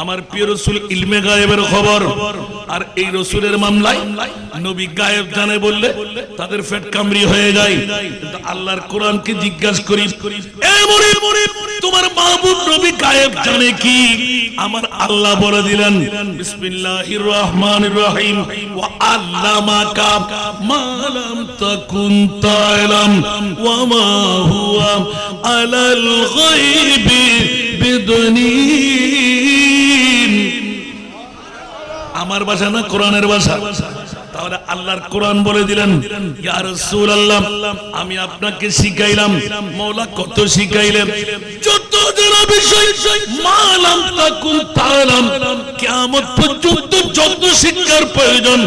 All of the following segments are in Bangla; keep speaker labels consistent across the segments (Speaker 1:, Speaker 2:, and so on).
Speaker 1: আমার প্রিয় রাসূল ইলমে গায়েবের খবর, আর এই রাসূলের মামলায় নবী গায়েব জানে বললে তাদের পেট কামড়ি হয়ে যায়। কিন্তু আল্লাহর কোরআনকে জিজ্ঞাসা করি, এ মুরিদ, তোমার মাহবুব নবী গায়েব জানে কি? আমার আল্লাহ বলে দিলেন, বিসমিল্লাহির রহমানির রহিম, ওয়া আল্লামাকা মা লাম তাকুন তা'লাম ওয়া মা হুয়া আলাল গায়বি বিদনীন। আমার ভাষা না, কোরআনের ভাষা। তাহলে আল্লাহর কোরআন বলে দিলেন, ইয়া রাসূলুল্লাহ, আমি আপনাকে শিখাইলাম। মওলা কত শিখাইলেন, যত জানা বিষয় মা লাম তাকুন তা'লাম, কিয়ামত পর্যন্ত যত শিক্ষার প্রয়োজন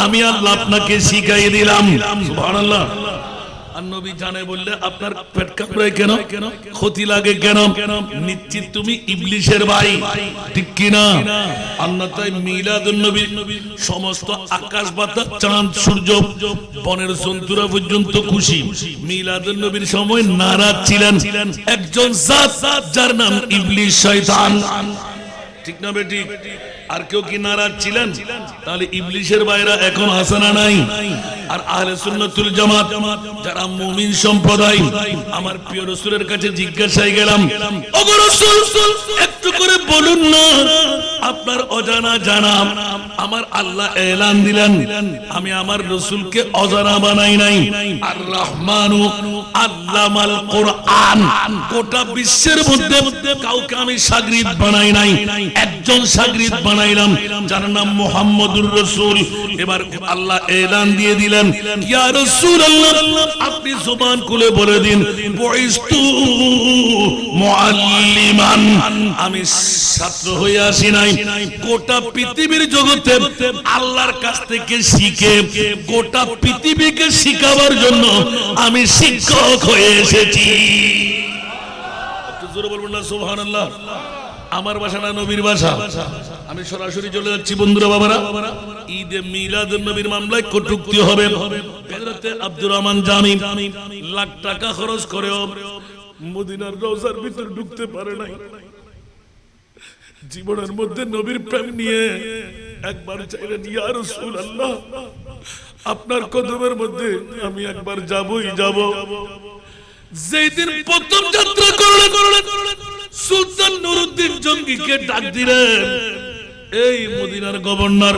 Speaker 1: আমি আল্লাহ আপনাকে শিখাই দিলাম। সুবহানাল্লাহ। আর নবী জানে বললে আপনার পেট কামড়ায় কেন, ক্ষতি লাগে কেন? নিশ্চিত তুমি ইবলিসের ভাই, ঠিক কি না? অন্যথায় মিলাদুন নবী সমস্ত আকাশ বাতাস চাঁদ সূর্য বনের জন্তুরা পর্যন্ত খুশি। মিলাদুন নবীর সময় নারাজ ছিলেন একজন জাত, যার নাম ইবলিস, শয়তান, ঠিক না বেটি? আর কেউ কি নারাজ ছিলেন? তাহলে ইবলিসের ভাইরা এখন আছে না নাই? আর আহলে সুন্নাতুল জামাত যারা মুমিন সম্প্রদায়, আমার প্রিয় রাসূলের কাছে জিজ্ঞাসায় গেলাম, ওগো রাসূল, একটু করে বলুন না আপনার অজানা জানা। আমার আল্লাহ এলান দিলেন, আমি আমার রাসূলকে অজানা বানাই নাই। আর রহমানু আল্লামাল কোরআন, গোটা বিশ্বের মধ্যে কাউকে আমি শাগরিদ বানাই নাই, একজন শাগরিদ বানাইলাম যার নাম মুহাম্মদুর রাসূল। এবার আল্লাহ এলান দিয়ে দিলেন, ইয়া রাসূলুল্লাহ, আপনি জবান খুলে বলে দিন, বুইস্তু মুআল্লিমান, আমি ছাত্র হয়ে আসি নাই, গোটা পৃথিবীর জগতে আল্লাহর কাছ থেকে শিখে গোটা পৃথিবীকে শিখাবার জন্য আমি শিক্ষক হয়ে এসেছি। একটু জোরে বলবেন না সুবহানাল্লাহ। আমার ভাষা না নবীর ভাষা। আমি সরাসরি চলে যাচ্ছি বন্ধুরা, বাবারা। ঈদে মিলাদুন নবীর মামলায় কটূক্তি হবে। হযরতে আব্দুর রহমান জামি লাখ টাকা খরচ করেও মদিনার রওজার ভিতর ঢুকতে পারে নাই। জীবনের মধ্যে নবীর প্রেম নিয়ে একবার চাইলেন, ইয়া রাসূলুল্লাহ, আপনার কদমের মধ্যে আমি একবার যাবই যাব। যেদিন প্রথম যাত্রা করলেন, সুলতান নুরউদ্দিন জঙ্গিকে ডাক দিলেন, এই মদিনার গভর্নর,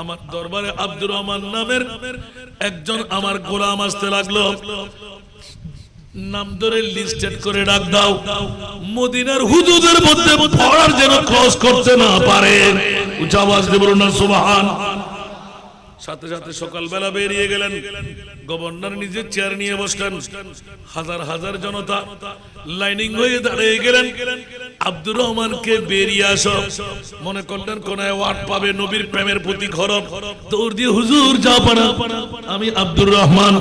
Speaker 1: আমার দরবারে আব্দুর রহমান নামের একজন আমার গোলাম আসতে লাগলো, নাম ধরে লিস্টেড করে ডাক দাও, মদিনার হুদুদের মধ্যে পড়ার যেন ক্রস করতে না পারে। উচ্চ আওয়াজ দিয়ে বলুন না সুবহান। সাথে সাথে সকালবেলা বেরিয়ে গেলেন। গভর্নর নিজের চেয়ার নিয়ে বসলেন, হাজার হাজার জনতা লাইনিং হয়ে দাঁড়িয়ে গেলেন। আব্দুর রহমানকে বেরিয়ে আসো মনে করলেন, কোন ওয়ার্ড পাবে নবীর প্রেমের প্রতি খরব, দৌড় দিয়ে হুজুর যা পারা, আমি আব্দুর রহমান,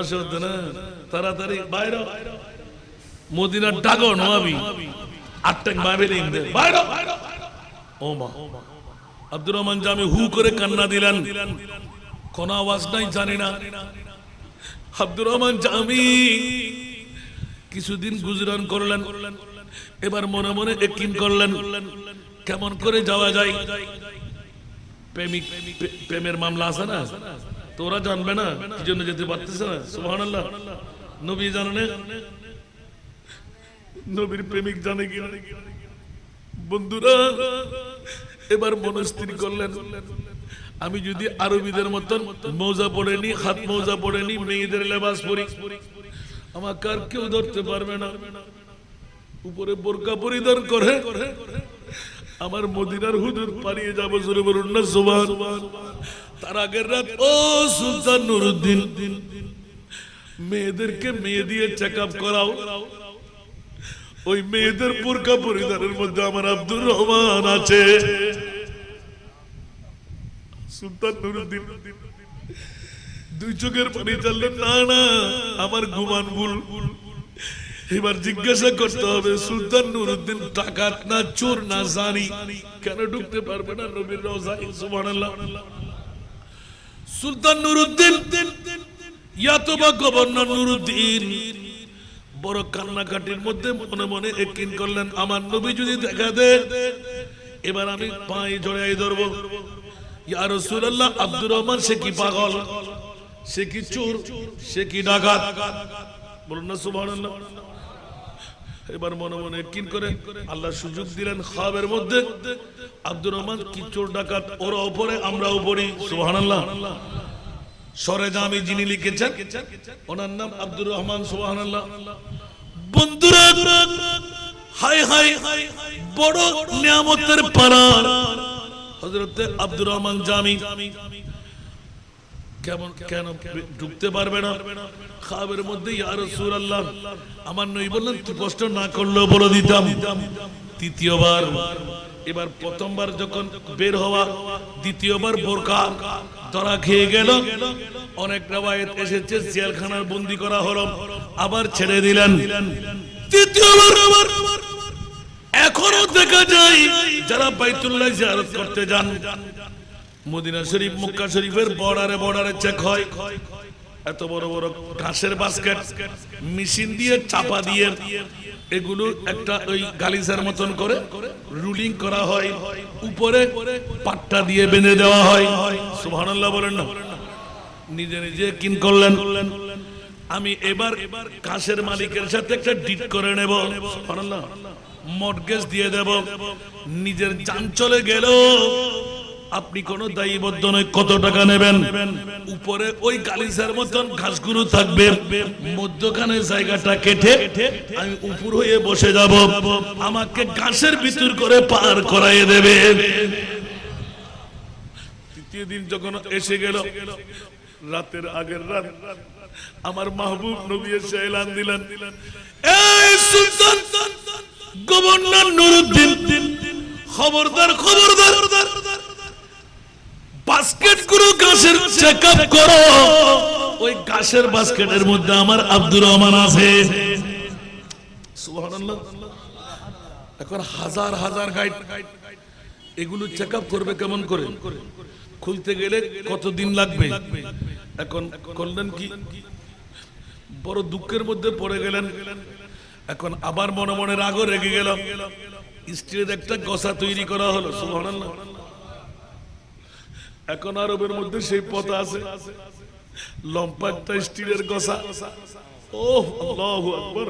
Speaker 1: আসো না তাড়াতাড়ি বাইরে, মদিনার ডাকো নবী, আটটাক বাইরে বাইরে। ও মা, আব্দুর রহমান জামি হু করে কান্না দিলেন, কোন আওয়াজ নাই, জানি না। আব্দুর রহমান জামি কিছুদিন গুজরান করলেন, এবার মনে মনে একিন করলেন কেমন করে যাওয়া যায়। প্রেমের মামলা আছে না, তোরা জানবে না কি জন্য যেতে পারতেছে না। সুবহানাল্লাহ। নবী জানে, নবীর প্রেমিক জানে কি? বন্ধুরা এবার মনস্থির করলেন, আমি যদি আরবিদের মতন মৌজা পড়ে নি, হাত মৌজা পড়ে নি, মেয়েদের লেবাস পরি, আমাকে আর কেউ ধরতে পারবে না। উপরে বোরকা পরিধান করে আমার মদিনার হুদুদ পালিয়ে যাবো। জোরে বলুন না সুবহান। তার আগের রাত ও সুলতান নুরউদ্দিন, মেয়েদেরকে মেয়ে দিয়ে চেক আপ করাও। ওই মেয়েদের বোরকা পরিধানের মধ্যে আমার আব্দুর রহমান আছে। সুলতান নুরউদ্দিন দুই চোখের পানি চাললেন, না না আমার গুমান ভুল। এবার জিজ্ঞাসা করতে হবে, সুলতান নুরউদ্দিন ডাকাত না, চোর না, জানি কেন ঢুকতে পারবে না নবীর রওজায়? সুবহানাল্লাহ। সুলতান নুরউদ্দিন ইয়াতবা গভর্নর নুরউদ্দিন বড় কান্নাকাটির মধ্যে মনে মনে একদিন করলেন, আমার নবী যদি দেখা দে এবার আমি পায়ে জড়াই ধরবো। ইয়া রাসূলুল্লাহ, আব্দুর রহমান সে কি পাগল, সে কি চোর, সে কি ডাকাত? বলুন না সুবহানাল্লাহ। এবার মনে মনে কিন করে আল্লাহ সুযোগ দিলেন খাবের মধ্যে, আব্দুর রহমান কি চোর ডাকাত, ওরা উপরে আমরা উপরে। সুবহানাল্লাহ। সরে জামি যিনি লিখেছেন ওনার নাম আব্দুর রহমান। সুবহানাল্লাহ। বন্ধুরা, হাই হাই বড় নিয়ামতের পারা হযরত আব্দুর রহমান জামি কেমন কেন ঢুকতে পারবে না খাবের মধ্যে? ইয়া রাসূলুল্লাহ, আমার নবী বললেন তুই কষ্ট না করলেও বলে দিতাম। তৃতীয়বার, এবার প্রথমবার যখন বের হওয়া, দ্বিতীয়বার বোরকা ধরা খেয়ে গেল। অনেক রওয়ায়াত এসেছে জেলখানার বন্দী করা হলো, আবার ছেড়ে দিলেন। তৃতীয়বার এখনো দেখা যায় যারা বাইতুল্লাহ জিয়ারত করতে যান, মদিনা শরীফ মক্কা শরীফের বর্ডারে চেক হয়। এত বড় বড় ঘাসের বাস্কেট মেশিন দিয়ে চাপা দিয়ে এগুলো একটা ওই গালিচার মতন করে রুলিং করা হয়, উপরে পাট্টা দিয়ে বেঁধে দেওয়া হয়। সুবহানাল্লাহ বলেন না? নিজে নিজে কিন করলেন, আমি এবার ঘাসের মালিকের সাথে একটা ডিট করে নেব, সুবহানাল্লাহ, মর্টগেজ দিয়ে দেব। নিজের জান চলে গেল, আপনি কোন দায়বদ্ধ নয়, কত টাকা নেবেন? উপরে ওই গালিচার মতন ঘাসগুলো থাকবে, মধ্যখানে জায়গাটা কেটে আমি উপর হয়ে বসে যাব, আমাকে ঘাসের ভিতর করে পার করাইয়ে দেবে। তৃতীয় দিন যখন এসে গেল, রাতের আগের রাত আমার মাহবুব নবী এসে এলান দিলেন, এই সুলতান গভর্নর নুরুদ্দিন, খবরদার খবরদার, বাস্কেট গুলো ঘাসের চেকআপ করো। ওই ঘাসের বাস্কেটের মধ্যে আমার আব্দুর রহমান আছে। সুবহানাল্লাহ। এখন হাজার হাজার গাইড এগুলো চেকআপ করবে কেমন করে? খুলতে গেলে কতদিন লাগবে? এখন করলেন কি, বড় দুঃখের মধ্যে পড়ে গেলেন। এখন আবার মনে মনে রাগও রেগে গেল, স্টিলের একটা গসা তৈরি করা হলো। সুবহানাল্লাহ। এখন আরবের মধ্যে সেই পথ আছে, লম্বা একটা স্টিলের গসা। ওহ আল্লাহু আকবার,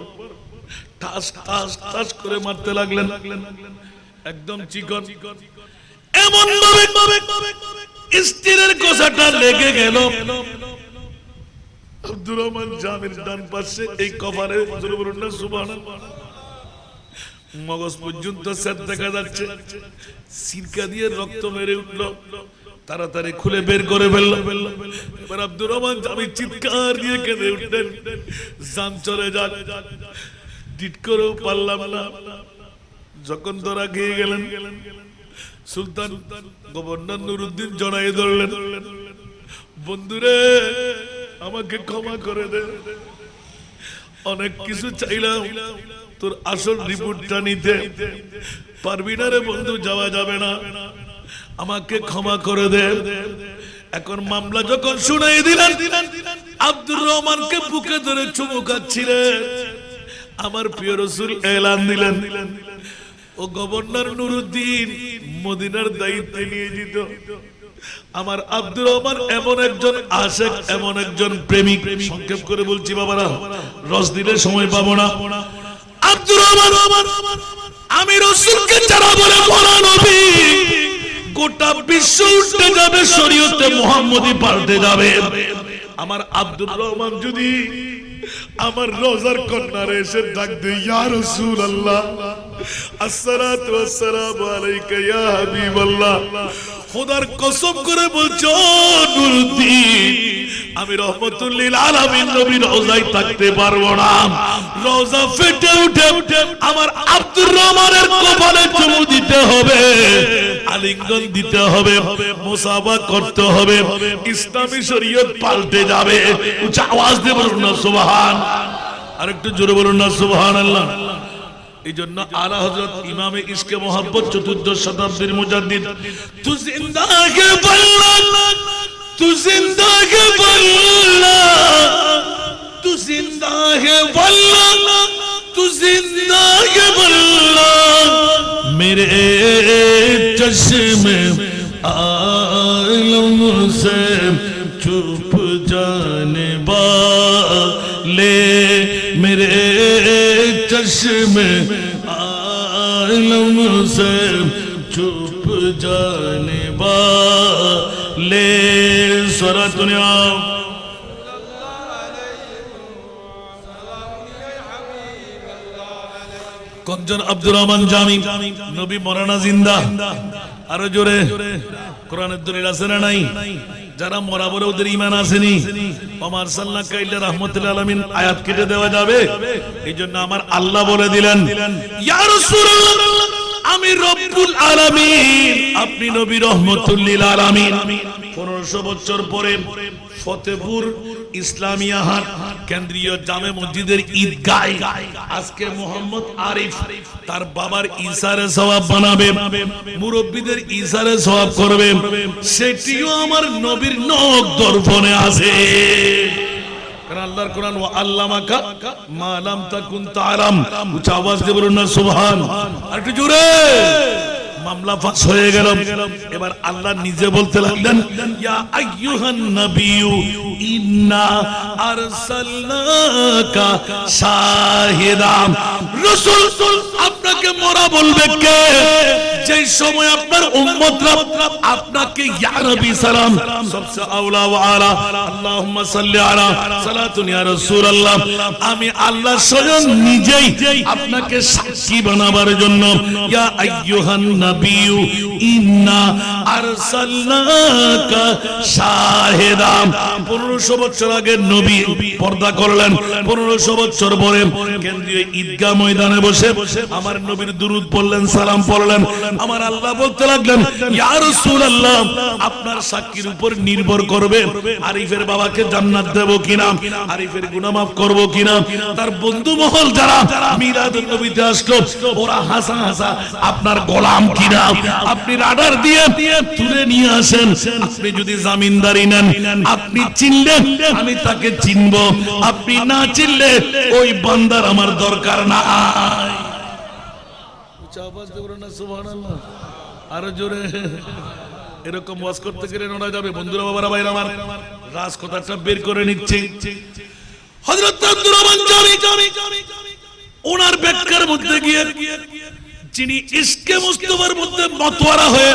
Speaker 1: ঠাস ঠাস ঠাস করে মারতে লাগলেন, একদম চিকন। এমন ভাবে স্টিলের গসাটা লেগে গেল আব্দুর রহমান জামির ডান পাশে, এই কপালে বলুন না সুবহানাল্লাহ, মগজ পর্যন্ত স্যাদ দেখা যাচ্ছে, সিরকা দিয়ে রক্ত মেরে উঠল। তাড়াতাড়ি খুলে বের করে ফেলল। এবার আব্দুর রহমান জামি চিৎকার দিয়ে কেঁদে উঠলেন, জান চলে যাক, ডিট করেও পারলাম না। যখন ধরা খেয়ে গেলেন, সুলতান গভর্নর নুরুদ্দিন জড়াই ধরলেন, বন্ধুরে আমাকে ক্ষমা করে দে, অনেক কিছু চাইলাম, তোর আসল রিপোর্টটা নিতে পারবি না রে বন্ধু, যাওয়া যাবে না, আমাকে ক্ষমা করে দে। এখন মামলা যখন শুনাই দিলেন, আব্দুর রহমানকে বুকে ধরে চুমু খাচ্ছিলেন, আমার প্রিয় রাসূল এলান দিলেন, ও গভর্নর নুরুদ্দিন মদিনার দায়িত্ব নিয়ে যেত। আমার আব্দুর রহমান এমন একজন আশিক, এমন একজন প্রেমিক, সংক্ষেপ করে বলছি বাবারা, রস দিলে সময় পাবো না। আব্দুর রহমান আমি রাসূলকে যারা বলে বলা নবী, গোটা বিশ্ব উঠে যাবে, শরীয়তে মুহাম্মদী পাল্টে যাবে। আমার আব্দুর রহমান যদি আমার রোজার কন্যারে এসে ডাক দেয়, ইয়া রাসূলুল্লাহ, আসসালাতু ওয়াসসালামু আলাইকা ইয়া হাবিবাল্লাহ, খোদার কসম করে বলছো নুরুদ্দিন, আমি রহমতুল লিল আলামিন নবীর রওজায় থাকতে পারবো না। রওজা ফেটে উঠে আমার আব্দুর রহমানের কপালে চুমু দিতে হবে, আলিঙ্গন দিতে হবে, মুসাফা করতে হবে, ইসলামী শরীয়ত পাল্টে যাবে। উচ্চ আওয়াজ দিয়ে বলুন না সুবহান, আর একটু জোরে বলুন না সুবহানাল্লাহ। এই জন্য আলা হযরত ইমামে ইশকে মোহাব্বত 14 শতাব্দীর মুজাদ্দিদ, তু জিন্দা কে বল্লা, তু জিন্দা কে বল্লা, तू जिंदा है वल्लाह, तू जिंदा है वल्लाह, मेरे चश्मे आलम से छुप जाने वाले, मेरे चश्मे आलम से छुप जाने वाले। सूरह दुनिया কজন আব্দুর রহমান জামি নবী মরানা জিন্দা, আরো জোরে কোরআনের দলিল আছে না নাই? যারা মরা বলে ওদের ঈমান আসেনি। ওমার সাল্লাল্লাহু ইল্লা রাহমাতুল আলামিন আয়াত কেটে দেওয়া যাবে? এইজন্য আমার আল্লাহ বলে দিলেন, ইয়া রাসূলুল্লাহ আমি রব্বুল আলামিন, আপনি নবী রহমাতুল লিল আলামিন। 1500 বছর পরে ফতেপুর ইসলামিয়া হাট কেন্দ্রীয় জামে মসজিদের ঈদগাহ আজকে মোহাম্মদ আরিফ তার বাবার ইসারে সওয়াব বানাবে, মুরব্বীদের ইসারে সওয়াব করবে, সেটিও আমার নবীর নখ দর্পণে আছে। কারণ আল্লাহর কোরআন ওয়া আল্লামাকা মা লাম তাকুন তাআলাম, উচ্চ আওয়াজ দিয়ে বলুন না সুবহান। আর একটু জোরে। মামলা ফাঁস হয়ে গেল। এবার আল্লাহ নিজে বলতে লাগলেন, ইয়া আইয়ুহান নাবিয়্যু ইন্না আরসালনাকা শাহিদা। রাসূল আপনাকে মরা বলবে কে? যেই সময় আপনার উম্মতরা আপনাকে ইয়া নবী সালাম সবসে আওলা ওয়া আলা আল্লাহুম্মা সাল্লি আলা সালাতুন ইয়া রাসূলুল্লাহ, আমি আল্লাহ স্বয়ং নিজেই আপনাকে সাক্ষী বানাবার জন্য ইয়া আইয়ুহান নাবিয়্যু ইন্না আরসালনাকা শাহিদা। 1500 বছর আগে নবী পর্দা করলেন, 1500 বছর পরে কেন্দ্রীয় ঈদগাহ ময়দানে বসে আমার নবীর দুরূদ পড়লেন, সালাম পড়লেন। আমার আল্লাহ বলতে লাগলেন, ইয়া রাসূলুল্লাহ আপনার সাক্ষীর উপর নির্ভর করবে আরিফের বাবাকে জান্নাত দেব কিনা, আরিফের গুনাহ মাফ করব কিনা। তার বন্ধু মহল যারা মিলাদুন নবীতে আসলো ওরা হাসা হাসা আপনার গোলাম কিনা আপনি রাডার দিয়ে তুলে নিয়ে আসেন। আপনি যদি জামিনদারি নেন, আপনি চিনলেন আমি তাকে চিনব, আপনি না চিনলে ওই বান্দার আমার দরকার নাই। সুবহানাল্লাহ। আরো জোরে। এরকম ওয়াজ করতে গেলে নোড়া যাবে। বন্ধুরা বাবারা ভাইরা আমার রাজ কথাটা বের করে নিচ্ছে। হযরত আব্দুর রহমান জামি ওনার ব্যাখ্যার মধ্যে গিয়ে যিনি ইশকে মুস্তাফার মধ্যে মতওয়ারা হয়ে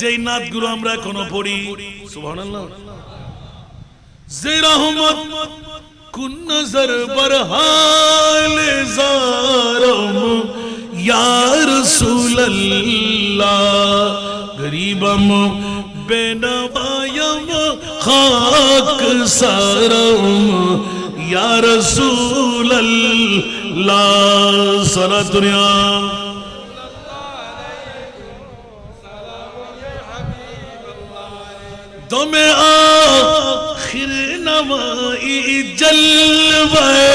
Speaker 1: যেই নাতগুলো আমরা এখনো পড়ি, সুবহানাল্লাহ, যে রহমত কুন নজর বরহালে জারম ইয়া রাসূলুল্লাহ, গরিবম বেনবায়ম খাক সারম ইয়া রাসূলুল্লাহ। সালাতুন ইয়া দমে আখির নমাই জলওয়ে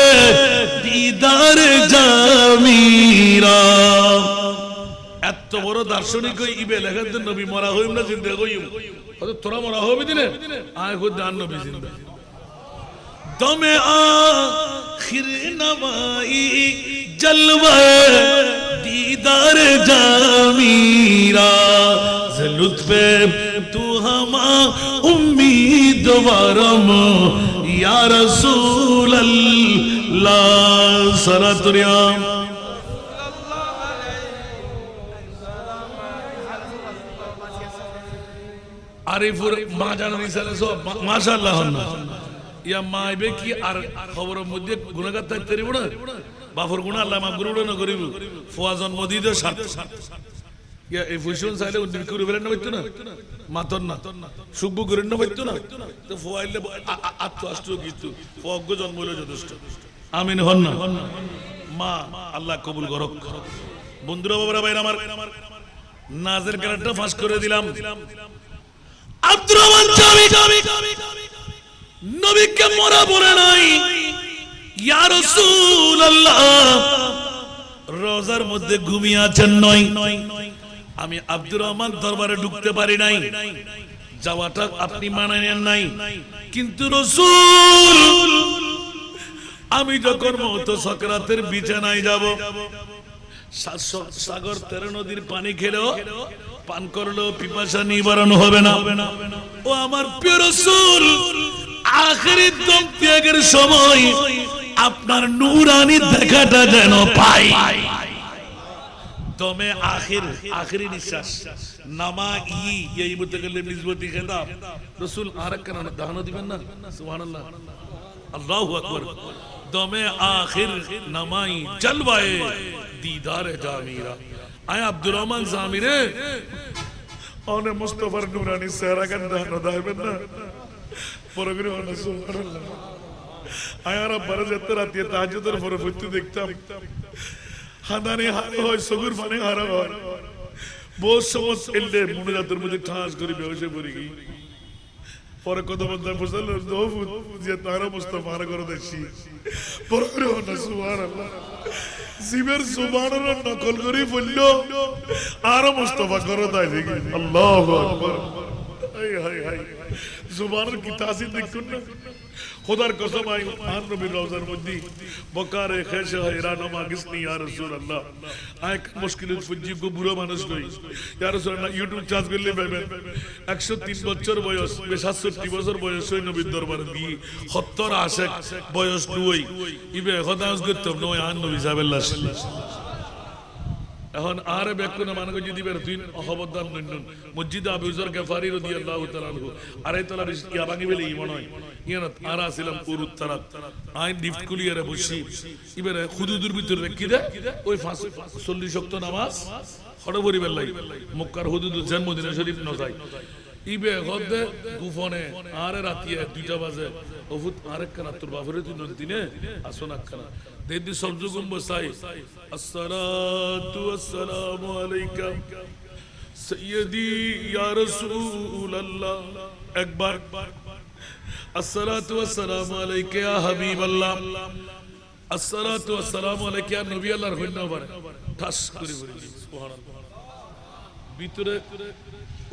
Speaker 1: দিদার জামিরা। এত বড় দার্শনিক হই ইবে লেখার জন্য নবী মরা হইম না জিন্দা হইম। হযরত তোরা মরা হবে দিনে আয় খুদ জান নবী জিন্দা। দমে আখির নমাই জলওয়ে দিদার জামিরা, লুৎফে তু হামা উম্মীদওয়ারম ইয়া রাসূলুল্লাহ। সালাতুন ইয়া আরিফুর মা জানা নিসালে সব মাশাআল্লাহ। ইয়া মাইবে কি আর খবরের মধ্যে গুনাহগার থাকতে পারিব না? বাফর গুনাহ আল্লাহ মাফ করবে না করিব। ফুয়া জন্ম দিতে সাথে ইয়া এই ফুশন চাইলে উদ্দিন করে বেরেন না হইতো না, মাতন না সুব্বু করেন না হইতো না। তো ফুয়াইলে আত্ম আষ্ট কিন্তু ফুয়াগ্য জন্ম হইল যথেষ্ট। আমিন হন না। মা আল্লাহ কবুল করুক। বন্ধুরা বাবারা ভাইরা আমার নাজের ক্যারেক্টার ফাঁস করে দিলাম। আব্দুর রহমান জামি নবীকে মরা বলে নাই, ইয়া রাসূলুল্লাহ রোজার মধ্যে ঘুমিয়ে আছেন নয়। আমি আব্দুর রহমান দরবারে ঢুকতে পারি নাই, যাওয়াটা আপনি মানে নেন নাই। কিন্তু রাসূল আমি যখন মওত সাকরাতের বিছানায় যাব, সাগর 13 নদীর পানি খেলেও পান করলেও পিপাসা নিবারণ হবে না। ও আমার প্রিয় রাসূল, আখিরি দম ত্যাগের সময় আপনার নূরানি দেখাটা যেন পাই। দমে আখিরি নিঃশ্বাস নামা এই মুতাকাল্লিম নিসবতি খেতাব রাসূল আরেকখানা দাহানো দিবেন না? সুবহানাল্লাহ, আল্লাহু আকবার। দমে আখির নামাই জলওয়ায়ে दीदार जामीरा आय अब्दुल रहमान जामीरे और मुस्तफा नूरानी सहरा गंदा नदाय बन्ना परगरे और सुभानअल्लाह आय आरा बरजत रात ये ताजुदर फरफुत्तु देखता हादाने हारो होय सगुर फाने हारो होय बहुत समझ इल्ले मुनाजातर मुझे ठास करी बेहोशे पड़ी गई পরে কত বন্ধ ফসল দোফুত যে তারা মুস্তাফার করে দেশি পরে না সুবহানাল্লাহ জিবের সুবহানাল্লাহ নকল করি বলল আর মুস্তাফা করে দেয় দেখি আল্লাহু আকবার হায় হায় হায় জুবানের কি তাসির দেখুন না খোদার কসম আই আন নবীর রওজার মধ্যে বকারে খেশা হেরানো মাগিসনি ইয়া রাসূলুল্লাহ এক মুশকিলের ফুজি গো বুড়ো মানুষ কই ইয়া রাসূলুল্লাহ ইউটিউব চার্জ করলে পাবেন 103 বছর বয়স 67 বছর বয়স ওই নবীর দরবারে দিয়ে 70 আশেক বয়স দুই ইবে খোদাস করতাম নয় আন নবী সাল্লাল্লাহু এখন আরে বেকুনা মানগো যদি বের তুই খবরদার নন্নন মসজিদে আবু যর গফারি রাদিয়াল্লাহু তাআলা আনহু আরে তোলা ইয়া ভাঙি বলে ইমান হয় ইয়ানা আরা ছিলাম পুরুত তারাত আই লিফট কুলিয়ারে বসি ইবারে হুদুদের ভিতর রাখি দে ওই 40 ওয়াক্ত নামাজ হড়বড়ি বেলাই মক্কার হুদুদ জন্মদিন শরীফ ন যায় ইবে গদে গুফনে আরে রাতিয়া 2টা বাজে ওহুত আরেক কানা তোর বাফরে তুই নদিনে আসনা কানা দেদি সবজুগুম বসাই আসসালাতু ওয়াসসালামু আলাইকা সাইয়্যিদি ইয়া রাসূলুল্লাহ একবার আসসালাতু ওয়াসসালামু আলাইকা ইয়া হাবিবাল্লাহ আসসালাতু ওয়াসসালামু আলাইকা ইয়া নবী আল্লাহর হইনা পারে ঠাস করে বলি সুবহানাল্লাহ ভিতরে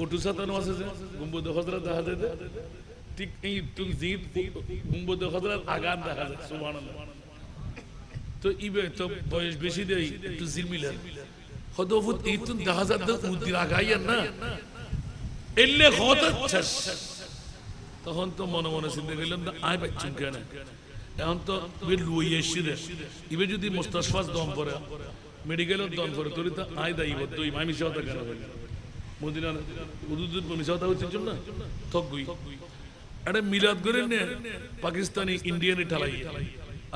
Speaker 1: ওটুসাতানো আছে যে গুম্বদ হযরত দেখা যায় ঠিক এই তুলজিদ গুম্বদ হযরত আগান দেখা যায় সুবহানাল্লাহ তো ইবে তো বয়স বেশি দেই একটু জিলমিলা হদফুত এইতুন দেখা যায় তো উদির আগাইয়া না এলে হত তখন তো মনে মনে চিন্তা করলাম না আই বাচ্চুম কেন এখন তো বে লুই এসে ইবে যদি মুস্তাশফাস দম পড়ে মেডিকেলের দম পড়ে তোর তো আই দাইব তো ইমামি সাহেব কেন বলে মদিনা উদুদুর মিসাওতা হচ্ছে না থকগুই এটা মিলাদ করে নে পাকিস্তানি ইন্ডিয়ানে ঠালাই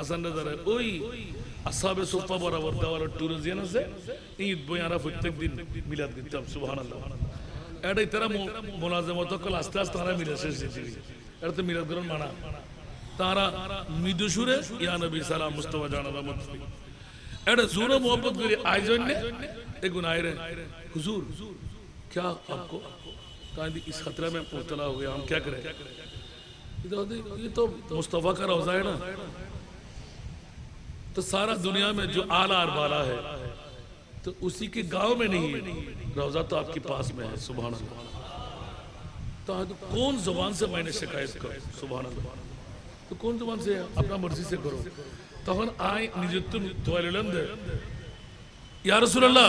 Speaker 1: আসান রাজারে ওই আসহাবে সুফা বরাবর দেওয়ার টুরিজিয়ান আছে ঈদ বয়ারা প্রত্যেকদিন মিলাদ করতাম সুবহানাল্লাহ এটাই তারা মোনাজামত কল আস্তে আস্তে তারা মিলাদ শেষ দিয়েছে এটা তো মিলাদ করেন মানা তারা মৃদুসুরে ইয়া নবী সালাম মুস্তাফা জানাবা মুস্তাফি এটা জোরে মোহব্বত করে আয়োজন নে এগুন আইরে হুজুর क्या आपको इस खतरा में मुब्तला हो गया हम क्या करें ये तो मुस्तफा का रोजा है ना तो सारा दुनिया में जो आला और बाला है तो उसी के गांव में नहीं है रोजा तो आपके पास में है सुभान अल्लाह तो कौन जुबान से मैंने शिकायत करो सुभान अल्लाह तो कौन जुबान से अपना मर्जी से करो तখন आय निजतुन তোয়ালেন দে ইয়া রাসূলুল্লাহ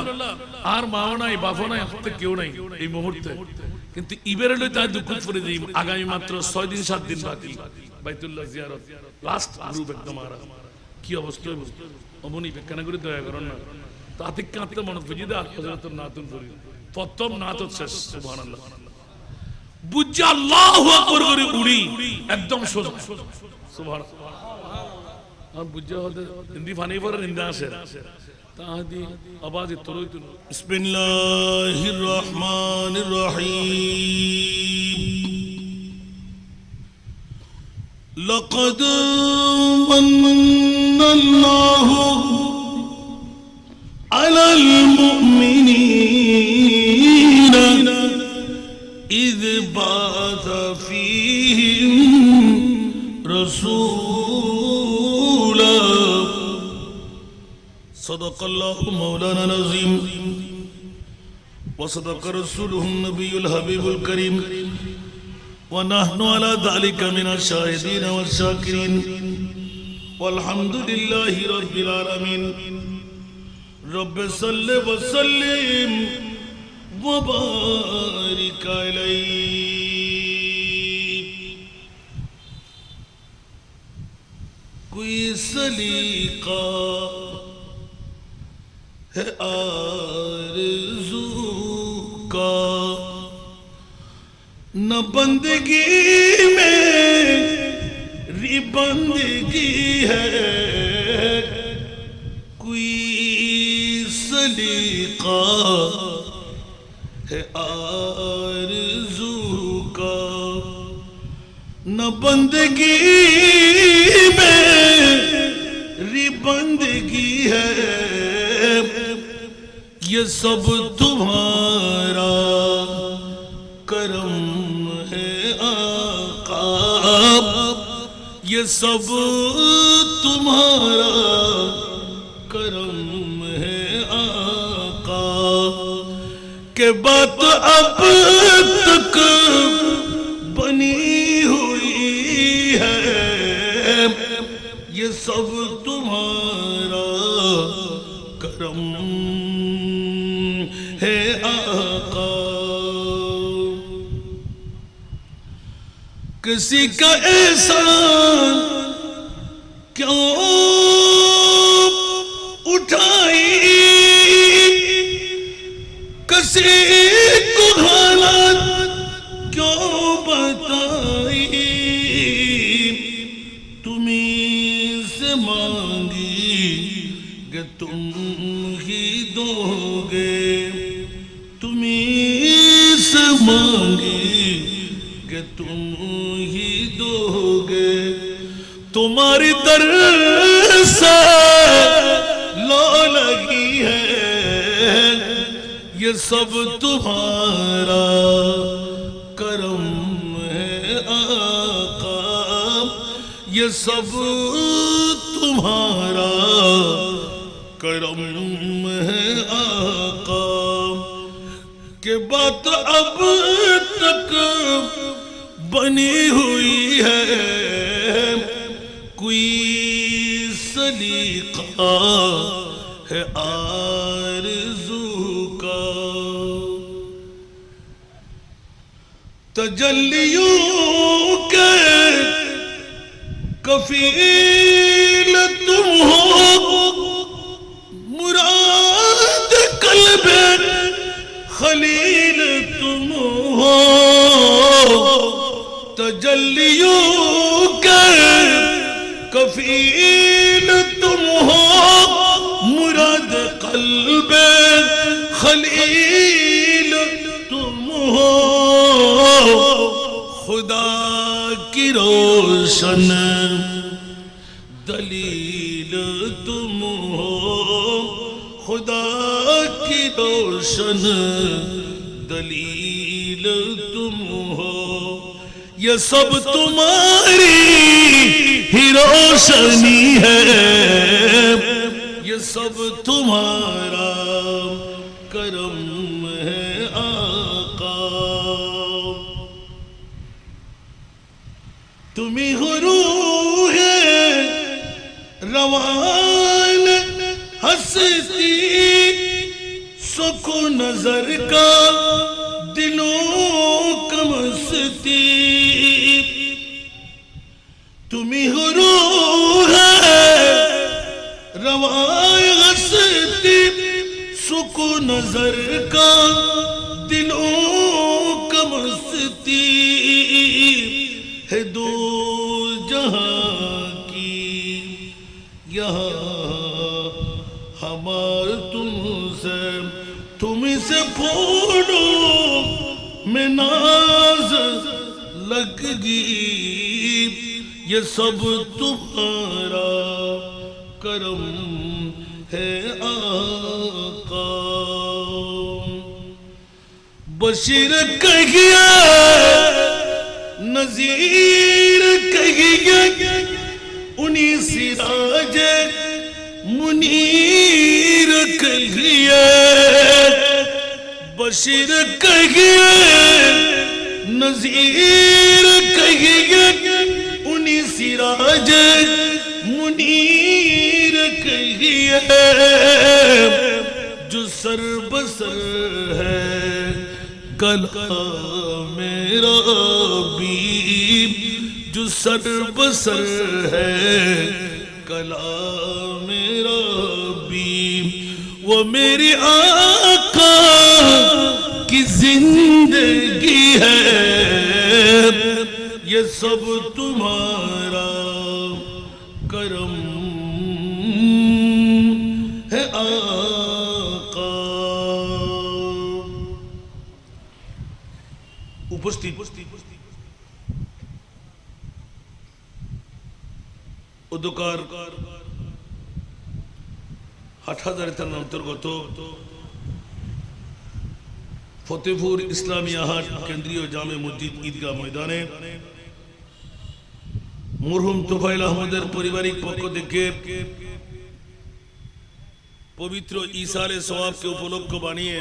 Speaker 1: আর মাও নাই বাবা নাই হাতে কেউ নাই এই মুহূর্তে কিন্তু ইবেরে লই তাই দুঃখ করে দেই আগামী মাত্র 6 দিন 7 দিন বাকি বাইতুল্লাহ জিয়ারত লাস্ট গ্রুপ একদম আরা কি অবস্থা অমনি বেকানা করে দয়া করুন না তাতে কাঁদতে মনে বুঝিদা হযরতুল নাতুন করি প্রথম নাত হচ্ছে সুবহানাল্লাহ বুঝা আল্লাহু আকবার করে উড়ি একদম সোজা সুবহানাল্লাহ আর বুঝা হতে হিন্দি ফানি পড়ে নিন্দা আসে ताहदी आवाज तुरंत बिस्मिल्लाहिर रहमानिर रहीम लक़द मन्नल्लाहु अलल मुमिनीना इज़ बअथ फ़ीहिम रसूला صدق الله مولانا العظيم وصدق رسوله النبي الحبيب الكريم ونحن على ذلك من الشاهدين والشاكرين والحمد لله رب العالمين رب صل وسلم وبارك عليه کوئی سلیقہ ہے آرزو کا نہ بندگی میری بندگی ہے کوئی سلیقہ ہے آرزو کا نہ بندگی میری بندگی ہے یہ سب تمہارا کرم ہے آقا یہ سب تمہارا کرم ہے آقا کہ بات اب تک بنی ہوئی ہے یہ سب تمہارا کرم ہے آقا کسی کا احسان کیوں اٹھائی کسی کو حالات کیوں بتائی تمہیں سے مانگی کہ تم ہی دو گے تمہیں سے مانگی کہ تم ہی دو گے تمہاری در سے لو لگی ہے یہ سب تمہارا کرم ہے آقا یہ سب تمہارا کرم ہے آقا کہ بات اب تک بنی ہوئی ہے کوئی سلیقہ ہے آرزو کا تجلیوں کے کفیل تم ہو مراد قلب خلیل تم ہو تجلیوں کے کفیل تم ہو مراد قلب خلیل تم ہو خدا کی روشن دلیل تم ہو خدا کی روشن دلیل تم ہو یہ سب تمہاری ہی روشنی ہے یہ سب تمہارا کرم ہے آقا تمہیں ہو روح روان ہستی سکو نظر کا دلوں کا مستی تمہیں ہو روح روان ہستی سکو نظر کا دلوں کا مستی ہے دو جہاں کی یہاں ہمار تم سے پھولوں میں ناز لگ گئی یہ سب تمہارا کرم ہے آقا بشیر کہیے نذیر کہیے انہی سراج منیر کہیے بشیر کہیے نذیر کہیے انہی سراج منیر मुनीर कहिए जो सर बसर है कलाम रब्बी, जो सर बसर है कलाम रब्बी। वो मेरे आका की जिंदगी है, ये सब तुम्हारा करम है आका। उपस्थित उद्कार হাটহাজারী থানার অন্তর্গত ফতেপুর ইসলামিয়া হাট কেন্দ্রীয় জামে মসজিদ ঈদগাহ ময়দানে মরহুম তোফায়েল আহমদের পারিবারিক পক্ষ থেকে পবিত্র ইসালে সওয়াবকে উপলক্ষ বানিয়ে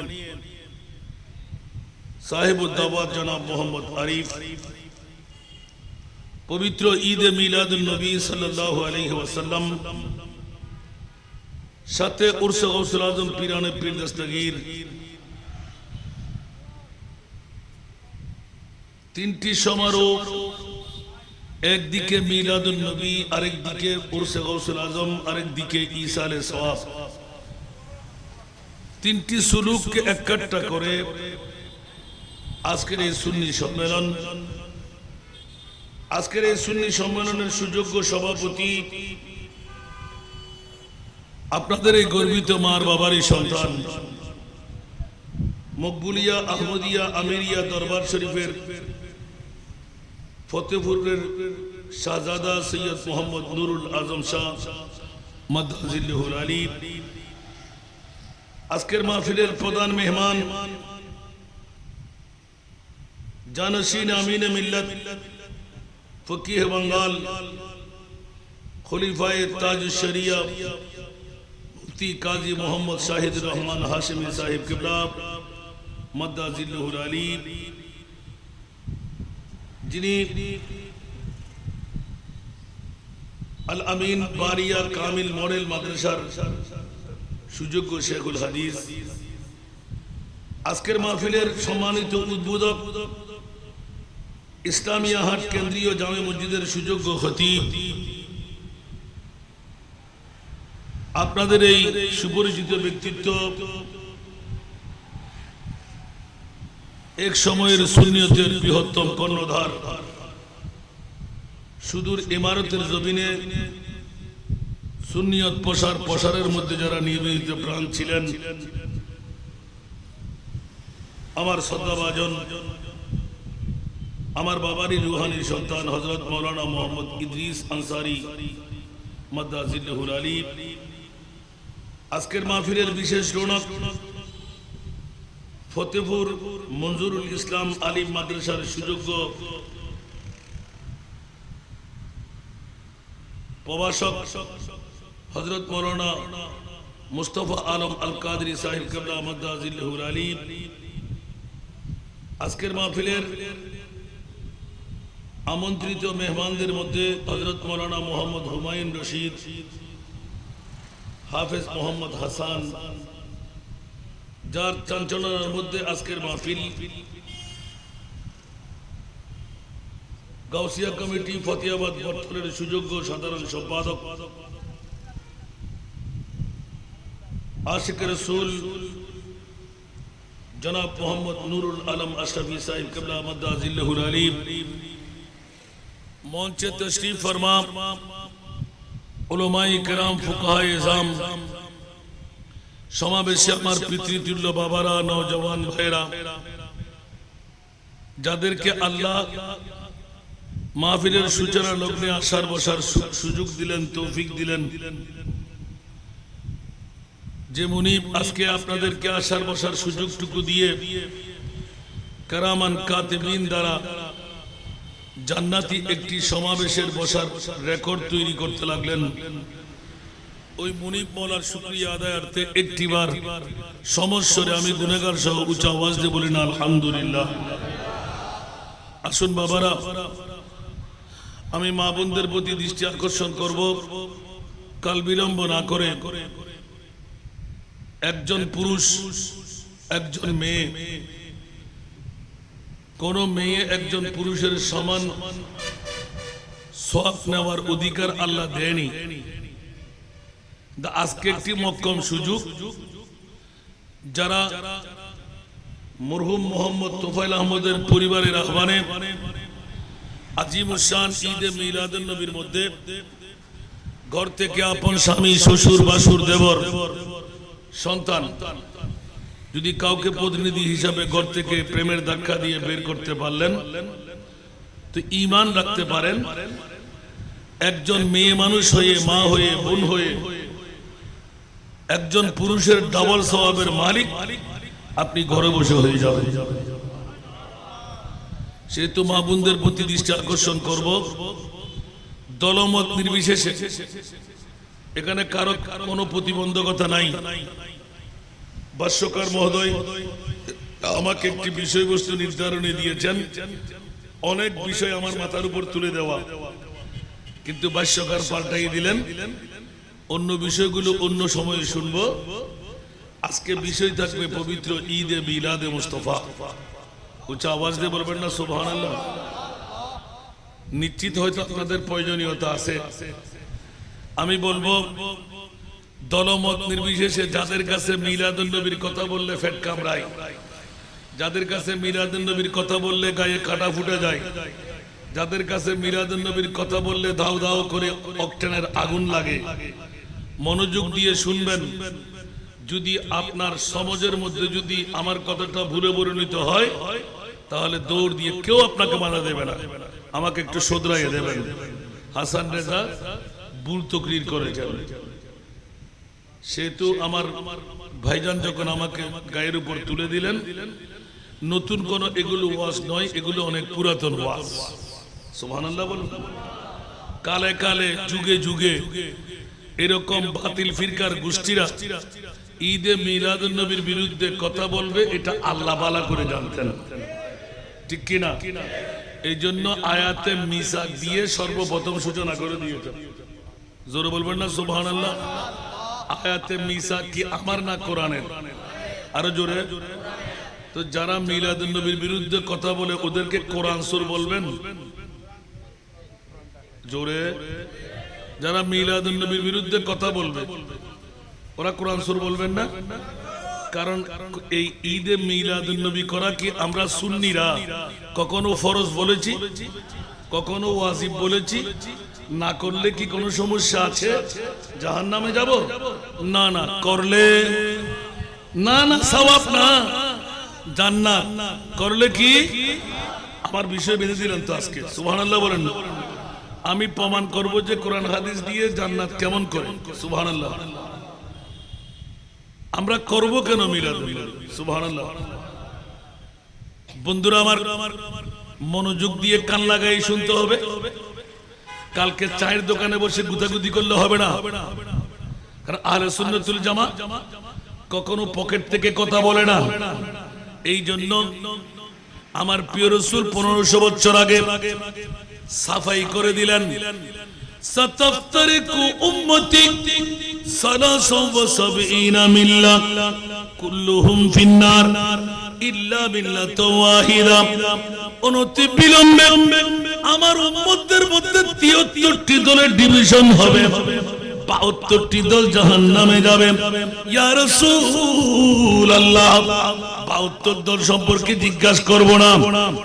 Speaker 1: সাহেবুদ দাওয়াত জনাব মোহাম্মদ আরিফ পবিত্র ঈদে মিলাদুন নবী সাল্লাল্লাহু আলাইহি ওয়াসাল্লাম সাথে উরসে গৌসুল আজম পীরানে পীর দস্তগীর তিনটি সমারোহ, একদিকে মিলাদুন নবী, আরেকদিকে উরসে গৌসুল আজম, আরেকদিকে ইসালে সওয়াব, তিনটি সুলুককে একত্র করে আজকের এই সুন্নি সম্মেলন। আজকের এই সুন্নি সম্মেলনের সুযোগ্য সভাপতি আপনাদের এই গর্বিত মার বাবারই সন্তান, মকবুলিয়া আহমদিয়া আমিরিয়া দরবার শরীফের ফতেপুরের শাহজাদা সৈয়দ মোহাম্মদ নুরুল আজম শাহ মাদ্দাজিল্লাহুল আলী। আজকের মাহফিলের প্রধান মেহমান জানশীন আমিনে মিল্লাত ফকিহ বাঙ্গাল খলিফায়ে তাজুশ শরিয়া মুফতি কাজী মোহাম্মদ শাহিদুর রহমান হাশিমি সাহেব কিবলা মাদ্দাজিল্লাহুল আলী, যিনি আল আমিন বারিয়া কামিল মডেল মাদ্রাসার সুযোগ্য শেখুল হাদিস। আজকের মাহফিলের সম্মানিত উদ্বোধক ইসলামিয়া হাট কেন্দ্রীয় জামে মসজিদের সুযোগ্য খতিব, আপনাদের এই সুপরিচিত ব্যক্তিত্ব, এক সময়ের সুন্নিয়তের বৃহত্তম কর্ণধার, সুদূর ইমারতের জমিনে সুন্নিয়ত প্রসারের মধ্যে যারা নিবেদিত প্রাণ ছিলেন, আমার শ্রদ্ধাভাজন আমার বাবারই রুহানি সন্তান হযরত মাওলানা মোহাম্মদ ইদ্রিস আনসারী মাদ্দাজিল্লাহুল আলী। আজকের মাহফিলের বিশেষ রৌনক ফতেপুর মঞ্জুরুল ইসলাম আলিম মাদ্রাসার সুযোগ্য প্রভাষক হযরত মাওলানা মুস্তাফা আলম আল কাদরি সাহেব কিবলা মাদ্দাজিল্লাহুল আলী। আজকের মাহফিলের আমন্ত্রিত মেহমানদের মধ্যে হযরত মাওলানা মোহাম্মদ হুমায়ুন রশিদ, হাফেজ মোহাম্মদ হাসান, যার চাঞ্চল্যের মধ্যে আজকের মাহফিল গাউসিয়া কমিটি ফতেহাবাদ বটতলের সুযোগ্য সাধারণ সম্পাদক আশিক রাসূল জনাব মোহাম্মদ নুরুল আলম আশরাফি সাহেব কিবলা মাদ্দাজিল্লাহুল আলী, মঞ্চে তশরিফ ফরমা উলামায়ে কেরাম, ফুকাহায়ে ইজম, সমাবেশে আমার পিতৃতুল্য বাবারা, নওজওয়ান ভাইরা, যাদেরকে আল্লাহ মাহফিলের সূচনা লগ্নে আসার বসার সুযোগ দিলেন, তৌফিক দিলেন, যে মুনিব আজকে আপনাদেরকে আসার বসার সুযোগটুকু দিয়ে কারামান কাতিবিন দ্বারা জান্নাতি একটি সমাবেশের বসার রেকর্ড তৈরি করতে লাগলেন, ওই মুনিব মওলার শুকরিয়া আদায়ার্থে একটিবার সমস্বরে আমি গুনাহগার সহ উচ্চ আওয়াজ দিয়ে বলি না আলহামদুলিল্লাহ। আসুন বাবারা, আমি মা বোনদের প্রতি দৃষ্টি আকর্ষণ করব, কাল বিলম্ব না করে একজন পুরুষ একজন মেয়ে, কোন মেয়ে একজন পুরুষের সমান সওয়াব নেওয়ার অধিকার আল্লাহ দেয়নি। আজকে একটি মক্কম সুযোগ, যারা মরহুম মোহাম্মদ তোফায়েল আহমদের পরিবারের আহ্বানে আজিমুশান ঈদে মিলাদুন নবীর মধ্যে ঘর থেকে আপন স্বামী, শ্বশুর, বাসুর, দেবর, সন্তান যদি কাউকে প্রতিনিধি হিসাবে ঘর থেকে প্রেমের ধাক্কা দিয়ে বের করতে পারলেন তো ঈমান রাখতে পারেন, একজন মেয়ে মানুষ হয়ে, মা হয়ে, বোন হয়ে একজন পুরুষের ডাবল সওয়াবের মালিক আপনি ঘরে বসে হয়ে যাবেন। সেহেতু মা বোনদের প্রতি দৃষ্টি আকর্ষণ করব, দলমত নির্বিশেষে এখানে কারো কোনো প্রতিবন্ধকতা নাই। ভাষ্যকার মহোদয় আমাকে একটি বিষয়বস্তু নির্ধারণে দিয়েছেন, অনেক বিষয় আমার মাথার উপর তুলে দেওয়া, কিন্তু ভাষ্যকার পাল্টাই দিলেন, অন্য বিষয়গুলো অন্য সময়ে শুনবো। আজকে বিষয় থাকবে পবিত্র ঈদে মিলাদে মুস্তাফা। উচ্চ আওয়াজ দিয়ে বলবেন না সুবহানাল্লাহ? নিশ্চিত হয়তো আপনাদের প্রয়োজনীয়তা আছে। আমি বলবো দলমত নির্বিশেষে যাদের কাছে মিলাদুন নবীর কথা বললে ফেট কামড়ায়, যাদের কাছে মিলাদুন নবীর কথা বললে গায়ে কাটা ফুটে যায়, যাদের কাছে মিলাদুন নবীর কথা বললে ধাও ধাও করে অক্টেনের আগুন লাগে, মনোযোগ দিয়ে শুনবেন। যদি আপনার সমাজের মধ্যে যদি আমার কথাটা ভুলে পরিণত হয় তাহলে দৌড় দিয়ে কেউ আপনাকে বাধা দেবে না, আমাকে একটু শোধরাইয়ে দেবেন। হাসান রেজা ভুল তকরির করেছেন, সেহেতু আমার ভাইজান যখন আমাকে গায়ের উপর তুলে দিলেন, নতুন কোন এগুলো ওয়াজ নয়, এগুলো অনেক পুরাতন ওয়াজ। সুবহানাল্লাহ বলুন। কালে কালে যুগে যুগে এরকম বাতিল ফিরকার গোষ্ঠীরা ঈদে মিলাদুন নবীর বিরুদ্ধে কথা বলবে, এটা আল্লাহ বালা করে জানতেন, ঠিক কিনা? এই জন্য আয়াতে মিসাক দিয়ে সর্বপ্রথম সূচনা করে দিয়েছেন। জোরে বলবেন না সুবহানাল্লাহ? আয়াতে মিসাক কি আমার না কোরআনের? আরো জোরে। তো যারা মিলাদুন নবীর বিরুদ্ধে কথা বলে ওদেরকে কোরআন সুর বলবেন? জোরে। যারা মিলাদুন নবীর বিরুদ্ধে কথা বলবে ওরা কোরআন সুর বলবেন না? কারণ এই ঈদে মিলাদুন নবী করা কি আমরা সুন্নিরা কখনো ফরজ বলেছি, কখনো ওয়াজিব বলেছি? না করলে কি কোনো সমস্যা আছে? জাহান্নামে যাব? না না, করলে না না সওয়াব না, জান্নাত। করলে কি? আমার বিষয় বেঁধে দিলেন তো আজকে। সুবহানাল্লাহ বলেন। আমি প্রমাণ করব যে কোরআন হাদিস দিয়ে জান্নাত কেমন করে। সুবহানাল্লাহ। আমরা করব কেন মিলাদ? সুবহানাল্লাহ। বন্ধুরা আমার, মনোযোগ দিয়ে কান লাগাই শুনতে হবে। কালকে চায়ের দোকানে বসে গুতাগুতি করলে হবে না, কারণ আহলে সুন্নাতুল জামাত কখনো পকেট থেকে কথা বলে না। এই জন্য আমার প্রিয় রাসূল 1500 বছর আগে সাফাই করে দিলেন, সাতাফতারিকু উম্মতি সালাসা ওয়া সাবঈনা মিল্লাহ কুল্লুহুম ফিন্নার ইল্লা মিল্লাতাও ওয়াহিদা। অনতি বিলম্বে আমার উম্মতদের মধ্যে 73টি দলের ডিভিশন হবে, 72টি দল জাহান্নামে যাবে। ইয়া রাসূলুল্লাহ, 72 দল সম্পর্কে জিজ্ঞাসা করব না,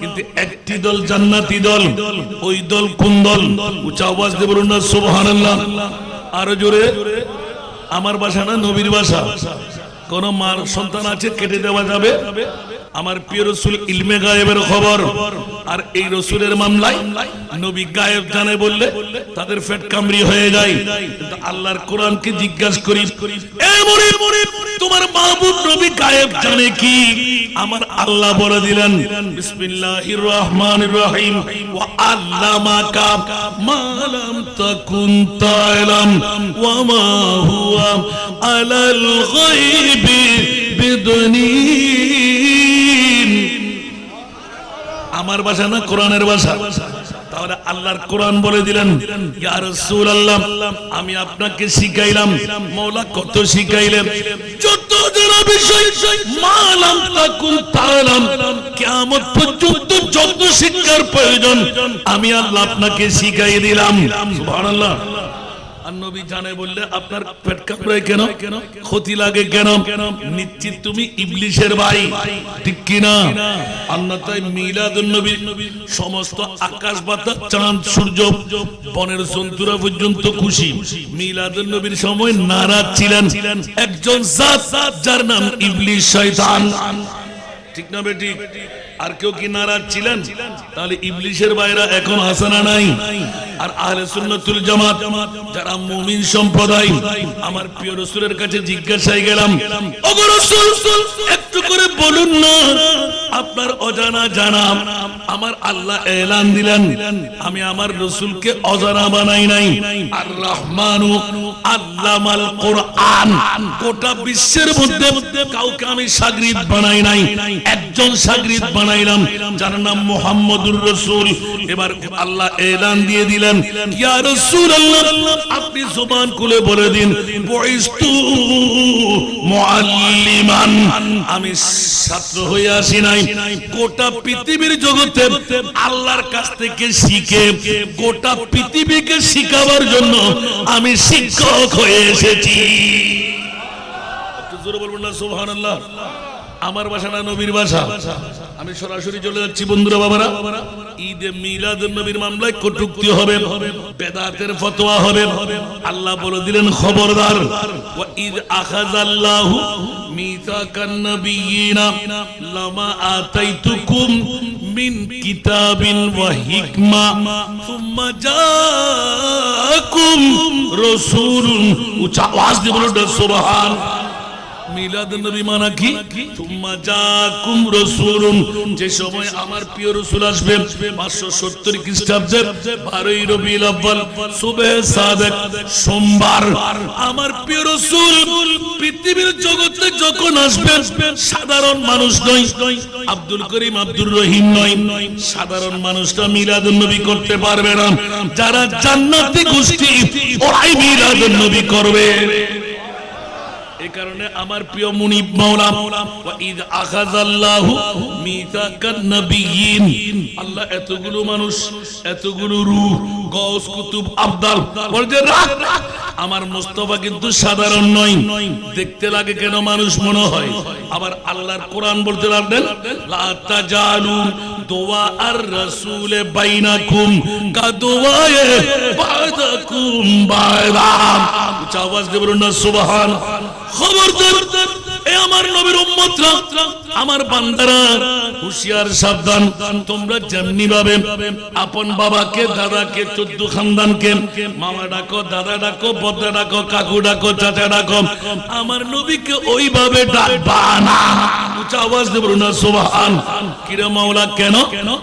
Speaker 1: কিন্তু একটি দল জান্নাতি দল। ওই দল কোন দল? উচ্চ আওয়াজ দিয়ে বলুন না সুবহানাল্লাহ। আরো জোরে। আমার ভাষা না, নবীর ভাষা। কোন মার সন্তান আছে কেটে দেওয়া যাবে? আমার প্রিয় রাসূল ইলমে গায়েবের খবর, আর এই রাসূলের মামলায় নবী গায়েব জানে বললে তাদের পেট কামড়ি হয়ে যায়। কিন্তু আল্লাহর কোরআনকে জিজ্ঞাসা করি, এ মুরিদ, তোমার মাহবুব নবী গায়েব জানে কি? আমার আল্লাহ বলে দিলেন, বিসমিল্লাহির রহমানির রহিম, ওয়া আল্লামাকা মা লাম তাকুন তা'লাম ওয়া মা হুয়া আলাল গায়বি বিদনীন। আমার ভাষা না, কোরআনের ভাষা। তাহলে আল্লাহর কোরআন বলে দিলেন ইয়া রাসূলুল্লাহ আমি আপনাকে শিখাইলাম মাওলা কত শিখাইলেন যত জানা বিষয় মালাম তাকুন তাআলাম কিয়ামত পর্যন্ত যত শিক্ষার প্রয়োজন আমি আল্লাহ আপনাকে শিখাই দিলাম সুবহানাল্লাহ। আর নবী জানে বললে আপনার পেট কাঁপড়ায় কেন, ক্ষতি লাগে কেন? নিশ্চিত তুমি ইবলিশের ভাই, ঠিক কি না? অন্যথায় মিলাদুন নবী সমস্ত আকাশ বাতাস চাঁদ সূর্য বনের জন্তুরা পর্যন্ত খুশি। মিলাদুন নবীর সময় নারাজ ছিলেন একজন জাত যার নাম ইবলিশ শয়তান, ঠিক না বেঠিক? আর কেউ কি নারাজ ছিলেন? তাহলে ইবলিশের ভাইরা এখন হাসানা নাই। আর আহলে সুন্নাতুল জামাত যারা মুমিন সম্প্রদায়, আমার প্রিয় রাসূলের কাছে জিজ্ঞাসায় গেলাম, ওগো রাসূল একটু করে বলুন না আপনার অজানা জানা। আমার আল্লাহ এলান দিলেন আমি আমার রাসূলকে অজানা বানাই নাই। আর রহমানু আল্লামাল কোরআন, গোটা বিশ্বের মধ্যে কাউকে আমি শাগরিদ বানাই নাই, একজন শাগরিদ বানাইলাম যার নাম মুহাম্মদুর রাসূল। এবার আল্লাহ এলান দিয়ে দিলেন ইয়া রাসূলুল্লাহ আপনি জবান খুলে বলে দিন বুইস্তু মুআল্লিমান, আমি ছাত্র হয়ে আসি নাই, গোটা পৃথিবীর জগতে আল্লাহর কাছ থেকে শিখে গোটা পৃথিবীকে শিখাবার জন্য আমি শিক্ষক হয়ে এসেছি। একটু জোরে বলবেন না সুবহানাল্লাহ। আমার ভাষা না নবীর ভাষা, আমি সরাসরি চলে যাচ্ছি বন্ধুরা বাবারা। ঈদে মিলাদুন নবীর মামলায় কটূক্তি হবে, বেদাতের ফতোয়া হবে। আল্লাহ বলে দিলেন খবরদার, ওয়া ঈদ আখাযাল্লাহু মিসাকান নাবিয়িনা লামা আতাইতুকুম মিন কিতাবিন ওয়া হিকমা সুম্মা জাআকুম রাসূলুন, উচ্চ আওয়াজ দিয়ে বলুন সুবহান। মিলাদুন নবী মানা কি? সুম্মা জাআকুম রাসূলুন, যে সময় আমার প্রিয় রাসূল আসবে 570 খ্রিস্টাব্দে 12ই রবিউল আউয়াল সুবহে সাদেক সোমবার, আমার প্রিয় রাসূল পৃথিবীর জগতে যখন আসবে সাধারণ মানুষ নয়, আব্দুল করিম আব্দুর রহিম নয়, সাধারণ মানুষটা মিলাদুন নবী করতে পারবে না। যারা জান্নাতি গোষ্ঠী ওরাই মিলাদুন নবী করবে। এই কারণে আমার প্রিয় মুনিব মাওলা ওয়া ঈদ আখাযাল্লাহু মিসাকান নাবিয়িন, আল্লাহ এতগুলো মানুষ এতগুলো রূহ গৌস কুতুব আবদাল বলছে রাখ, আমার মুস্তাফা কিন্তু সাধারণ নয়, দেখতে লাগে কেন মানুষ মনে হয়। আবার আল্লাহর কোরআন বলতে লাগলেন লা তাজালু দুআ আর রাসূল বাইনাকুম কাদুআয়ে বাদাকুম বাদা, উচ্চ আওয়াজ দিয়ে বলুন না সুবহান। খবরদার এ আমার নবীর উম্মতরা, আমার বান্দারা হুঁশিয়ার সাবধান। তোমরা যেমনি ভাবে আপন বাবাকে দাদাকে 14 খানদানকে মামা ডাকো দাদা ডাকো বদ্দা ডাকো কাকু ডাকো চাচা ডাকো, আমার নবীকে ওইভাবে ডাকবা না। উচ্চ আওয়াজ দিয়ে বলুন না সুবহান। কিরে মাওলা কেন?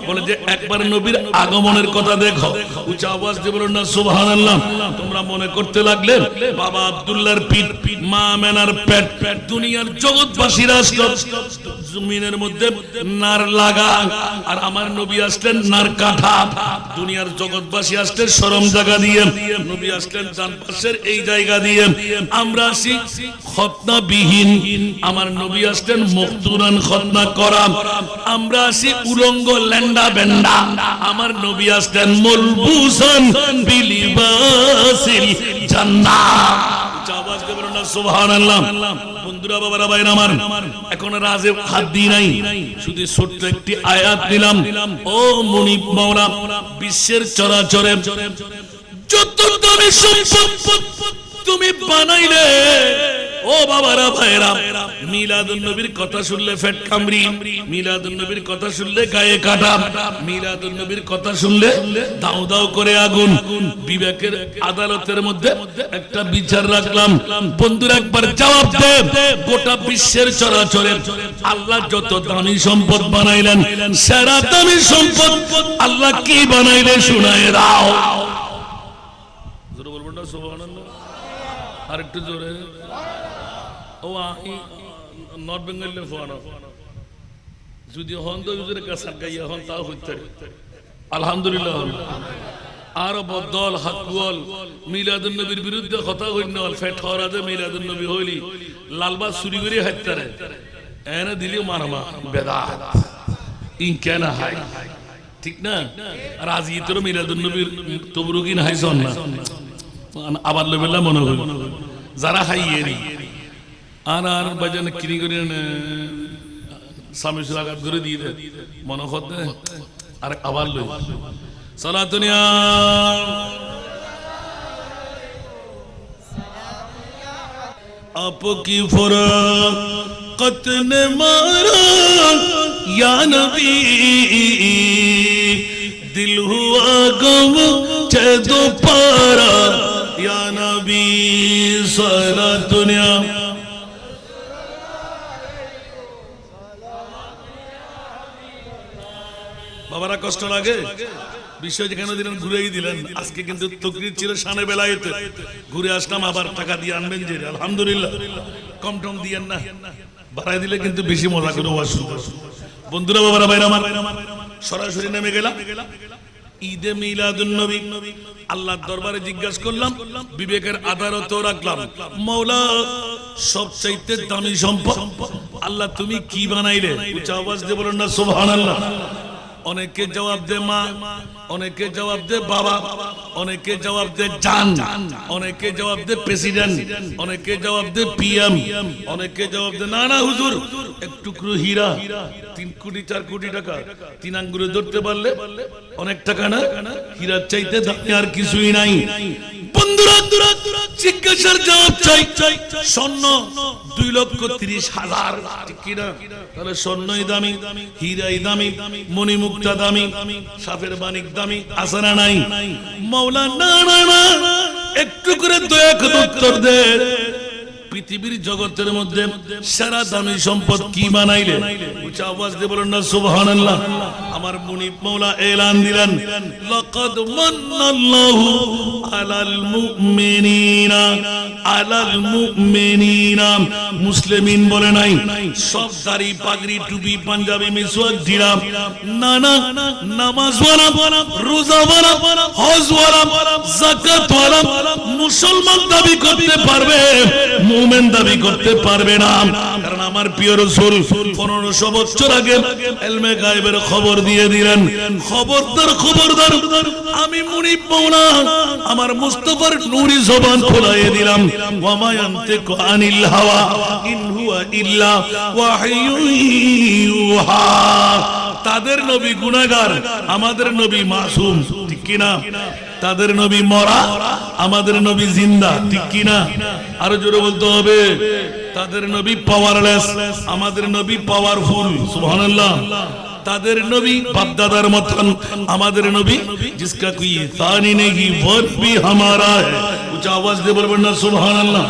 Speaker 1: বলে যে একবার নবীর আগমনের কথা দেখো। উচ্চ আওয়াজ দিয়ে বলুন না সুবহানাল্লাহ। তোমরা মনে করতে লাগলে বাবা আব্দুল্লাহর পিঠ মা আমেনার পেট, দুনিয়ার জগৎবাসীরা জমিনের মধ্যে নার লাগা, আর আমার নবী আসলেন নার কাঠা। দুনিয়ার জগৎবাসী আসলেন শরম জায়গা দিয়ে, নবী আসলেন ডান পাশের এই জায়গা দিয়ে। আমরা আসি খতনা বিহীন, আমার নবী আসলেন মুখতুরান খতনা করা। আমরা আসি উলঙ্গ ল্যান্ডা বেন্ডা, আমার নবী আসলেন মুলবুসান বিলিবাসিল জান্নাহ। আওয়াজ দিয়ে বলুন না সুবহানাল্লাহ। বন্ধুরা বাবারা ভাইরা আমার, এখন রাজে হাত দিই নাই, শুধু ছোট্ট একটি আয়াত দিলাম। ও মুনিব মাওলা, বিশ্বের চরাচরে যত দামি সম্পদ তুমি বানাইলে, ও বাবারা ভাইরা, মিলাদুন নবীর কথা শুনলে ফেট কামড়ি, মিলাদুন নবীর কথা শুনলে গায়ে কাটা, মিলাদুন নবীর কথা শুনলে দাও দাও করে আগুন। বিবেকের আদালতের মধ্যে একটা বিচার রাখলাম, বন্ধুরা একবার জবাব দে। গোটা বিশ্বের চরাচরে আল্লাহ যত দামি সম্পদ বানাইলেন, সেরা দামি সম্পদ আল্লাহ কি বানাইলে শুনায় দাও। জোরে বলবেন না সুবহানাল্লাহ। আর একটু জোরে। ও নর্থ বেঙ্গলের ফোয়ানো যদি হন তো কাছে গাইয়া হন তাও হইতে আলহামদুলিল্লাহ। আরব দল হাকুল মিলাদুন নবীর বিরুদ্ধে কথা হইন ফেট হরাদে মিলাদুন নবী হইলি লালবাগ চুরি করে হাইতারে এনে দিলিও মারমা বেদাত ইন কেন হাই ঠিক না। আর আজ ইতর মিলাদুন নবীর তবরুকিন হাইছন না আবার লবেলা মনে হইল যারা হাইয়ে নি আর আর বাজান কিনি করে স্বামী সুরাঘাত করে দিয়ে দেয় মনে করতে আর আবার লই সালাতুনিয়া আপকি ফরাকত নে মারা ইয়া নবী দিল হুয়া গম চে দো পারা ইয়া নবী সালাতুনিয়া। বাবারা কষ্ট লাগে বিষয় যেখানে দিলেন ঘুরেই দিলেন। আজকে কিন্তু তকরির ছিল শানে বেলায়েতে ঘুরে আসলাম আবার টাকা দিয়ে আনবেন যে আলহামদুলিল্লাহ কম টম দিয়েন না বাড়াই দিলে কিন্তু বেশি মজা করে ওয়াজ শুনবো। বন্ধুরা বাবারা ভাইরা আমার সরাসরি নেমে গেলাম ঈদে মিলাদুন নবী। আল্লাহর দরবারে জিজ্ঞাসা করলাম বিবেকের আদালত রাখলাম মাওলা সবচাইতে দামি সম্পদ আল্লাহ তুমি কি বানাইলে? উচ্চ আওয়াজ দিয়ে বলেন না সুবহানাল্লাহ। অনেকে জবাব দে মা, অনেকে জবাব দে বাবা, অনেকে জবাব দে জান, অনেকে জবাব দে প্রেসিডেন্ট, অনেকে জবাব দে পিএম, অনেকে জবাব দে না না হুজুর এক টুকরো হীরা 3 কোটি 4 কোটি টাকা 3 আঙ্গুলে ধরতে পারলে অনেক টাকা না? হীরার চাইতে দামি আর কিছুই নাই। বন্ধুরা জিজ্ঞাসার জবাব চাই স্বর্ণ 2,30,000 ঠিক কি না? তাহলে স্বর্ণই দামি, হীরাই দামি, মণিমুক্তা দামি, সাপের বাণিক দামি, আছে না নাই? মাওলা না না না একটু করে দয়া করে উত্তর দে পৃথিবীর জগতের মধ্যে সেরা দামি সম্পদ কি বানাইলে? উচ্চ আওয়াজ দিয়ে বলেন না সুবহানাল্লাহ। আমার মুনিব মাওলা এলান দিলেন লাকাদ মান্নাল্লাহু আলাল মুমিনিনা আলাল মুমিনিনা। মুসলিমিন বলে নাই সব দাড়ি পাগড়ি টুপি পাঞ্জাবি মিসওয়াক ঢিলা না না নামাজ ওয়ালা রোজা ওয়ালা হজ ওয়ালা যাকাত ওয়ালা মুসলমান দাবি করতে পারবে, মুমিন দাবি করতে পারবে না। কারণ আমার প্রিয় রাসূল 1500 বছর আগে ইলমে গায়বের খবর দিয়ে দিলেন খবরদার খবরদার আমি মুনিব মাওলা আমার মুস্তাফার নূরি জবান খোলায়ে দিলাম ওয়া মা ইয়ানতিকু আনিল হাওয়া ইন হুয়া ইল্লা ওয়াহয়ুন ইউহা। তাদের নবী গুনাহগার, আমাদের নবী মাসুম ঠিক কি না? তাদের নবী মরা, আমাদের নবী জিন্দা ঠিক কি না? আরো জোরে বলতে হবে তাদের নবী পাওয়ারলেস, আমাদের নবী পাওয়ারফুল সুবহানাল্লাহ। তাদের নবী বাপদাদার মতন, আমাদের নবী जिसका कोई सानी नहीं वो भी हमारा है। উচ্চ আওয়াজ দিয়ে বলবেন না সুবহানাল্লাহ।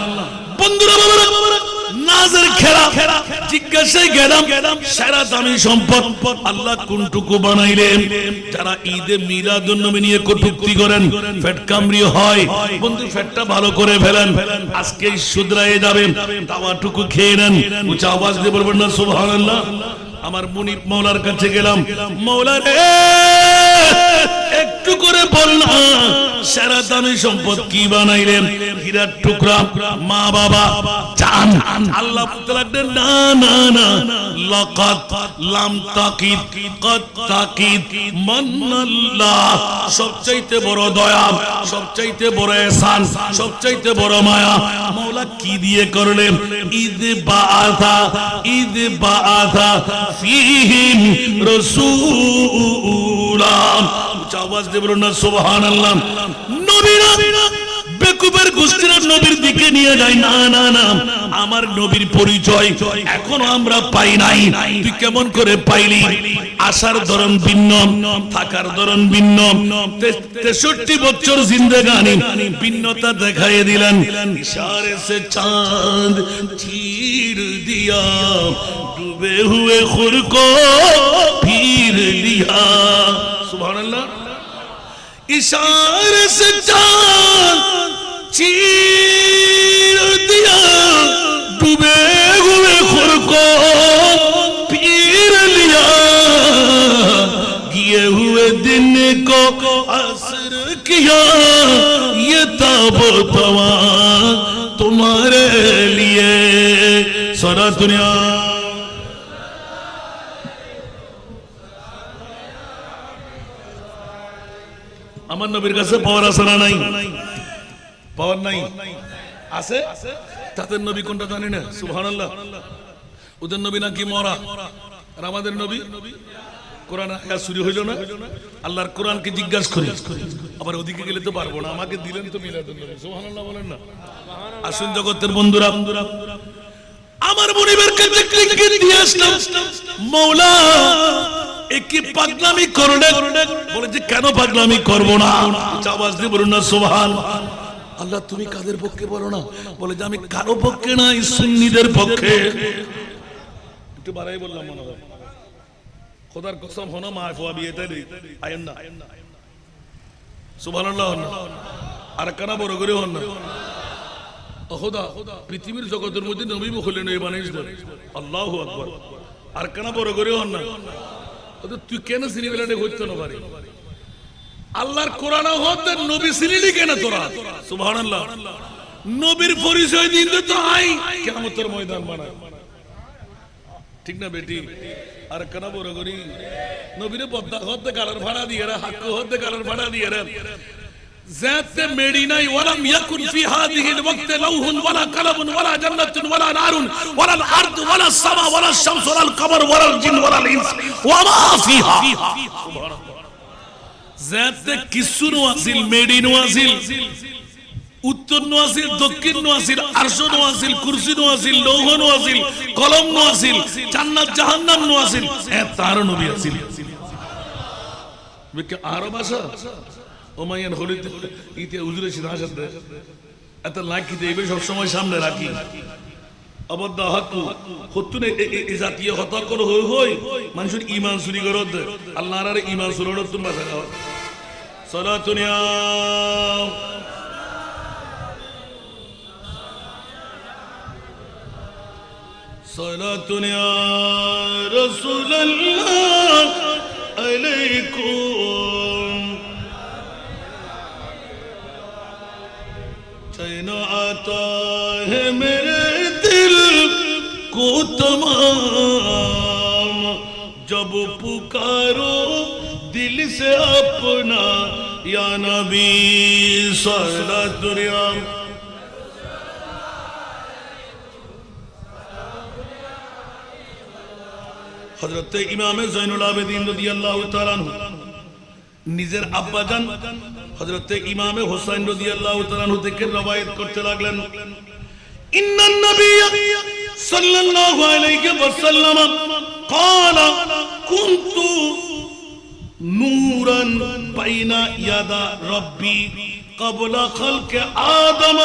Speaker 1: বন্ধুরা বাবারা নাজের খেলা জিজ্ঞাসায় গেলাম সেরা দামি সম্পদ আল্লাহ কোনটুকু বানাইলেন? যারা ঈদে মিলাদুন নবী নিয়ে কটূক্তি করেন ফেট কামড়ি হয় বন্ধু ফেটটা ভালো করে ফেলেন আজকেই শুধরায়ে যাবে তাওয়াটুকু খেয়ে নেন। উচ্চ আওয়াজ দিয়ে বলবেন না সুবহানাল্লাহ। আমার মুনিব মাওলার কাছে গেলাম মাওলা রে একটু করে বল না সেরা দামি সম্পদ কি বানাইলেন? হীরার টুকরা, মা বাবা, জান। আল্লাহ বলতে লাগলেন না না না লাকাদ লাম তাকিদ কদ তাকিদ মান্নাল্লাহ। সবচাইতে বড় দয়া, সবচাইতে বড় ihsan, সবচাইতে বড় মায়া মাওলা কি দিয়ে করলেন? ঈদ বাআসা ফীহিম রাসূলা। আওয়াজ দিয়ে বলুন না সুবহানাল্লাহ। নবীরা বেকুবের গোষ্ঠীরা নবীর দিকে নিয়ে যায় না না না আমার নবীর পরিচয় এখনো আমরা পাই নাই। তুই কেমন করে পাইলি? আসার ধরন ভিন্ন, থাকার ধরন ভিন্ন, 63 বছর জিন্দেগানি ভিন্নতা দেখাইয়ে দিলেন। ইশারে সে চাঁদ চীর দিয়া ডুবে হুয়ে খুর কো ফির লিয়া সুবহানাল্লাহ। इशारे से चांद चीर दिया डूबे हुए खुर को पीर लिया गिए हुए दिन तवा तुम्हारे लिए सारा दुनिया আমার নবীর কাছে পাওয়ার আছে না নাই? পাওয়ার নাই আছে? তাদের নবী কোনটা জানি না? সুবহানাল্লাহ। ওদের নবী নাকি মরা, আর আমাদের নবী কোরআন আয়াত শুরু হইল না, আল্লাহর কোরআনকে জিজ্ঞাসা করি, আবার ওদিকে গেলে তো পারবো না, আমাকে দিলেন তো মিলাদুন নবী। সুবহানাল্লাহ বলেন না? আসুন জগতের বন্ধুরা, আমার মনিবের কাছে ক্লিক দিয়ে আসলাম, মওলা একই পাগলামি করলে বলে যে কেন পাগলামি করব না? আওয়াজ দিয়ে বলুন না সুবহান আল্লাহ। তুমি কাদের পক্ষে বলো না? বলে যে আমি কারো পক্ষে না, সুন্নিদের পক্ষে। একটু বাড়াই বললাম মনে হয়, খোদার কসম হনো মা ফুয়া বিয়েতে আয়েন না সুবহানাল্লাহ। আর কানা বড় করে হন না খোদা, পৃথিবীর জগতের মধ্যে নবী হলেন এই বানিস দেন আল্লাহু আকবার। আর কানা বড় করে হন না, তুই কেন সিনি বেলাতে হইতো না পারি? আল্লাহর কোরআন হতে নবী সিনিলি কেন তোরা? সুবহানাল্লাহ। নবীর পরিচয় দিন তো আই কিয়ামতের ময়দান বানায়, ঠিক না বেটি? আর কেন বড় করি নবীরে পদ্মা হতে কালার ভাড়া দিয়ে রে, হাক্ক হতে কালার ভাড়া দিয়ে রে, যাতে মেডি নাই ওয়ালাম ইয়াকুন ফি হাদিহিল ওয়াক্ত লাউহুন ওয়ালা কালাবুন ওয়ালা জান্নাতুন ওয়ালা নারুন ওয়ালা আরদু ওয়ালা সামা ওয়ালা শামস ওয়ালা কমর ওয়ালা জিন ওয়ালা ইনস ওয়া মা ফিহা। সুবহানাল্লাহ। যাতে কিছু নওয়াজিল মেডি নওয়াজিল, উত্তর নওয়াজিল, দক্ষিণ নওয়াজিল, আরশ নওয়াজিল, কুরসি নওয়াজিল, লৌহ নওয়াজিল, কলম নওয়াজিল, জান্নাত জাহান্নাম নওয়াজিল, তার নবী আছিল। বিকে আরব ভাষা ওমাইয়ান হলিত ইতে হুজুরে সিধা সাথে এত লাকি দেবে সব সময় সামনে রাখি। অবদ্ধ হাকু হতুনে এই জাতীয় হত্যা করে হই হই মানুষের ঈমান চুরি করত, আল্লাহর আর ঈমান চুরত তুমি বাঁচা দাও। সালাতুন ইয়া সালাতুন ইয়া রাসূলুল্লাহ আলাইকুম चैन आता है मेरे दिल को तमाम, जब पुकारो दिल से अपना या नबी सल्लल्लाहु अलैहि। हजरत इमाम ज़ैनुल आबिदीन রাদিয়াল্লাহু তাআলা আনহু নিজের আব্বাজান হযরত ইমামে হোসেন রাদিয়াল্লাহু তাআলা আনহু থেকে রওয়ায়াত করতে লাগলেন, ইন্নান নবিয়্য সাল্লাল্লাহু আলাইহি ওয়াসাল্লাম ক্বালা কুনতু নূরান বাইনা ইয়াদা রাব্বি ক্বাবলা খালকি আদম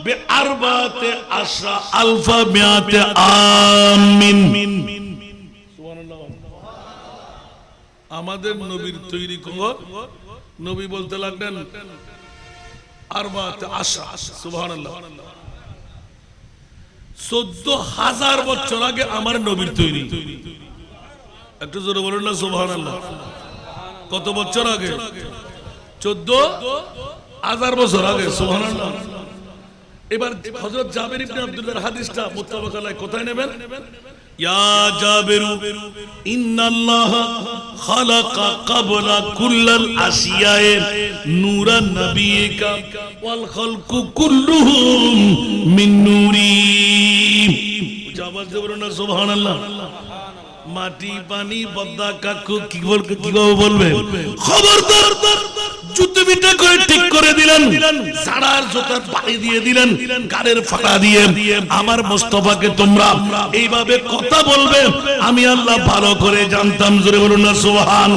Speaker 1: বিআরবাতি আশরা আলফা মিয়াতে আমিন। সুবহানাল্লাহ। আমাদের নবীর তৈরি কর নবী বলতে লাগলেন আরবাতে আশরা, সুবহানাল্লাহ, 14,000 বছর আগে আমার নবীর তৈরি। একটু জোরে বলুন না সুবহানাল্লাহ। কত বছর আগে? 14,000 বছর আগে। সুবহানাল্লাহ। এবার হযরত জাবের ইবনে আব্দুল্লাহর হাদিসটা মুত্তাফাক আলাইহি কোথায় নেবেন? ইয়া জাবেরু ইন্নাল্লাহা খালাকা ক্বাবলা কুল্লাল আশিয়ায়ে নূরান নবিয়িকা ওয়াল খালকু কুল্লুহুম মিন নূরি। জাবাজ বলুন না সুবহানাল্লাহ। মাটি পানি পদ্মা কাকু কিভাবে বলবে? খবরদার জুতো বিটা করে ঠিক করে দিলেন, সাড়ার জোতার পানি দিয়ে দিলেন, গালের ফাটা দিয়ে আমার মুস্তাফাকে তোমরা এইভাবে কথা বলবে আমি আল্লাহ ভালো করে জানতাম। জোরে বলুন না সুবহান।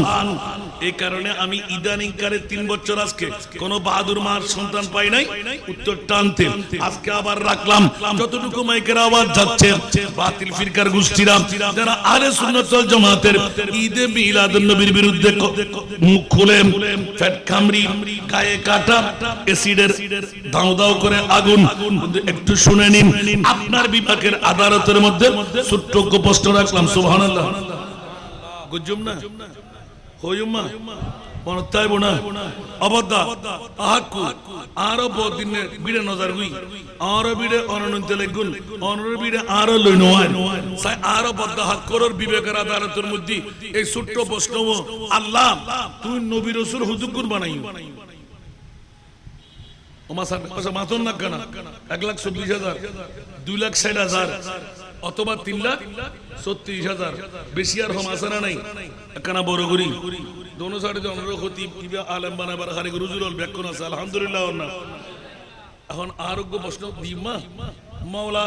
Speaker 1: এই কারণে আমি ইদানিং কালে 3 বছর আজকে কোন বাহাদুর মার সন্তান পাই নাই উত্তর টানতে, আজকে আবার রাখলাম। যতটুকু মাইকের আওয়াজ যাচ্ছে বাতিল ফিরকার গোষ্ঠীরা যারা আহলে সুন্নাত ওয়াল জামাতের ঈদে মিলাদুন নবীর বিরুদ্ধে মুখ খুলে ফ্যাট কামড়ি গায়ে কাটা অ্যাসিডের দাও দাও করে আগুন, একটু শুনে নিন। আপনার বিভাগের আদালতের মধ্যে ছোট্ট প্রশ্ন রাখলাম। সুবহানাল্লাহ। গুজুম না হইউম্মা পনতাই বোনা অবদা আহাকু আরো বদিনে বিড়ে নজর গুই আরো বিড়ে অনন্ত লেগুন অনর বিড়ে আরো লইনোয়ান সাই আরো বদ্দা হক করর বিবেকের আদালতের মধ্যে এই ছোট্ট প্রশ্নও আল্লাহ তুই নবী রাসূল হুজুর বানাইও ওমাসার মাতন না কেন 1,24,000 2,60,000 অথবা 3,36,000 বেশি আর হম আসে না নাই একখানা বড় করি দোনো সাইডে যে অনুরোধ হতি কিবা আলেম বানাবার হারে রুজুল ব্যাকুন আছে আলহামদুলিল্লাহ না এখন আরোগ্য প্রশ্ন দিমা মাওলা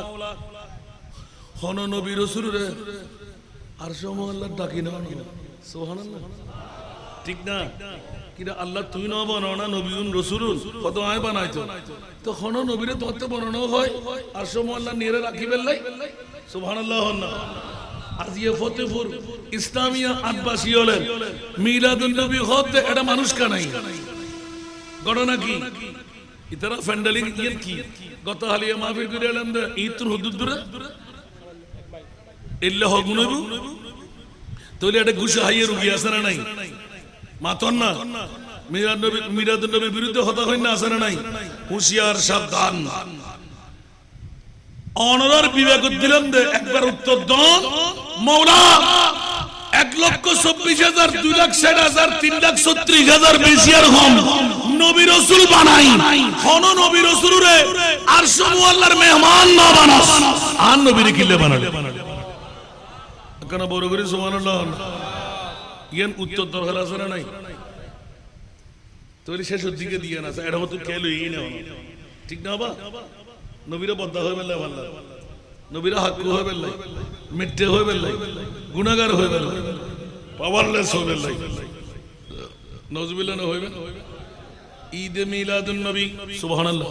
Speaker 1: হন নবী রাসূল রে আর সময় আল্লাহ ডাকি না সুবহানাল্লাহ ঠিক না কিরা আল্লাহ তুই না বানাও না নবীউন রাসূলুন কত আয় বানাইতো তো হন নবীরে তত্ত্ব বানানো হয় আর সময় আল্লাহ নিরে রাখিবেন লাই সুবহানাল্লাহ না আজিয়ে ফতেপুর ইসলামিয়া আদবাসী হলেন মিলাদুন নবী হতে এটা মানুষ কানাই ঘটনা কি ইতারা ফ্যান্ডালিং ইয়ার কি গত হালিয়া মাহফিল করে এলাম দে ইতুর হুদুদ দূরে ইল্লা হগুনবু তোলে এটা গুছা হাইয়ে রুগী আছে না নাই মাতন না মিলাদুন নবীর বিরুদ্ধে হতা হয় না আছে না নাই হুঁশিয়ার সাবধান অনরার বিবেক দিলাম দে একবার উত্তর দন মৌলা 1,24,000 2,60,000 3,36,000 বেশি আর কম নবী রাসূল বানাই হন নবী রাসূল রে আর সব আল্লাহর মেহমান না বানাস আর নবীরে কিলে বানালে কেন বড় করে সুবহানাল্লাহ ইয়ান উত্তর দরকার আছে না নাই তোর শেষের দিকে দিয়ে না এটা তো কেলই না ঠিক না বাবা নবীরা বদ্ধ হয়ে বেল্লাই ভাল্লা নবীরা হাক্কু হয়ে বেল্লাই মিথ্যে হয়ে বেল্লাই গুনাহগার হয়ে বেল্লাই পাওয়ারলেস হয়ে বেল্লাই নজবিল্লাহ না হইবে ঈদে মিলাদুন নবী সুবহানাল্লাহ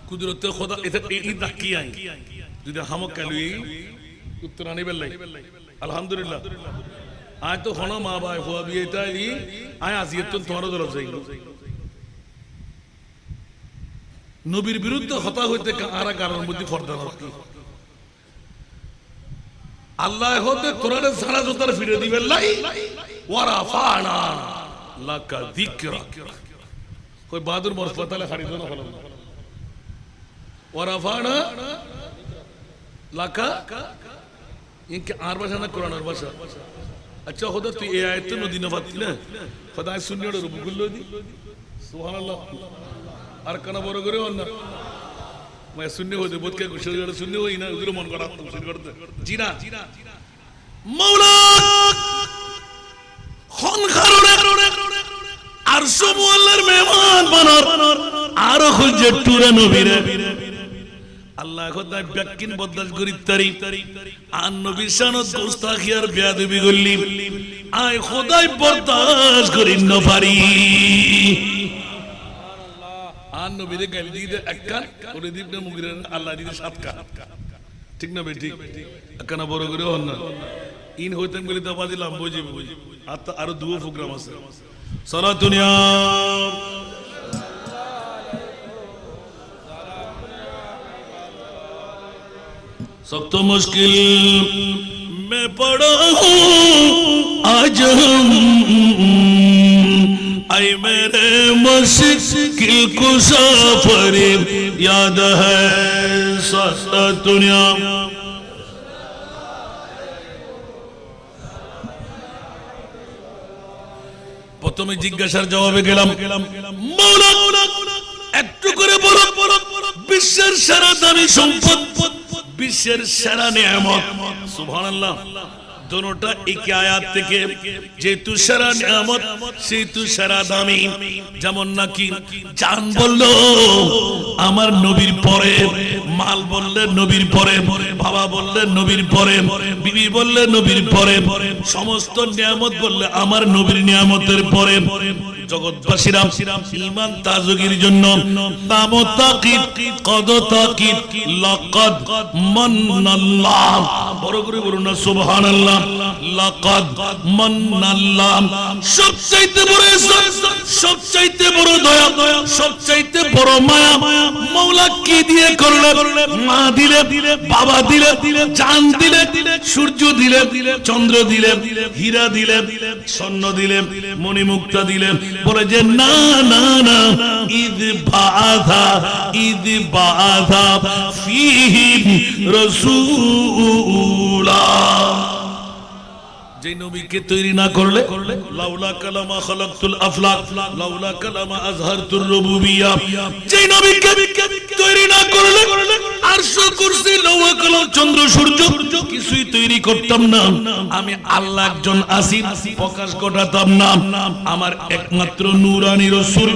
Speaker 1: কুদরতে খোদা এটা ঈদ কি আই যদি হামক কালুই উত্তর আনি বেল্লাই আলহামদুলিল্লাহ আজ তো হনো মা ভাই হওয়া বিয়ে তাই আয় আজিয়ত তোমার দরজ যাই নবীর বিরুদ্ধে হতা হইতে কারা কারণ মধ্যে ফর্দা রাখি আল্লাহ হতে তোরারে সারা জোতার ফিরে দিবেন লাই ওয়ারাফানা লাকা যিকরা কই বাদুর মরফতালে খারিদ না হলো ওয়ারাফানা লাকা ইনকে আর ভাষা না কোরআনের ভাষা আচ্ছা খোদা তুই এই আয়াত তো দিনা পাতি না খোদা সুন্নিয়র রূপগুলো দি সুবহানাল্লাহ আর কানা বড় করে না मैं सुनने होते बहुत क्या कुछ सुनने हो ही ना उधर मन करा तुम सुन करते जीना मौला खान खारोने आरशो मुअल्लर मेहमान बनार आरो खुजे टूरा नबीरे আল্লাহ খোদা ব্যাকিন বদল করি তারি আর নবীর শানত গোস্তাখি আর বেয়াদবি করলি আয় খোদাই বরদাশত করি না পারি আর নবীরে গালি দিয়ে একখান করে দিবনে মুগিরে আল্লাহ দিতে সাত কান ঠিক না বেটি একখানা বড় করে হন না ইন হইতেন বলি দাবা দিলাম বুঝি আর আরো দুটো প্রোগ্রাম আছে সারা দুনিয়া सब तो मुश्किल में पड़ा हूँ आज आई मेरे मुश्किल कुशा पर याद है सारा दुनिया প্রথমে জিজ্ঞাসার জবাবে গেলাম মৌলা একটু করে বলো বিশ্বের সারা দামি সম্পদ বিশ্বের সেরা নিয়ামত সুবহানাল্লাহ दोनोटा एक आयात থেকে যেহেতু সেরা নিয়ামত সেহেতু সেরা দামি যেমন নাকি জান বললো আমার নবীর পরে মাল বললে নবীর পরে বাবা বললে নবীর পরে বিবি বললে নবীর পরে সমস্ত নিয়ামত বললে আমার নবীর নিয়ামতের পরে জগৎবাসীরা ঈমান তাজগীর জন্য নাম তাকিদ কদ তাকিদ লাকাদ মান্নাল্লাহ বড় করে বলুন না সুবহানাল্লাহ লাকাদ মান্নাল্লাহ সবচাইতে বড় ইহসান সবচাইতে বড় দয়া সবচাইতে বড় মায়া মাওলা কি দিয়ে করলেন মা দিলে বাবা দিলে জান দিলে সূর্য দিলে চন্দ্র দিলে হীরা দিলে স্বর্ণ দিলে মণিমুক্তা দিলে বলে যে না না না ঈদ বাধা ফীহি রাসূলা যে নবীকে তৈরি না করলে লাউলা কালামা খালাকতুল আফলাক লাউলা কালামা আজহারতুর রুবুবিয়্যা যে নবীকে তৈরি না করলে আরশ কুরসি লৌহ কলম চন্দ্র সূর্য কিছুই তৈরি করতাম না আমি আল্লাহ একজন আসি প্রকাশ ঘটাতাম না আমার একমাত্র নূরানী রাসূল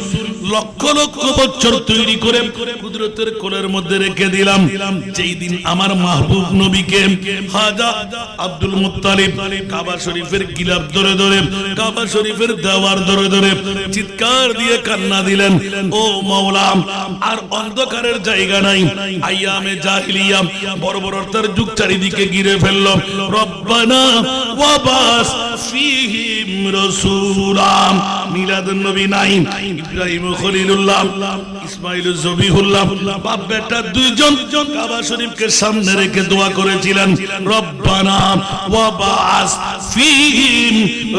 Speaker 1: লক্ষ লক্ষ বছর তৈরি করে কুদরতের কোলের মধ্যে রেখে দিলাম যেই দিন আমার মাহবুব নবীকে খাজা আব্দুল মুত্তালিব কাবা শরীফের গিলাফ ধরে ধরে কাবা শরীফের দেওয়ার ধরে ধরে চিৎকার দিয়ে কান্না দিলেন ও মাওলা আর অন্ধকারের জায়গা নাই আইয়ামে জাহিলিয়া বর্বরতার যুগ চারিদিকে ঘিরে ফেলল রব্বানা ওয়াবাস ফীহিম রাসূলা মিলাদুন নবী নাই ইব্রাহিম খলিলুল্লাহ ইসমাঈল জবিহুল্লাহ বাপ বেটা দুইজন কাবা শরীফকে সামনে রেখে দোয়া করেছিলেন রব্বানা ওয়াবাস ফীহিম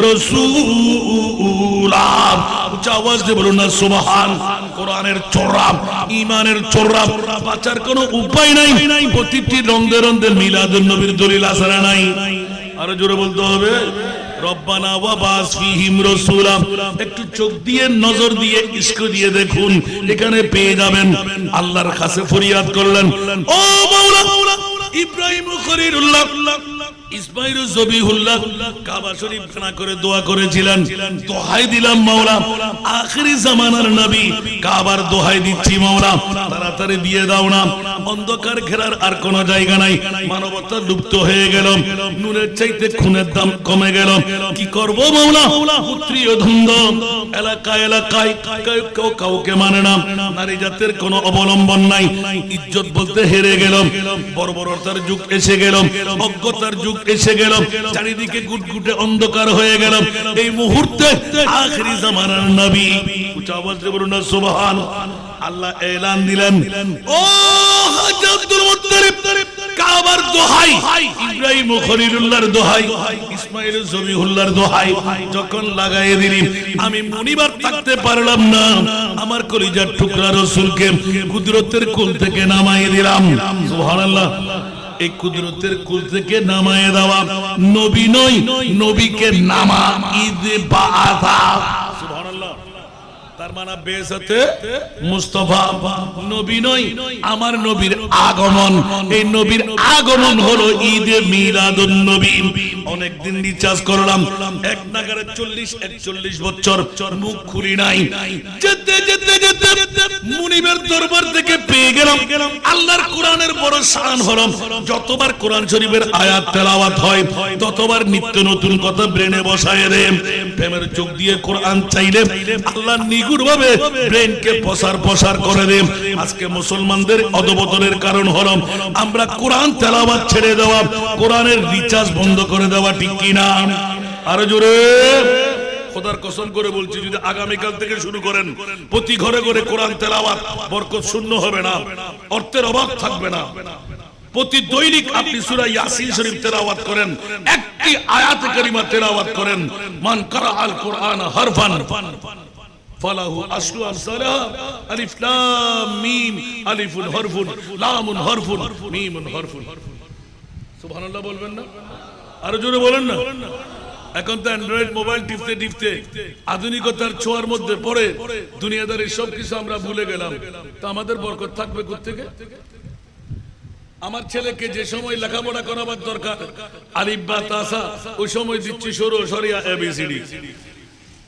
Speaker 1: রাসূলা উচ্চ আওয়াজ দিয়ে বলুন না সুবহান কোরআনের চোরা ঈমানের চোরা বাঁচার কোনো উপায় নাই প্রতিটি রন্ধে রন্ধে মিলাদুন নবীর দলিল আছে না নাই আরো জোরে বলতে হবে রব্বানা ওয়াবাস ফীহিম রাসূলা একটু চোখ দিয়ে নজর দিয়ে ইশক দিয়ে দেখুন এখানে পেয়ে যাবেন আল্লাহর কাছে ফরিয়াদ করলেন ও মাওলা ইব্রাহিম খলিলুল্লাহ ইসমাঈল জবিহুল্লাহ কাবা শরীফ খানা করে দোয়া করেছিলেন দোহাই দিলাম মাওলা আখিরি জামানার নবী কাবার দোহাই দিচ্ছি মাওলা তাড়াতাড়ি দিয়ে দাও না অন্ধকার ঘেরার আর কোন জায়গা নাই মানবতা লুপ্ত হয়ে গেল নূরের চাইতে খুনের দাম কমে গেল কি করব মাওলা পুত্রীয় ধন্দ এলাকায় এলাকায় কেউ কাউকে মানে না নারী জাতের কোনো অবলম্বন নাই ইজ্জত বলতে হেরে গেল বর্বরতার যুগ এসে গেল অজ্ঞতার যুগ এসে গেল চারিদিকে গুটগুটে অন্ধকার হয়ে গেল এই মুহূর্তে আখিরি জামানার নবী উচ্চ আওয়াজ দিয়ে বলুন না সুবহান আল্লাহ এলান দিলেন ও হাজী আব্দুল মুত্তালিব কাবার দোহাই ইব্রাহিম খলিলুল্লাহর দোহাই ইসমাঈল জবিহুল্লাহর দোহাই যখন লাগায়ে দিলি আমি মুনিবার থাকতে পারলাম না আমার কলিজার টুকরা রাসূলকে কুদরতের কোল থেকে নামায়ে দিলাম সুবহানাল্লাহ এই কুদরতের কুল থেকে নামায়ে দেওয়া নবী নয় নবীকে নামা ঈদ বাআসা সুবহানাল্লাহ তার মানে বেইজ্জতে মুস্তাফা নবী নয় আমার নবীর আগমন এই নবীর আগমন হলো ঈদে মিলাদুন নবী অনেক দিন রিচার্জ করলাম এক নাগারে 41 বছর মুখ খুলি নাই যেতে যেতে যেতে মুনিবের দরবার থেকে পেয়ে গেলাম আল্লাহর কোরআনের বড় শান হলো যতবার কোরআন শরীফের আয়াত তেলাওয়াত হয় ততবার নিত্য নতুন কথা ব্রেনে বসায় রে প্রেমের চোখ দিয়ে কোরআন চাইলে আল্লাহ নিগুড় ভাবে ব্রেনকে প্রসার করে দেন আজকে মুসলমানদের অধপতনের কারণ হলো আমরা কোরআন তেলাওয়াত ছেড়ে দেওয়া কোরআনের রিচার্জ বন্ধ করে দেওয়া ঠিক কি না আরো জোরে খোদার কসম করে বলছি যদি আগামীকাল থেকে শুরু করেন প্রতি ঘরে ঘরে কোরআন তেলাওয়াত বরকত শূন্য হবে না অর্থের অভাব থাকবে না প্রতি দৈনিক আপনি সূরা ইয়াসিন শরীফ তেলাওয়াত করেন একটি আয়াত কারিমা তেলাওয়াত করেন মান কারাআল কুরআন হারফান ফালাহু আশরু আমসালাহা আলিফ লাম মিম আলিফুন হরফুন লামুন হরফুন মিমুন হরফুন সুবহানাল্লাহ বলবেন না আর জোরে বলেন না এখন তো অ্যান্ড্রয়েড মোবাইল টিপতে টিপতে আধুনিকতার ছোঁয়ার মধ্যে পড়ে দুনিয়াদারির সবকিছু আমরা ভুলে গেলাম তা আমাদের বরকত থাকবে কোথা থেকে আমার ছেলেকে যে সময় লেখাপড়া করাবার দরকার আলিফ বা তাসা ওই সময় দিচ্ছি সরো সরিয়া এবিসিডি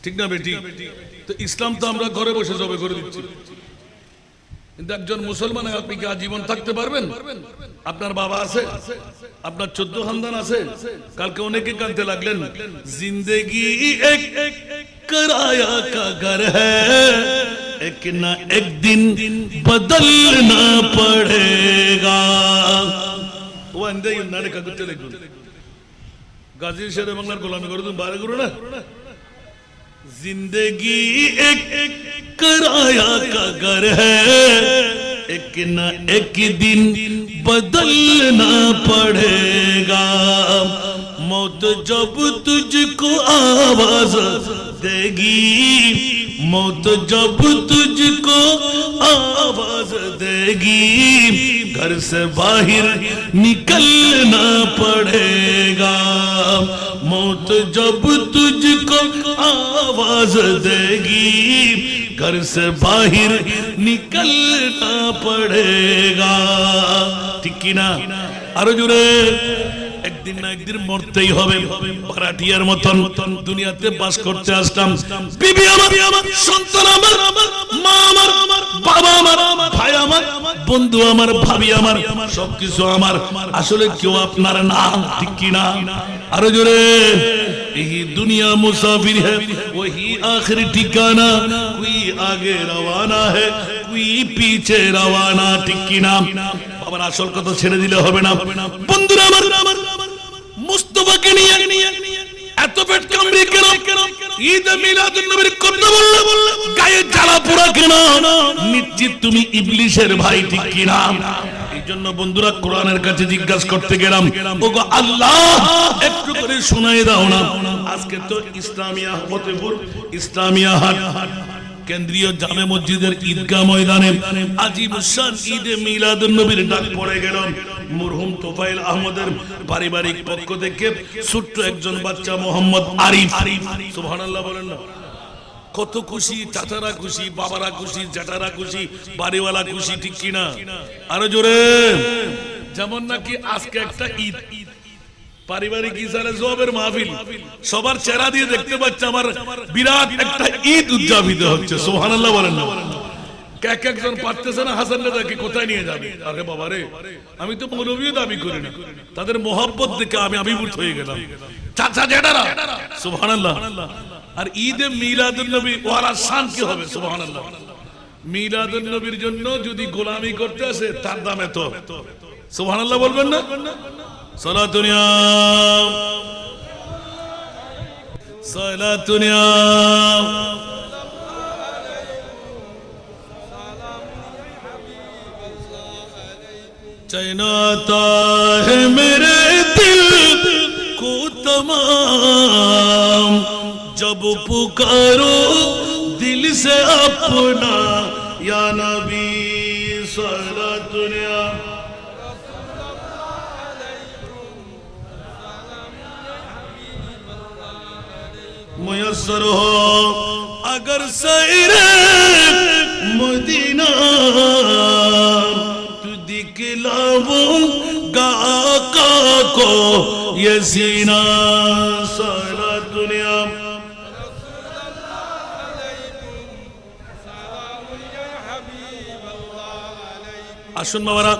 Speaker 1: ঠিক না বেটি তো ইসলাম তো আমরা ঘরে বসে জবে করে দিচ্ছি কিন্তু একজন মুসলমান আপনি কি আজীবন থাকতে পারবেন আপনার বাবা আছে আপনার 14 খানদান আছে কালকে অনেকে কাঁদতে লাগলেন জিন্দেগি এক किराया का घर है एक ना एक दिन बदलना पड़ेगा वो अंदर ये नारे का कुछ चले गाजी शेर बंगला गुलामी करो तुम बारे करो ना जिंदगी एक किराया का घर है एक ना एक दिन बदलना पड़ेगा मौत जब तुझको आवाज देगी मौत जब तुझको आवाज देगी घर से बाहर निकलना पड़ेगा मौत जब तुझको आवाज देगी घर से बाहर निकलना पड़ेगा ठीक की ना आरो जुड़े একদিন না একদিন মরতেই হবে ভাড়াটিয়ার মতন দুনিয়াতে বাস করতে আসলাম বিবি আমার সন্তান আমার মা আমার বাবা আমার ভাই আমার বন্ধু আমার ভাবি আমার সবকিছু আমার আসলে কেউ আপনার না ঠিক কি না আরো জোরে यही दुनिया मुसाफिर है वही आखिरी ठिकाना कोई आगे रवाना है कोई पीछे रवाना ठीक की ना বাবার আসল কথা ছেড়ে দিলে হবে না বন্ধুরা আমার মুস্তাফাকে নিয়ে এত পেট কামড়ে কেন ঈদ মিলাদুন নবীর কথা বললে গায়ে জ্বালা পোড়া কেন নিশ্চিত তুমি ইবলিসের ভাই ঠিক কি না এইজন্য বন্ধুরা কোরআনের কাছে জিজ্ঞাসা করতে গেলাম ওগো আল্লাহ একটু করে শোনায় দাও না আজকে তো ইসলামিয়া ফতেপুর ইসলামিয়া হাট কেন্দ্রীয় জামে মসজিদের ঈদগাহ ময়দানে আজিম শান ঈদে মিলাদুন নবীর ডাক পড়ে গেল মরহুম তোফায়েল আহমদের পারিবারিক পক্ষ থেকে ছোট্ট একজন বাচ্চা মোহাম্মদ আরিফ সুবহানাল্লাহ বলেন না কত খুশি চাচারা খুশি বাবারা খুশি জ্যাঠারা খুশি বাড়িওয়ালা খুশি ঠিক কি না আরো জোরে যেমন নাকি আজকে একটা ঈদ পারিবারিক ইসারে জবের মাহফিল সবার চেহারা দিয়ে দেখতে পাচ্ছে আমার বিরাট একটা ঈদ উদযাপিত হচ্ছে সুবহানাল্লাহ বলেন না এক একজন পারতেছে না হাসান নেতাকে কোথায় নিয়ে যাবে আরে বাবা রে আমি তো মৌলভীও দাবি করি না তাদের মোহাব্বত দেখে আমি আবির্ভূত হয়ে গেলাম চাচা জেঠারা সুবহানাল্লাহ আর ঈদে মিলাদুন নবী ওয়ালা শান কি হবে সুবহানাল্লাহ মিলাদুন নবীর জন্য যদি গোলামি করতে আসে তার দাম এত সুবহানাল্লাহ বলবেন না সালাতুন ইয়া সালাতুন ইয়া चैनाता है मेरे दिल को तमाम जब पुकारो दिल से अपना या नबी सलातुन या मुयस्सर हो अगर सैरे मदीना दिखलाऊंगा आका को ये सीना सारा दुनिया আসুন বাবারা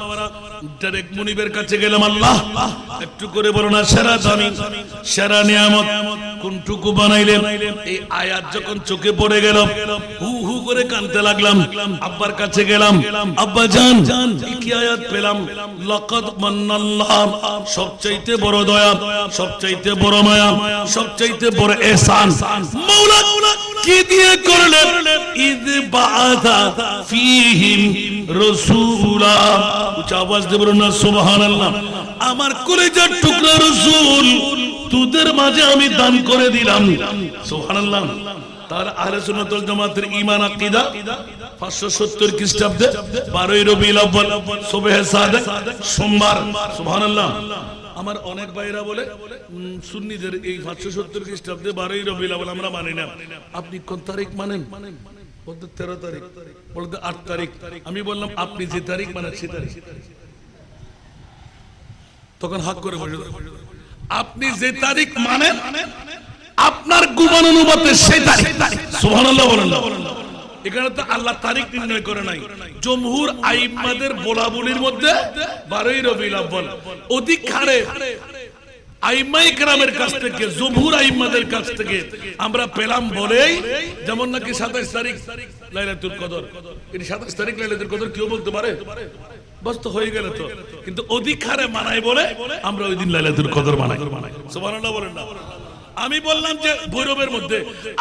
Speaker 1: ডাইরেক্ট মুনিবের কাছে গেলাম আল্লাহ একটু করে বলো না সেরা দামি সেরা নিয়ামত কোনটুকু বানাইলেন এই আয়াত যখন চোখে পড়ে গেল হু হু করে কাঁদতে লাগলাম আব্বার কাছে গেলাম আব্বা জান কি আয়াত পেলাম লাকাদ মান্নাল্লাহ সবচাইতে বড় দয়া সবচাইতে বড় মায়া সবচাইতে বড় ইহসান মাওলা কি দিয়ে করলেন ইদ বাআথা ফীহিম রাসূলা উচ্চ আওয়াজ দিয়ে বলুন না সুবহানাল্লাহ আমার কলিজার টুকরা রাসূল তোদের মাঝে আমি দান করে দিলাম সুবহানাল্লাহ তার আহলে সুন্নাত ওয়াল জামাতের ঈমান আকীদা 570 খ্রিস্টাব্দে 12 রবিউল আউয়াল সুবহে সাদেক সোমবার সুবহানাল্লাহ আমার অনেক ভাইরা বলে সুন্নিদের এই 570 খ্রিস্টাব্দে 12 রবিউল আউয়াল আমরা মানি না আপনি কোন তারিখ মানেন বলতে 13 তারিখ বলতে 8 তারিখ আমি বললাম আপনি যে তারিখ মানেন সেই তারিখ তখন হাত করে বসে আপনি যে তারিখ মানেন আপনার গুমানুমতে সেই তারিখ সুবহানাল্লাহ বলেন না এখানে তো আল্লাহ তারিখ নির্ণয় করে নাই জমহুর আইম্মাদের বলাবলির মধ্যে 12 রবিউল আউয়াল অধিক হারে আইম্মায়ে কেরামের কাছ থেকে, জমহুর আইম্মাদের কাছ থেকে আমরা পেলাম বলেই, যেমন নাকি 27 তারিখ লাইলাতুল কদর, এই 27 তারিখ লাইলাতুল কদর কেউ বলতে পারে? বাস তো হয়ে গেল তো, কিন্তু অধিক হারে মানাই বলে আমরা ওই দিন লাইলাতুল কদর মানাই। সুবহানাল্লাহ বলেন না? আমি বললাম যে ভৈরবের মধ্যে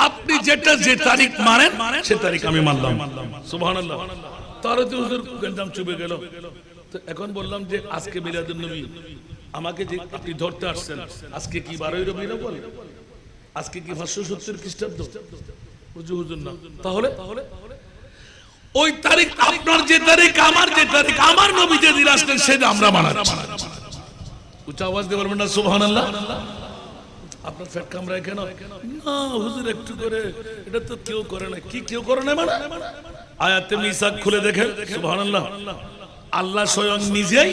Speaker 1: আপনি যেটা যে তারিখ মানেন সে তারিখ আমি মানলাম। সুবহানাল্লাহ। তারও তো হুজুর গঞ্জাম চুবে গেল। তো এখন বললাম যে আজকে মিলাদুন নবী, আমাকে যে আপনি ধরতে আসছেন, আজকে কি 12ই রবিউল আউয়াল? আজকে কি 570 খ্রিস্টাব্দ? হুজুর না, তাহলে ওই তারিখ আপনার যে তারিখ, আমার যে তারিখ, আমার নবী যে দিন আসলেন সেটা আমরা মানাচ্ছি। উচ্চ আওয়াজ দিয়ে বলবেন না সুবহানাল্লাহ? আপনার পেট কামড়ায় কেন? না হুজুর একটু করে, এটা তো কেউ করে না। কি কেউ করে না মানে? আয়াতে মিসাক খুলে দেখেন। সুবহানাল্লাহ। আল্লাহ স্বয়ং নিজেই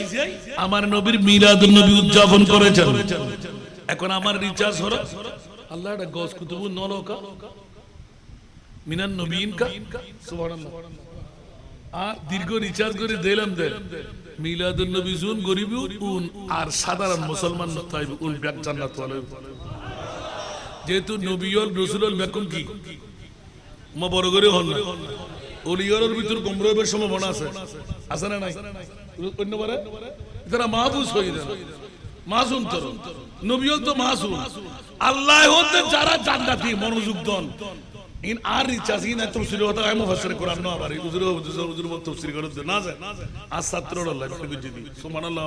Speaker 1: আমার নবীর মিলাদুন নবী উদযাপন করেছেন। এখন আমার রিচার্জ হলো আল্লাহ এটা গস কুতুবু নলকা মিনান নবীন কা। সুবহানাল্লাহ। আর দীর্ঘ রিচার্জ করে দিলাম দে মিলাদুন নবী জুন গরিব উন আর সাধারণ মুসলমান তাইব উল ব্যাক জান্নাত ওয়ালা। যেহেতু নবীল রাসূলুল বেকুম কি মা বড় করে হল না, ওলিয়ার ভিতর গমরবের সম্ভাবনা আছে, আছে না নাই? অন্যবারে যারা মাহফুজ হয়ে যান, মাসুম তো নবীল তো মাসুম। আল্লাহ হতে যারা জান্নাতি মনোযোগ দেন ইন আর রিচার্জ ইন তাফসীর হতা হয় মুফাসসির কোরআন না আবার হুজুর তাফসীর করে না যায় আর ছাত্রর আল্লাহ কবি যদি সুবহানাল্লাহ।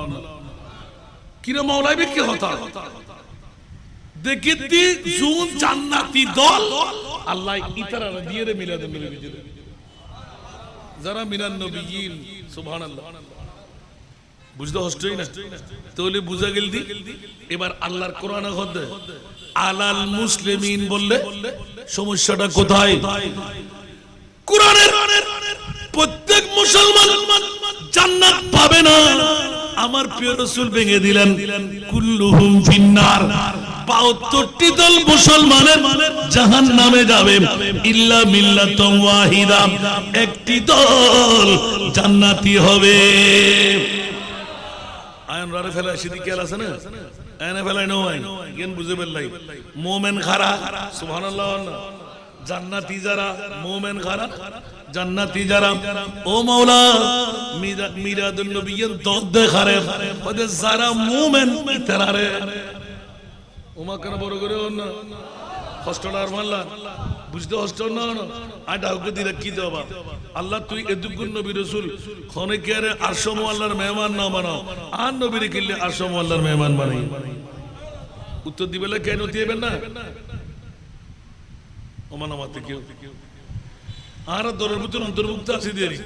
Speaker 1: কিরে মাওলাবি কি হতা দেখিতি জুন জান্নাতি দল আল্লাহ ইতারা দিয়ে রে মিলাদুন নবী বিজুরে যারা মিনান নবীন। সুবহানাল্লাহ। বুঝতে হচ্ছেই না? তাহলে বুঝা গেল দি। এবার আল্লাহর কোরআনে হদে আলাল মুসলিমিন বললে সমস্যাটা কোথায়? কোরআনের প্রত্যেক মুসলমান জান্নাত পাবে না। আমার প্রিয় রাসূল ভেঙে দিলেন কুল্লুহুম ফিন্নার, 72টি দল মুসলমানের জাহান্নামে যাবে, ইল্লা মিল্লাতুন ওয়াহিদা, একটি দল জান্নাতি হবে। আয়ন রারে ফেলা সিদ্দিক আছে না, এনে ফেলাই নয় জ্ঞান বুঝে ফেললাই। মুমিন খারা, সুবহানাল্লাহ। জান্নাতি যারা, মুমিন খারা, জান্নাতি যারা। ও মাওলা মিলাদুন নবীর দদ দেখারে ওদের যারা মুমিন ইতারারে ওমা কেন বড় করে না হস্টলার মাল্লা বুঝতে হস্টল না আটা হুকে দিলে কি দেবা? আল্লাহ তুই এদুকুন নবী রাসূল খনেকের আরশম আল্লাহর মেহমান না বানাও, আর নবীর কিল্লে আরশম আল্লাহর মেহমান বানাই। উত্তর দিবেলে কেন দিবেন না? ওমানামাতে কেউ আর দরের ভিতর অন্তর্ভুক্ত আছে দেরি,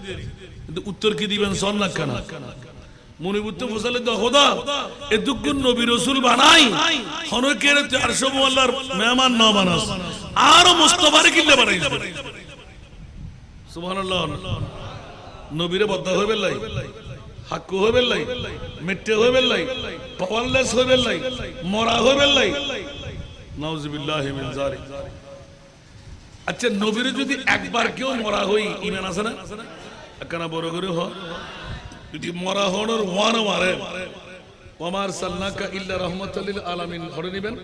Speaker 1: কিন্তু উত্তর কি দিবেন সন না কেন? মনিবুত্তে ফসলে তো খোদা এদুকুন নবী রাসূল বানাই খনেকের আরশম আল্লাহর মেহমান না বানাস, আর মুস্তাফার কিল্লে বানাই। সুবহানাল্লাহ। নবীরে বদ্ধ হয়ে বেলাই, হাক্কু হয়ে বেলাই, মেটে হয়ে বেলাই, পাওয়ারলেস হয়ে বেলাই, মরা হয়ে বেলাই। নাউযুবিল্লাহি মিন যালিক। আচ্ছা নবীরে যদি একবার কেউ মরা হই ঈমান আছে না? একখানা বড় করে হ যদি মরা হওয়ার ওয়ানা মারে ওমা আরসালনাকা ইল্লা রাহমাতাল লিল আলামিন ধরে নেবেন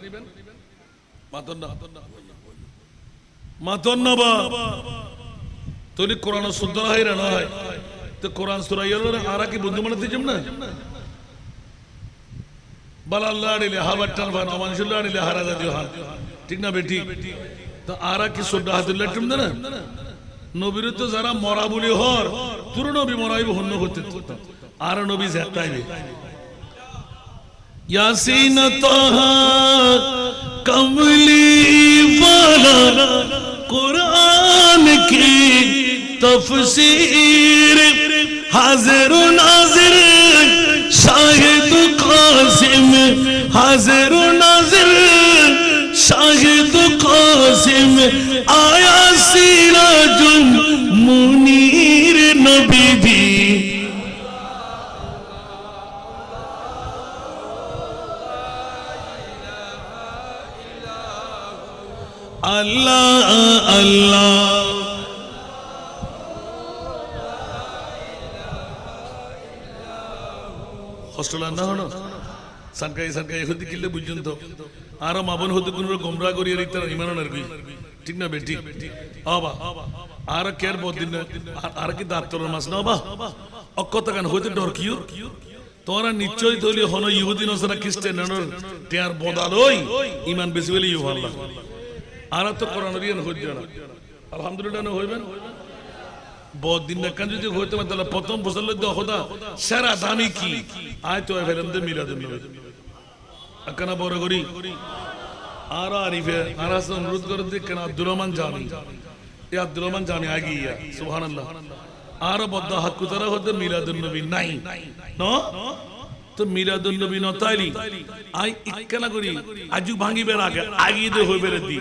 Speaker 1: মাতন না বা তোলি কোরআন শুদ্ধ হয় না হয় তো কোরআন সূরা ইয়ার আরা কি বন্ধু মানতে জম না বালাল্লাহ আলাইহি হাবাটান বান আমানসুল্লাহ আলাইহি হারাজা জহান ঠিক না বেটি? তো আরা কি শুদ্ধ হাতুল্লাহ টুম না নবীর তো যারা মরা বলি হর তুর নবী মরাইব হন্য হতে আর নবী জাতাইবে ইয়াসিন তাহা কমলি ওয়ালা কুরআন কি তফসীর হাজির নাজির শাহিদ কাসিম হাজির নাজির শাহিদ কাসিম আয়া সিরাজুল মুনীর নবী আল্লাহ আল্লাহ। হোস্টেল না হলো সানকাই হতে কিলে বুঝছেন তো আর মাবন হতে কোন গোমরা করিয়ে রিতার ইমানের কি ঠিক না বেটি বাবা আর কেয়ার বদিন আর কি দাঁতর মাছ না বাবা অকত গান হইতে ডর কিউ তোরা নিশ্চয়ই তৈরি হন ইহুদি নসরা খ্রিস্টানের টিয়ার বদালই ইমান বেশি বলে ইউ আল্লাহ আর তো কোরআন রিয়ান হইছে না আলহামদুলিল্লাহ না হইবেন বদিন না কান যদি হইতে মানে তাহলে প্রথম বছর লই খোদা সারা দামি কি আয় তো ফেলেন দে মিলাদুন নবী আকানা বড় করি আর আরিফে আর আসন অনুরোধ করে দে কেন আব্দুর রহমান জানি এ আব্দুর রহমান জানি আগিয়া সুবহানাল্লাহ আর বদ্ধ হাক্কু তারা হতে মিলাদুন নবী নাই ন তো মিলাদুন নবী ন তাইলি আই ইক্কানা করি আজু ভাঙিবে আগে আগিয়ে দে হইবে রে দি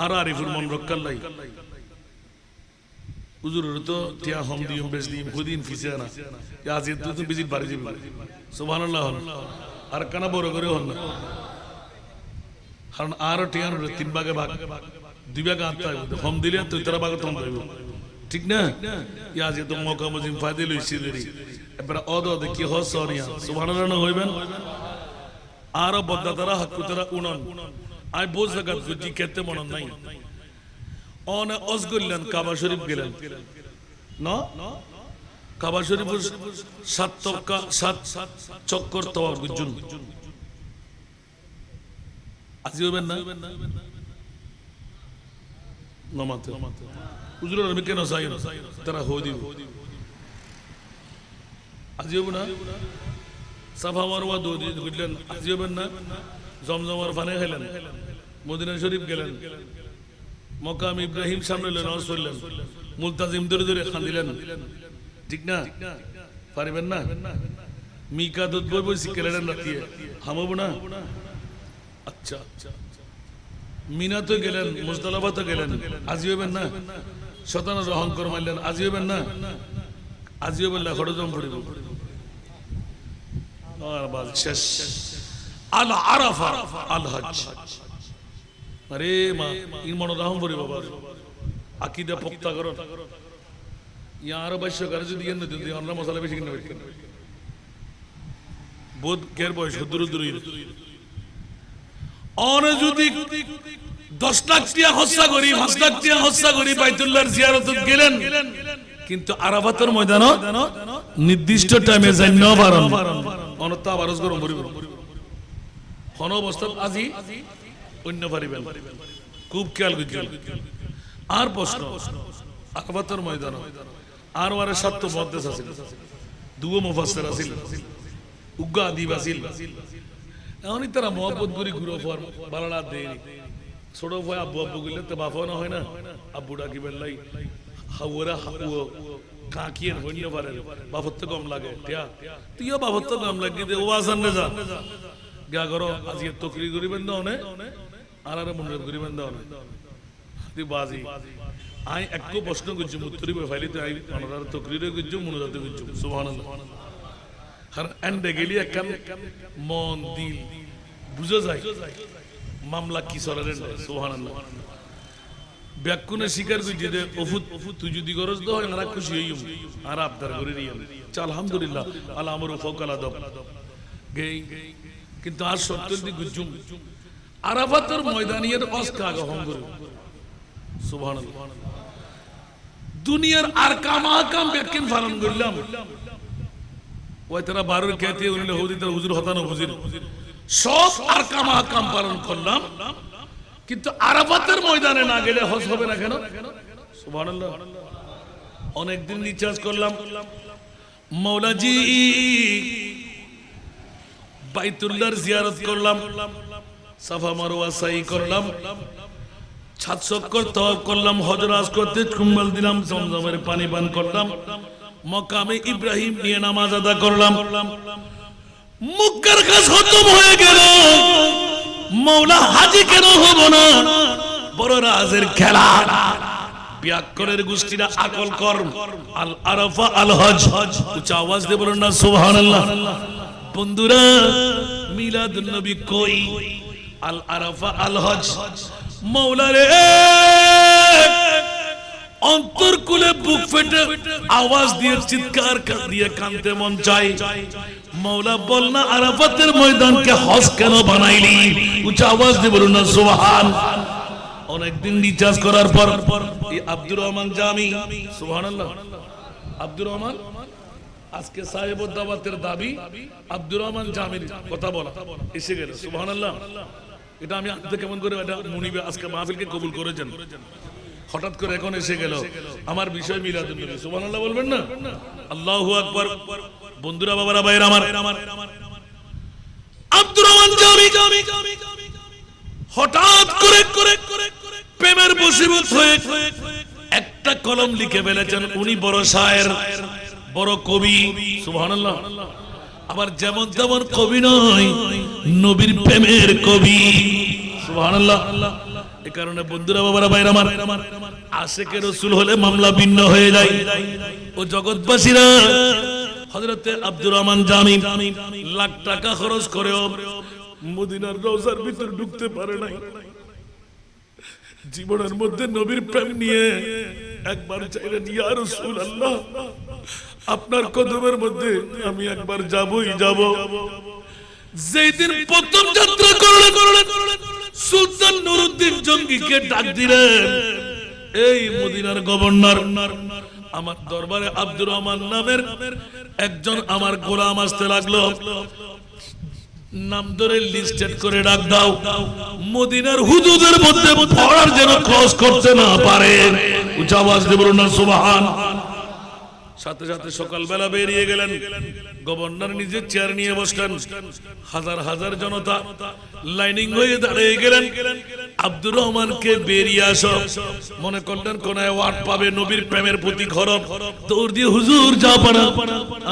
Speaker 1: আর আরিফুর মন রক্ষাল্লাই হুজুরের তো টিয়া হম দিম বেশ দিম খুদিন ফিসে না আজ তো বিজিট বাড়ি যাবে সুবহানাল্লাহ আর কানা বড় করে হন না কারণ আর টিয়ার তিন ভাগে ভাগ দুই ভাগে আনতে হবে হম দিলে তো তারা ভাগে থম দেব ঠিক না ইয়া যে তো মৌকা মজিম ফাদিল হইছিলেরি এবারে অদ কি হসরিয়া সুবহানাল্লাহ না হইবেন আর বদ্দা তারা হাক্কু তারা উনন আই বোঝ লাগাত গুজি কেতে মন নাই অন অজগুল্লান কাবা শরীফ গেলেন না কাবা শরীফ সাত চক্কর তওয়াফ গুজুন আজি হবেন না নমাতে হুজুর আমি কেন চাই তারা হো দিব আজি হব না সাফা মারওয়া দো দিন গুজলেন আজি হবেন না জমজমার পানি খেলেন মদিনা শরীফ গেলেন মকাম ইব্রাহিম সামনে নামাজ পড়লেন মুলতাজিম ধরে ধরে খান দিলেন ঠিক না পারবেন না মিকাদত বই বই শিখলেন রাতে হামব না আচ্ছা মিনা তো গেলেন মুজদালিফা তো গেলেন আজি হবেন না শতান রহঙ্কর মারলেন আজি হবেন না আজি হবেন না খড়জম পড়িব আর বাদ শেষ আল আরাফা আল হজ আরে মা ইন মন রাহম পড়িব বাবা আকীদা পোক্তা করো ইয়ার অবশ্য করে যদি এনে দিন আমরা মশলা বেশি কিনে বেশি বোধ কের বয়স দূর দূরই আর যদি 10 লাখ টাকা খরচা করি 5 লাখ টাকা খরচা করি বাইতুল্লাহর জিয়ারত গেলেন কিন্তু আরাফাতের ময়দানে নির্দিষ্ট টাইমে যাই না পারেন অনতা বারস গরম পড়িব কোন অবস্থা আজি অন্য পারিবেন খুব খেয়াল করছেন আর প্রশ্ন আরাফাতের ময়দানে আর ওয়ারে সাত মুহাদ্দিস আছে দুও মুফাসসির আছে উগ্গা আদিব আছে এমনই তারা মহব্বত করি ঘুরো ফর বালানা দেয়নি ছোট ভাই আব্বু আব্বু গেলে তো বাফা না হয় না আব্বু ডাকি বেলাই হাওরা হাও কাকিয়ের হইন্য পারে বাফত তো কম লাগে টিয়া তুইও বাফত তো কম লাগে দে ওয়াজান নে যা গা করো আজকে তকরি করিবেন না অনে আর আর মনে করিবেন না অনে তুই বাজি আই একটু প্রশ্ন করছি উত্তরি ফাইলি তো আই অনার তকরিরে করছি মনোজাতে করছি সুবহানাল্লাহ কারণ এন্ডে গেলি একখান মন দিল বুঝা যায় মামলা কি চলেন সুবহানাল্লাহ ব্যাকুনে স্বীকার করছি যে ওফুত তুই যদি গরজ তো হয় আর খুশি হইম আর আবদার করে রিয়াম চল আলহামদুলিল্লাহ আল আমরু ফাওকাল আদব গই কিন্তু আর সত্তর দি গুজুম আরাফাতের ময়দানিয়ের অস্কা গহম করে সুবহানাল্লাহ দুনিয়ার আর কাম ব্যাকিন পালন করলাম ওই তারা বারোর খেতে উনিলে হৌদি তার হুজুর হতানো হুজুর সব আর কাম পালন করলাম কিন্তু আরাফাতের ময়দানে না গেলে হজ হবে না কেন সুবহানাল্লাহ অনেকদিন রিচার্জ করলাম মাওলাজি বাইতুল্লাহর জিয়ারত করলাম সাফা মারওয়া সাই করলাম ছাদ চক্কর তওয়াফ করলাম হজরাজ করতে কুম্বল দিলাম জমজমের পানি পান করলাম মকামে ইব্রাহিম নিয়ে নামাজ আদা করলাম মক্কার কাজ খতম হয়ে গেল মাওলা হাজী কেন হব না বড় রাজের খেলা বিয়াক্করের গোষ্ঠীরা আকল কর আল আরাফা আল হজ উচ্চ আওয়াজ দিয়ে বলুন না সুবহানাল্লাহ বন্ধুরা মিলাদুন নবী কই আল আরাফা আল হজ মাওলা রে অন্তর কুলে বুক ফেটে আওয়াজ দিয়ে চিৎকার দিয়ে কাঁদতে মন চায়। মওলা বল না আরাফাতের ময়দানকে হজ কেন বানাইলি? উচ্চ আওয়াজ দিয়ে বলুন না সুবহান। অনেকদিন রিচার্জ করার পর এই আব্দুর রহমান জামি, সুবহানাল্লাহ, আব্দুর রহমান আজকে সাহেবুদ দাওয়াতের দাবি আব্দুর রহমান জামির কথা বলা এসে গেল, সুবহানাল্লাহ। এটা আমি আজকে কেমন করে এটা মুনিবে আজকে মাহফিলকে কবুল করেছেন, হঠাৎ করে এখন এসে গেল আমার বিষয় মিলাদুন নবী, সুবহানাল্লাহ বলবেন না? আল্লাহু আকবার। বন্ধুরা, বাবারা, ভাইরা আমার, আব্দুর রহমান জামি হঠাৎ করে প্রেমের বশীভূত হয়ে একটা কলম লিখে ফেলেছেন। উনি বড় শায়ের, বড় কবি, সুবহানাল্লাহ। আবার যেমন তেমন কবি নয়, নবীর প্রেমের কবি, সুবহানাল্লাহ। এই কারণে বন্ধুরা, বাবারা, ভাইরা আমার, আশিকে রাসূল হলে মামলা ভিন্ন হয়ে যায়। ও জগৎবাসীরা, হযরতে আব্দুর রহমান জামি লাখ টাকা খরচ করেও মদিনার রওজার ভিতর ঢুকতে পারে নাই। জীবনের মধ্যে নবীর প্রেম নিয়ে একবার চাইলেন, ইয়া রাসূলুল্লাহ, আপনার কদমের মধ্যে আমি একবার যাবই যাব। যেই দিন প্রথম যাত্রা করলেন, সুলতান নুরউদ্দিন জঙ্গিকে ডাক দিলেন, এই মদিনার গভর্নর, আমার দরবারে আব্দুর রহমান নামের একজন আমার গোলাম আসতে লাগলো, নাম ধরে লিস্টেড করে ডাক দাও, মদিনার হুদুদের মধ্যে পড়ার যেন ক্রস করতে না পারে। উচ্চ আওয়াজ দিয়ে বলুন না সুবহান। সাথে সাথে সকালবেলা বেরিয়ে গেলেন, গভর্নর নিজের চেয়ার নিয়ে বসলেন, হাজার হাজার জনতা লাইনিং হয়ে দাঁড়িয়ে গেলেন। আব্দুর রহমানকে বেরিয়ে আসো মনে করলেন, কোন ওয়ার্ড পাবে নবীর প্রেমের প্রতি খরব, দৌড় দিয়ে হুজুর যা পারা,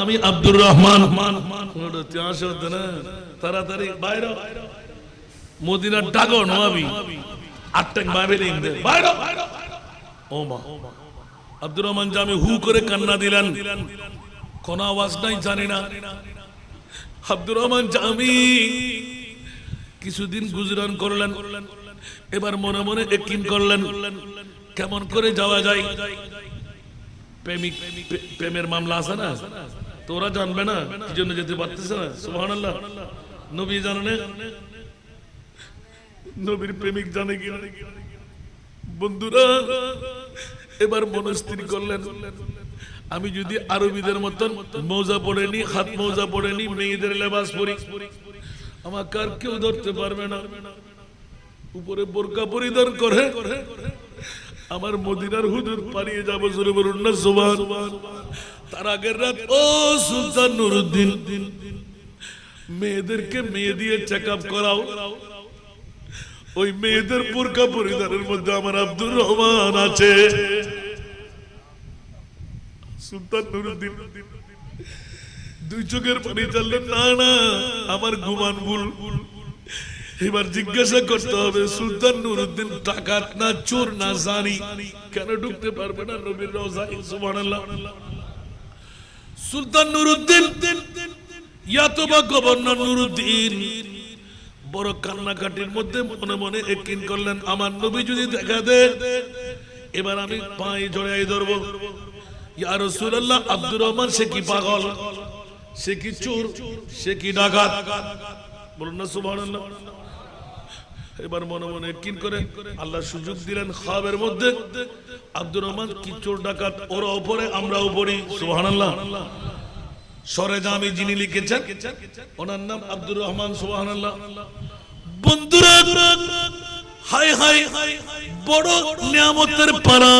Speaker 1: আমি আব্দুর রহমান, আসো না তাড়াতাড়ি বাইরে, মদিনার ডাকো নবী, আটটাক বাইরে বাইরে। ও মা, আব্দুর রহমান জামি হু করে কান্না দিলেন, কোন আওয়াজ নাই, জানি না। আব্দুর রহমান জামি কিছুদিন গুজরান করলেন, এবার মনে মনে একিন করলেন কেমন করে যাওয়া যায়। প্রেমের মামলা আছে না, তোরা জানবে না কি জন্য যেতে পারতেছে না, সুবহানাল্লাহ। নবী জানে, নবীর প্রেমিক জানে কি? বন্ধুরা, এবার মনস্থির করলেন, আমি যদি আরবিদের মতন মৌজা পড়ে নি, হাত মৌজা পড়ে নি, মেয়েদের লেবাস পরি, আমাকে আর কেউ ধরতে পারবে না। উপরে বোরকা পরিধান করে আমার মদিনার হুদুদ পালিয়ে যাবো, জোরে বলুন না সুবহান। তার আগের রাত, ও সুলতান নুরউদ্দিন, মেয়েদেরকে মেয়ে দিয়ে চেক আপ করাও, ওই মেয়েদের বোরকা পরিধানের মধ্যে আমার আব্দুর রহমান আছে। সুলতান নুরউদ্দিন দুই চোখের পানি চাললেন, না না, আমার গুমান ভুল। এবার জিজ্ঞাসা করতে হবে, সুলতান নুরউদ্দিন ডাকাত না, চোর না, জানি কেন ঢুকতে পারবে না নবীর রওজায়, সুবহানাল্লাহ। সুলতান নুরউদ্দিন ইয়াতবা গভর্নর নুরউদ্দিন বড় কান্নাকাটির মধ্যে মনে মনে একিন করলেন, আমার নবী যদি দেখা দেয়, এবার আমি পায়ে জড়াই ধরবো। ইয়া রাসূলুল্লাহ, আব্দুর রহমান সে কি পাগল, সে কি চোর, সে কি ডাকাত, বলুন না সুবহানাল্লাহ। এবার মনে মনে একিন করে আল্লাহ সুযোগ দিলেন, খাবের মধ্যে আব্দুর রহমান কি চোর ডাকাত, ওরা উপরে আমরা উপরে, সুবহানাল্লাহ। সরে জামি যিনি লিখেছেন, ওনার নাম আব্দুর রহমান, সুবহানাল্লাহ। বন্ধুরা, হায় হায়, বড় নিয়ামতের পারা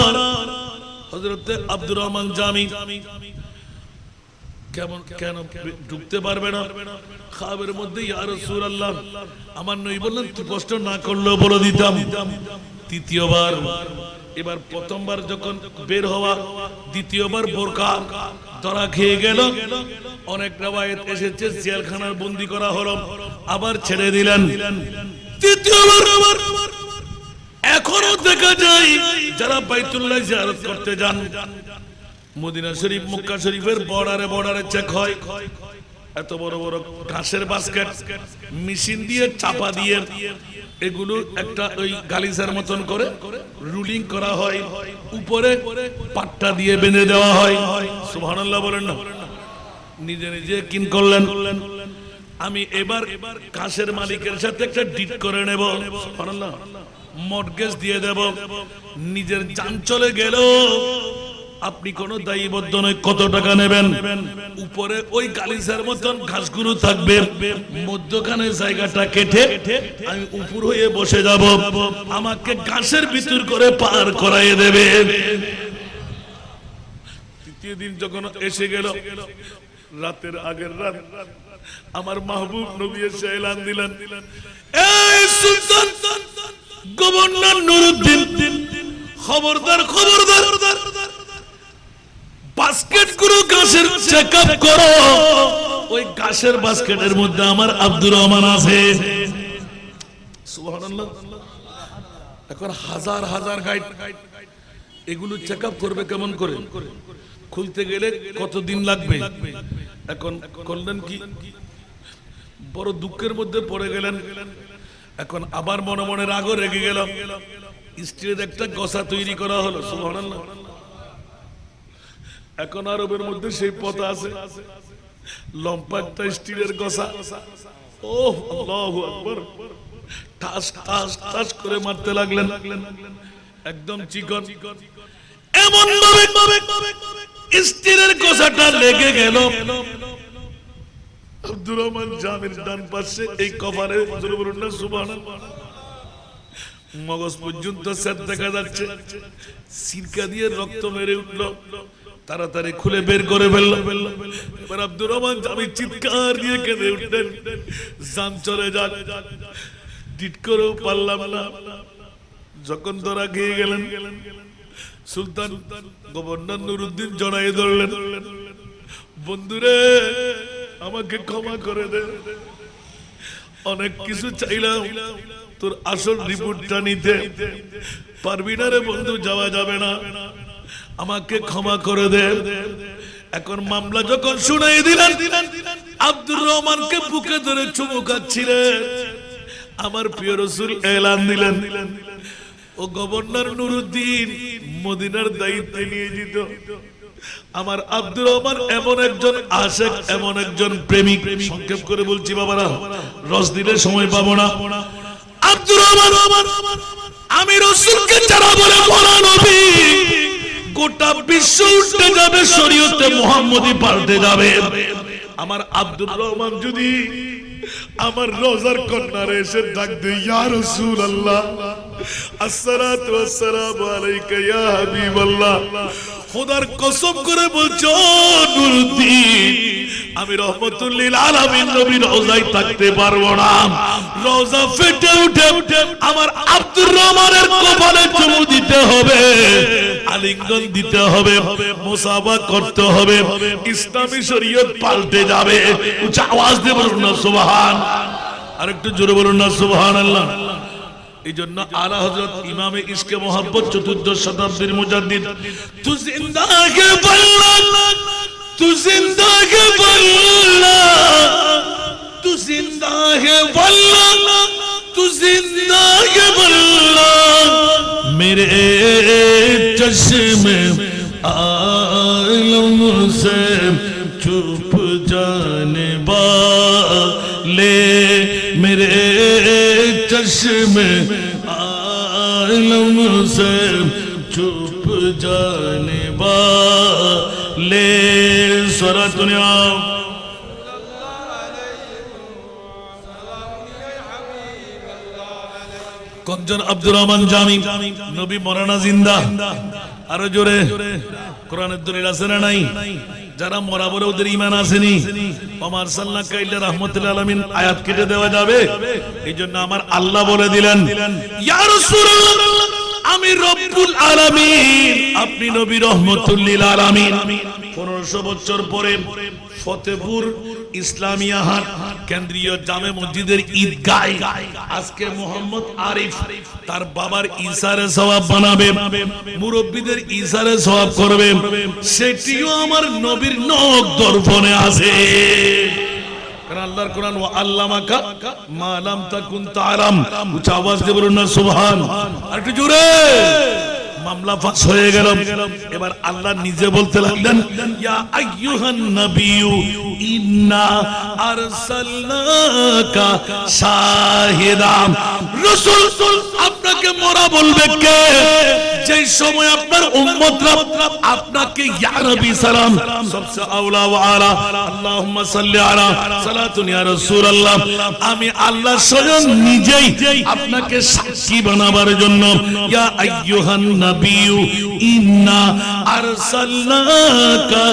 Speaker 1: হযরতে আব্দুর রহমান জামি কেমন কেন ঢুকতে পারবে না খাবের মধ্যে? ইয়া রাসূলুল্লাহ, আমার নবী বললেন, তুই কষ্ট না করলেও বলে দিতাম। তৃতীয়বার, এবার প্রথমবার যখন বের হওয়া, দ্বিতীয়বার বোরকা ধরা খেয়ে গেল। অনেক রওয়ায়াত এসেছে জেলখানার বন্দী করা হলো, আবার ছেড়ে দিলেন। তৃতীয়বার এখনো দেখা যায় যারা বাইতুল্লাহ জিয়ারত করতে যান, মদিনা শরীফ মক্কা শরীফের বর্ডারে চেক হয়, এত বড় বড় ঘাসের বাস্কেট মেশিন দিয়ে চাপা দিয়ে এগুলো একটা ওই গালিচার মতন করে রুলিং করা হয়, উপরে পাট্টা দিয়ে বেঁধে দেওয়া হয়। সুবহানাল্লাহ বলেন না? নিজে নিজে কিন করলেন। আমি এবার ঘাসের মালিকের সাথে একটা ডিট করে নেব, সুবহানাল্লাহ, মর্টগেজ দিয়ে দেব। নিজের জান চলে গেল, আপনি কোন দায়বদ্ধ নয়। কত টাকা নেবেন? উপরে ওই গালিচার মতন ঘাসগুলো থাকবে, মধ্যখানে জায়গাটা কেটে আমি উপর হয়ে বসে যাব, আমাকে ঘাসের ভিতর করে পার করাইয়ে দেবে। তৃতীয় দিন যখন এসে গেল, রাতের আগের রাত আমার মাহবুব নবী এসে এলান দিলেন, এই সুলতান গভর্নর নুরুদ্দিন, খবরদার খবরদার, বাস্কেট গুলো ঘাসের চেকআপ করো। ওই ঘাসের বাস্কেটের মধ্যে আমার আব্দুর রহমান আছে। সুবহানাল্লাহ। এখন হাজার হাজার গাইড এগুলো চেকআপ করবে কেমন করে? খুলতে গেলে কতদিন লাগবে? এখন করলেন কি, বড় দুঃখের মধ্যে পড়ে গেলেন। এখন আবার মনে মনে রাগও রেগে গেল। স্টিলের একটা গসা তৈরি করা হলো। সুবহানাল্লাহ। এখন আরবের মধ্যে সেই পথ আছে, লম্বা একটা স্টিলের গসা। ওহ আল্লাহু আকবার, ঠাস ঠাস ঠাস করে মারতে লাগলেন, একদম চিকন। এমন ভাবে স্টিলের গসাটা লেগে গেল আব্দুর রহমান জামির ডান পাশে, এই কপালে বলুন না সুবহানাল্লাহ, মগজ পর্যন্ত স্যার দেখা যাচ্ছে, সিরকা দিয়ে রক্ত মেরে উঠল। তাড়াতাড়ি খুলে বের করে ফেলল। এবার আব্দুর রহমান জামির চিৎকার দিয়ে কেঁদে উঠলেন, জান চলে যাক, ডিট করেও পারলাম না। যখন ধরা খেয়ে গেলেন, সুলতান গভর্নর নুরুদ্দিন জড়াই ধরলেন, বন্ধুরে আমাকে ক্ষমা করে দে, অনেক কিছু চাইলাম, তোর আসল রিপোর্টটা নিতে পারবি না রে বন্ধু, যাওয়া যাবে না, আমাকে ক্ষমা করে দে। এখন মামলা যখন শুনাই দিলেন, আব্দুর রহমানকে বুকে ধরে চুমু খাচ্ছিলেন, আমার প্রিয় রাসূল এলান দিলেন, ও গভর্নর নুরুদ্দিন মদিনার দায়িত্ব নিয়ে যেত। আমার আব্দুর রহমান এমন একজন আশিক, এমন একজন প্রেমিক, সংক্ষেপ করে বলছি বাবারা, রস দিলে সময় পাবো না। আব্দুর রহমান আমি রাসূলকে যারা বলে বলা নবী, গোটা বিশ্ব উঠে যাবে, শরীয়তে মুহাম্মদী পাল্টে যাবে। আমার আব্দুর রহমান যদি আমার রোজার কন্যারে এসে ডাক দেয়, ইয়া রাসূলুল্লাহ, আসসালাতু ওয়াসসালামু আলাইকা ইয়া হাবিবাল্লাহ, খোদার কসম করে বলছো নুরুদ্দিন, আমি রহমতুল লিল আলামিন নবীর রওজায় থাকতে পারবো না। রওজা ফেটে উঠে আমার আব্দুর রহমানের কপালে চুমু দিতে হবে, আলিঙ্গন দিতে হবে, মুসাফা করতে হবে, ইসলামী শরীয়ত পাল্টে যাবে। উচ্চ আওয়াজ দিয়ে বলুন না সুবহান, আর একটু জোরে বলুন না সুবহানাল্লাহ। এই জন্য আলা হযরত ইমামে ইশকে মোহাব্বত 14 শতাব্দীর মুজাদ্দিদ, তু জিন্দা কে বল্লাহ, তু জিন্দা কে বল্লাহ, তু জিন্দা কে বল্লাহ, তু জিন্দা কে বল্লাহ, মেরে চশ্মে आलम से छुप जाने वाले, मेरे चश्मे आलम से छुप जाने वाले। स्वरा दुनिया কজন আব্দুর রহমান জামি, নবী মরানা জিন্দা, আরো জোরে কোরআনের দলিল আছে না নাই? যারা মরা বলে ওদের ঈমান আসেনি। ওমার সাল্লাল্লাহু ইল্লা রাহমাতুল আলামিন আয়াত কেটে দেওয়া যাবে? এইজন্য আমার আল্লাহ বলে দিলেন, ইয়া রাসূলুল্লাহ আমি রব্বুল আলামিন, আপনি নবী রহমাতুল লিল আলামিন। 1500 বছর পরে ফতেপুর ইসলামিয়া হাট কেন্দ্রীয় জামে মসজিদের ঈদগাহ আজকে মোহাম্মদ আরিফ তার বাবার ইসারে সওয়াব বানাবে, মুরব্বিদের ইসারে সওয়াব করবে, সেটিও আমার নবীর নখ দর্পণে আছে। কারণ আল্লাহর কোরআন ওয়া আল্লামাকা মা লাম তাকুন তাআলাম। উচ্চ আওয়াজ দিয়ে বলুন না সুবহান। আর একটু জোরে। মামলা ফাঁস হয়ে গেল। এবার আল্লাহ নিজে বলতে লাগলেন ইয়া আইয়ুহান নবিয়্যু ইন্না আরসালনাকা শাহিদাম। রাসূল আপনাকে মোরা বলবে কে? যেই সময় আপনার উম্মতরা আপনাকে ইয়া নবী সালাম সবসে আওলা ওয়া আলা আল্লাহুম্মা সাল্লি আলা সালাতুন ইয়া রাসূলুল্লাহ, আমি আল্লাহ স্বয়ং নিজেই আপনাকে সাক্ষী বানাবার জন্য ইয়া আইয়ুহান নবিয়্যু ইন্না আরসালনাকা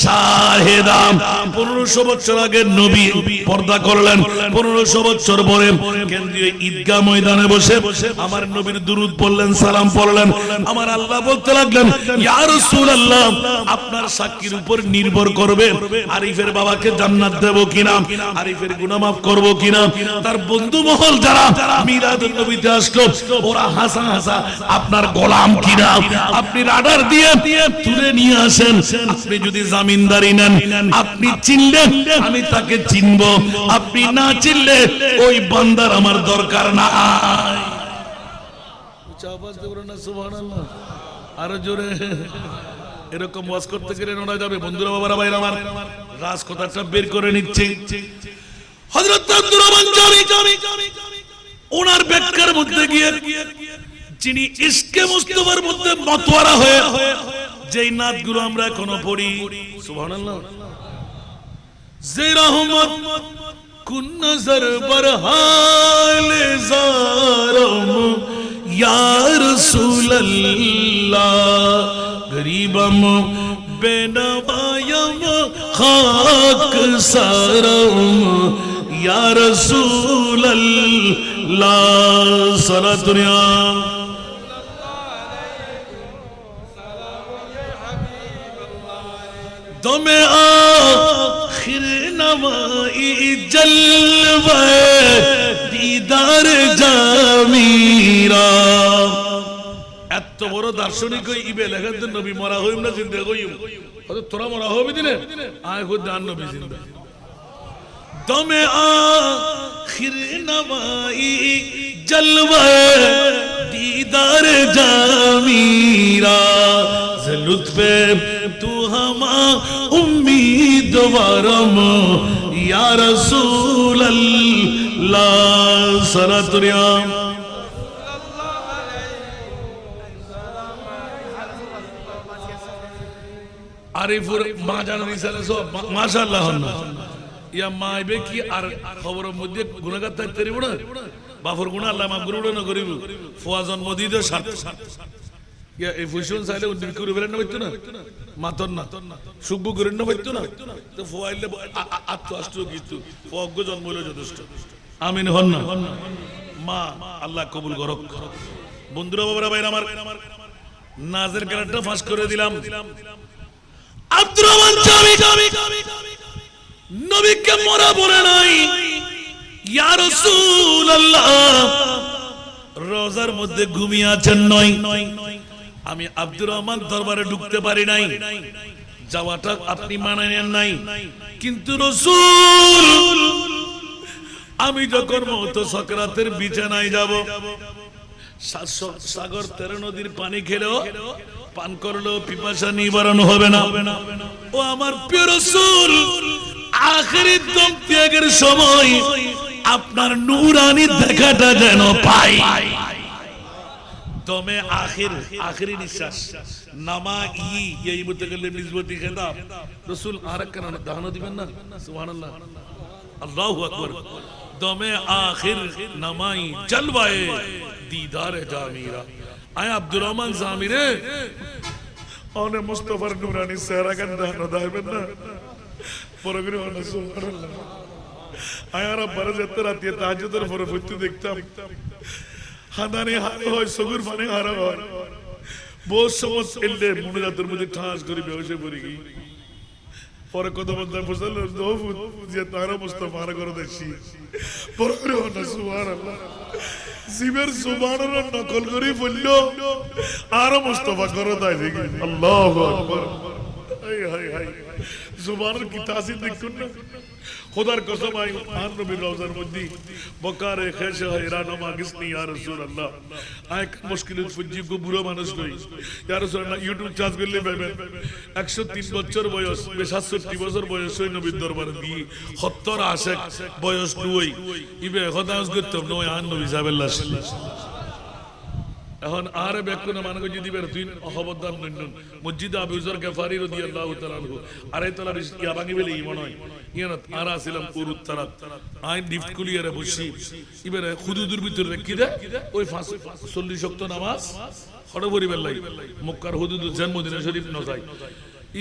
Speaker 1: শাহিদাম। 1500 বছর আগে নবী পর্দা করলেন, 1500 বছর পরে কেন্দ্রীয় ঈদগাহ ময়দানে বসে আমার নবীর দুরূদ পড়লেন, সালাম পড়লেন। আমার আল্লাহ বলতে লাগলেন ইয়া রাসূলুল্লাহ, আপনার সাক্ষীর উপর নির্ভর করবে আরিফের বাবাকে জান্নাত দেব কিনা, আরিফের গুনাহ মাফ করব কিনা। তার বন্ধু মহল যারা মিলাদুন নবীতে আসলো ওরা হাসা হাসা আপনার গোলাম কিনা আপনি রাডার দিয়ে তুলে নিয়ে আসেন। আপনি যদি জামিনদারি নেন, আপনি চিনলে আমি তাকে চিনব, আপনি না চিনলে ওই বান্দার আমার দরকার নাই। আওয়াজ দেব না সুবহানাল্লাহ। আরো জোরে। এরকম ওয়াজ করতে গেলে নোনা যাবে। বন্ধুরা বাবারা ভাইরা আমার রাজ কথাটা বের করে নিচ্ছে। হযরত আব্দুর রহমান জামি ওনার ব্যাখ্যার মধ্যে গিয়ে যিনি ইশকে মুস্তাফার মধ্যে মতওয়ারা হয়ে যেই নাতগুলো আমরা এখনো পড়ি সুবহানাল্লাহ। যে রহমত কুন নজর বরহালে জারম या रसूल अल्लाह, गरीबम बेनवायम खाक सारम या रसूल अल्लाह। सारा दुनिया दमे आखिर नवाई जलवे दीदार जामीरा। এত বড় দার্শনিক ইবে লেখার জন্য নবী মরা হইম না জিন্দা হইম। হয়তো তোরা মরা হবি দিনে আয় খুদ জান নবী জিন্দা। দমে আখির নওয়াই জলওয়ে दीदार जामीरा, लुत्फे तू हमा उम्मीदवारम या रसूल अल्लाह। सारा दुनिया আরিফুর মা জানা নিসালে সব মাশাআল্লাহ না ইয়া মাইবে কি আর খবরের মধ্যে গুনাহগার থাকতে পারিব না। বাফর গুনাহ আল্লাহ মাফ করবে না করিব। ফুয়া জন্ম দিতে সাথে ইয়া এই ফুশন চাইলে উদ্দিন করে বেরেন না হইতো না মাতন না সুব্বু করেন না হইতো না। তো ফুয়াইলে আত্ম আষ্ট কিন্তু ফুয়াগ্য জন্ম হইলো যথেষ্ট। আমিন হন না। মা আল্লাহ কবুল করুক। বন্ধুরা বাবারা ভাইরা আমার নাজের ক্যারেক্টার ফাঁস করে দিলাম। আব্দুর রহমান জামি নবীকে মরা বলে নাই, ইয়া রাসূলুল্লাহ রোজার মধ্যে ঘুমিয়ে আছেন নয়। আমি আব্দুর রহমান দরবারে ঢুকতে পারি নাই, যাওয়াটা আপনি মানে নেন নাই। কিন্তু রাসূল আমি যখন মওত সাকরাতের বিছানায় যাব, সাগর 13 নদীর পানি খেলেও পান করলেও পিপাসা নিবারণ হবে না। ও আমার প্রিয় রাসূল আখিরি দম ত্যাগের সময় আপনার নূরানি দেখাটা যেন পাই। দমে আখিরি নিঃশ্বাস নামা এই মুতাকাল্লিম নিসবতি খেতাব রাসূল আরেকখানা দাহানো দিবেন না সুবহানাল্লাহ আল্লাহু আকবার। দমে আখির নামাই জলওয়ায়ে दीदार जामीरा। आय अब्दुर रहमान जामीरे ओने मुस्तफा नूरानी सेहरा गंदा नदाय बन्ना परगरे ओने सुबहानल्लाह। आय रा बरजत रात ये ताजुदर फर फुत्तु देखताम हादाने हारो হয় সগুর পানে হারা হয় বহুত সময় এলে মুনাজাতের মধ্যে ঠাস করে বেহসে পড়ে গই। পরে কত বন্ধ ফসল দোফুত যে তারা মুস্তফার করে দেশি পরগরে ওনে সুবহানাল্লাহ। জিবের সুবহানাল্লাহ নকল করি বলল আর মুস্তাফা করে তাই দেখি আল্লাহু আকবার। হায় হায় হায় জুবানের কি তাসির দেখুন না। খোদার কসম আই আর নবীর রওজার মধ্যে বকারে খেশে হয়রান মাগিসনি ইয়া রাসূলুল্লাহ আয় মুশকিলের ফুজি গো বুড়ো মানুষ নই ইয়া রাসূলুল্লাহ ইউটিউব চার্জ করলে পাবেন 103 বছর বয়স 67 বছর বয়স ওই নবীর দরবারে দিয়ে 70 আশেক বয়স নই ইবে খোদাস করতাম নয় আর নবী সাল্লাল্লাহু আলাইহি ওয়াসাল্লাম এখন আরে বেকুনা মানগো যদি বের তুই খবরদার নন মসজিদে আবু যর গফারি রাদিয়াল্লাহু তাআলা আনহু আরে তোলা ইয়া ভাঙি বলে ইমান হয় ইয়ানা আর আসিলাম পুরুত তারাত আই লিফট কুলিয়ারে বসি ইবারে হুদুদের ভিতর রাখি দে ওই 40 ওয়াক্ত নামাজ হড় পরিবার লাই মক্কার হুদুদ জন্মদিন শরীফ ন যায়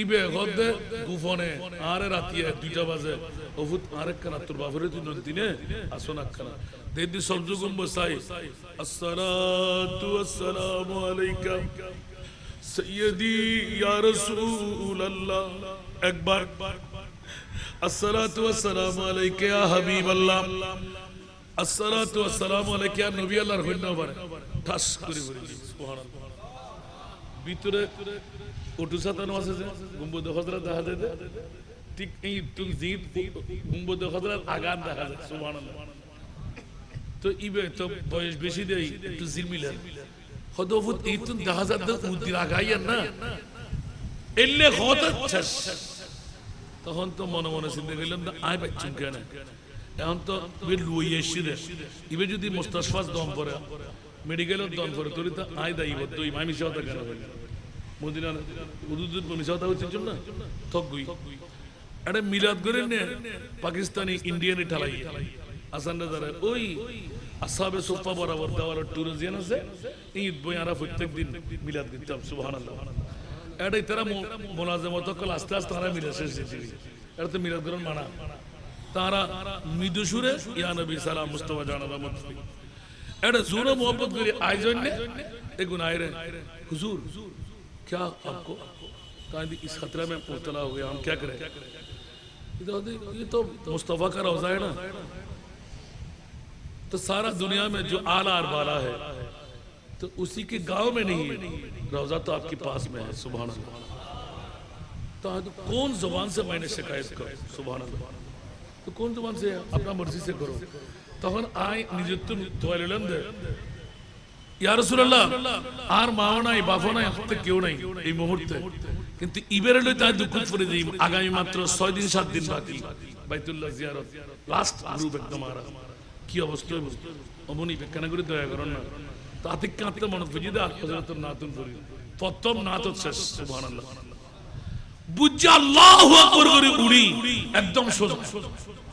Speaker 1: ইবে গদে গুফনে আরে রাতিয়া 2টা বাজে ওহুত আরেক কানা তোর বাপরে তুই দিনে আসনা কানা দেদি সবজু গুম বসাই আসসালাতু ওয়াসসালামু আলাইকা সাইয়্যিদি ইয়া রাসূলুল্লাহ একবার আসসালাতু ওয়াসসালামু আলাইকা ইয়া হাবিবাল্লাহ আসসালাতু ওয়াসসালামু আলাইকা ইয়া নবী আল্লাহর হইনা পারে ঠাস করে বলি সুবহানাল্লাহ ভিতরে ওটু সাতানো আছে যে গুম্বদ হযরত দেখা যায় ঠিক এই তুই জিদ গুম্বদ হযরত আগান দেখা যায় সুবহানাল্লাহ তো ইবে তো বয়স বেশি দেই একটু জিরমিলা হদফুত এই তো দেখা যায় তো উদ্দির আগাইয়া না এলে হত তখন তো মনে মনে চিন্তা করলাম না আয় বাচ্চুম কেন এখন তো ইবে লুই এসে দে ইবে যদি মুস্তাশফাস দম পড়ে মেডিকেলের দম পড়ে তোর তো আয় দাইব তো ইমামি সাহেব কেন বলে মদিনা উদুদুদ মিসাওতা হচ্ছে না থকগুই এটা মিলাদ করে নে পাকিস্তানি ইন্ডিয়ানে ঠালাই আসান রাজারে ওই আসহাবে সুফা বরাবর দেওয়ার টুরিজিয়ান আছে ঈদ বয়ারা প্রত্যেকদিন মিলাদ করতাম সুবহানাল্লাহ এটাই তারা মোনাজামত কল আস্তে আস্তে তারা মিলাদ শেষ দিতে এটা তো মিলাদ করেন মানা তারা মৃদু সুরে ইয়া নবী সালাম মুস্তাফা জানাবা মুস্তাফি এটা জোরে মোহব্বত করে আয়োজন নে এগুন আইরে হুজুর क्या आपको इस खतरा में मुब्तला हो गया हम क्या करें ये तो मुस्तफा का रोजा है ना तो सारा दुनिया में जो आला और बाला है तो उसी के गांव में नहीं है रोजा तो आपके पास में है सुभान अल्लाह तो कौन जुबान से मैंने शिकायत करो सुभान अल्लाह तो कौन जुबान से अपना मर्जी से करो तो आए निजतुन তোয়ালেন দে ইয়া রাসূলুল্লাহ আর মাও নাই বাবা নাই হাতে কেউ নাই এই মুহূর্তে কিন্তু ইবের লই তাই দুঃখ করে দিই আগামী মাত্র 6 দিন 7 দিন বাকি বাইতুল্লাহ জিয়ারত লাস্ট গ্রুপ একদম আরা কি অবস্থা অমনি বেকানা করে দয়া করুন না তাতে কাঁদতে মনে বুঝিদা হযরতুল নাতুন করি প্রথম নাত হচ্ছে সুবহানাল্লাহ বুঝা আল্লাহু আকবার করে উড়ি একদম সোজা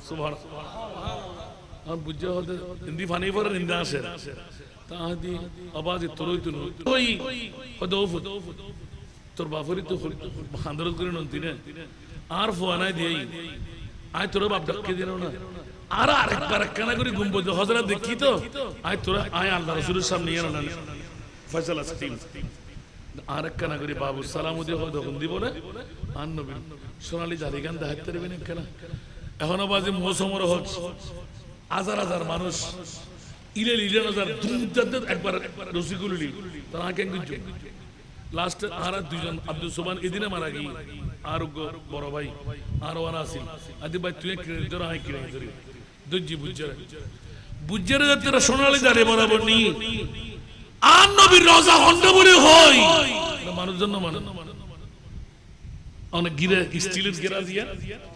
Speaker 1: সুবহানাল্লাহ আর বুঝা হতে হিন্দি ফানি পড়ে নিন্দা আসে তাহাদি আওয়াজ তোরই তো ওই হদফ তোর বাপরি তো বান্দরত করে নন্তিনে আর ফোয়ানাই দেই আয় তোর বাপ ডাকে দিনো না আর আরেকবার কানা করে গুম্বদ হযরত দেখি তো আয় তোর আয় আল্লাহ রাসূলের সামনে নিয়ে না ফয়সালা স্টিম আরেক কানা করে বাবু সালামু দিয়ে হদ হুন্দি বলে আর নবী সোনালী জারি গান দাহাতে রবেন কেন এখন বাজে মৌসুমের হজ হাজার হাজার মানুষ ইলেল ইলেল হাজার দুমদাদ একবার রসিকুলি তারা কেন কিছু লাস্ট আর দুইজন আব্দুল সুবহান এদিনে মারা গই আরোগ্য বড় ভাই আর ওরা আছিল আদি ভাই তুই কিরে আই কিরে ধরি দুজি বুজ্জারে যাতে সোনালী জারি বরাবর নি আর নবীর রওজা হন্ড বলে হই মানুষ জন্য মানে অনেক গিরে স্টিলের গেরা দিয়া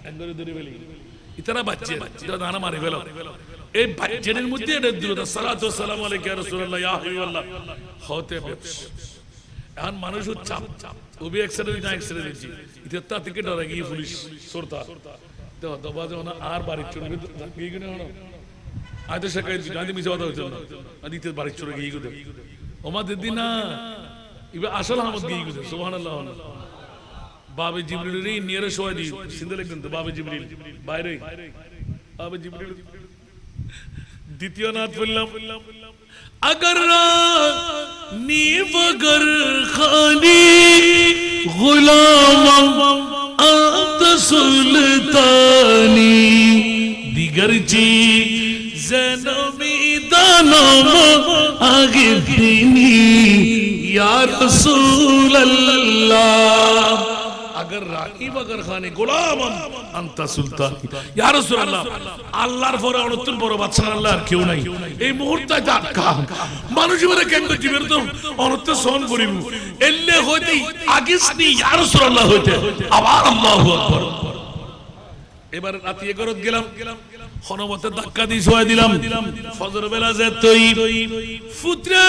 Speaker 1: একবারে ধরে ফেলি ইতারা বাচ্চা এটা দানা মারে ফেলো এই বাচ্চাদের মধ্যে এটা দিল সালাতু ওয়াসসালামু আলাইকা ইয়া রাসূলুল্লাহ ইয়া হাবিবাল্লাহ হতে এখন মানুষ চাপ ওবি এক্সরে না এক্সরে দিছি এটা থেকে ডরে গিয়ে পুলিশ সরতা তো দবাজে না আর বাড়ি চলে গিয়ে গনে হলো আইতে শেখাই গান্ধী মিছে কথা হইতো না আদিতে বাড়ি চলে গিয়ে গদে ওমাদের দিন না ইবে আসল আহমদ গিয়ে গদে সুবহানাল্লাহ बाबे जिब्रील रे नियर शोय दी सिंधे लेकिन तो बाबे जिब्रील বাইরে बाबे जिब्रील দ্বিতীয় নাত বললাম अगर नीव अगर खानी गुलाम अंत सुल्तानी दिगर जी ज़नमी दानम आगे दीनी या रसूल अल्लाह अगर राकीब अगर खाने गुलाम अंता सुल्तान या रसूल अल्लाह আল্লাহর পরে অনন্তর বড় বাদশা আল্লাহ আর কেউ নাই এই মুহূর্তে আটকা মানুষ বলে কেন জীবের তো অনন্ত সহন করিব এলে হইতে আগেসনি ইয়া রাসূলুল্লাহ হইতে আবার আল্লাহু আকবার এবার রাতে 11 গেলাম খনমতে ধাক্কা দিয়ে শোয়া দিলাম ফজর বেলা যে তুই ফুত্রে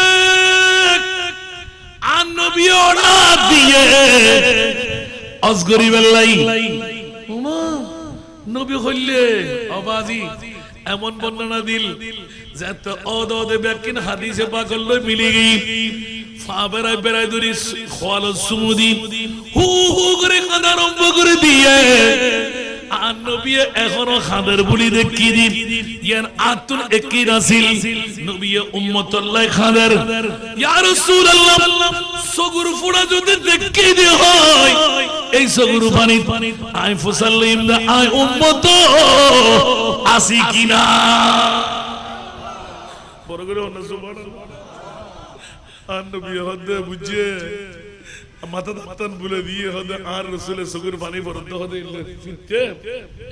Speaker 1: আর নবী ওনা দিয়ে অজগরি বেলাই ওমা নবী হইলে আবাজি এমন বর্ণনা দিল যে তো অদদে ব্যাকিন হাদিসে পাক লই মিলি গই ফাবেরা বেরাই দরি খাল সুমুদি হু হু করে কাদা আরম্ভ করে দিয়ে আর নবী এখনো খাদের বলি দেখি দি ইয়ার আতুল একই রাসিল নবী উম্মতুল্লাহ খাদের ইয়া রাসূলুল্লাহ সগুর ফুড়া যদি দেখি দি হয় এই সগুর পানি আই ফুসাল্লিম দা আই উম্মত আসি কিনা বড় করে অন্য সুবহানাল্লাহ আর নবী হদে বুঝে মাথা দাঁতান বলে দিয়ে হদে আর রাসূলের সগুর পানি বরদ হদে ফিরতে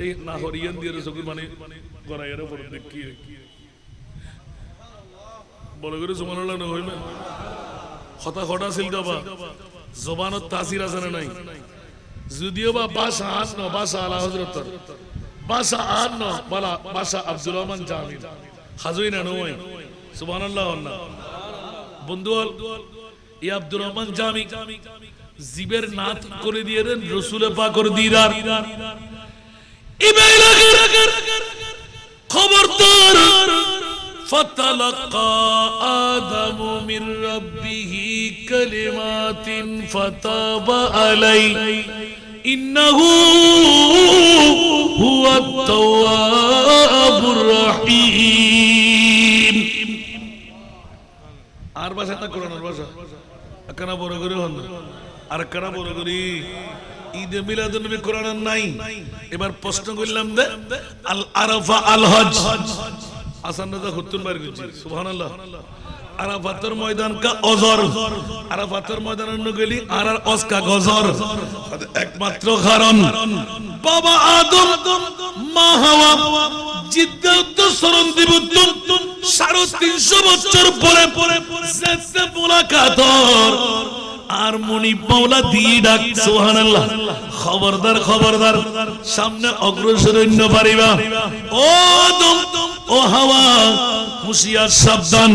Speaker 1: এই না হরিয়ান দিয়ে সগুর পানি গরাইরে বরদ দেখি বড় করে সুবহানাল্লাহ না হইবে কথা খটা ছিল বাবা জবানত তাসির আছে না নাই যদিও বা ভাষা আন ন ভাষা আলা হযরত ভাষা আন ন বলা ভাষা আব্দুর রহমান জামি হাজুই না নয় সুবহানাল্লাহ আল্লাহ বন্ধু এই আব্দুর রহমান জামি জিবের নাত করে দিয়েছেন রাসূল পাকের দিদার ইবাইলাগের খবরদার ফাতালাকা আদম মির রাব্বিহি কালিমাতিন ফাতাবা আলাই ইন্নাহু হুয়াত তাওয়াবুর রহিম আর ভাষা না কোরআনের ভাষা একখানা বড় করে হন আর একখানা বড় করি ঈদে মিলাদুন নবী কোরআন নাই এবার প্রশ্ন করলাম দে আল আরাফা আল হজ আসান রাজা খুতুন বার করছি সুবহানাল্লাহ আরাফাতের ময়দান কা অজর আরাফাতের ময়দানে ন গলি আর অজ কা গজর একমাত্র কারণ বাবা আদম মা হাওয়া জিদ্দাত সরন্দিবুত 350 বছর পরে যেতে মোলাকাত আর মনি মাওলা দিয়ে ডাক সুবহানাল্লাহ খবরদার খবরদার সামনে অগ্রসর হইন পারিবা ও আদম ও হাওয়া হুঁশিয়ার সাবধান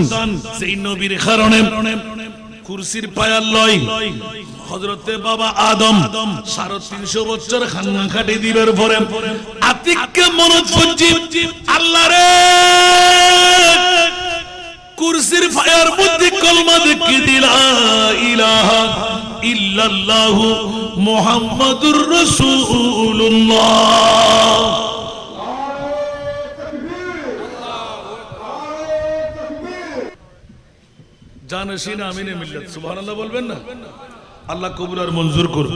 Speaker 1: সেই নবীর কারণে কুরসির পায়ার লয় হযরতে বাবা আদম 350 বছর খান্না খাটি দিবার পরে আতিককে মনত পড়ছি আল্লাহ রে কুরসির পায়ার মধ্যে কলমা দেখি দিলা ইলাহা ইল্লাল্লাহু মুহাম্মাদুর রাসূলুল্লাহ জানশীন আমিনে মিল্লাত সুবহানাল্লাহ বলবেন না আল্লাহ কবুল আর মঞ্জুর করুন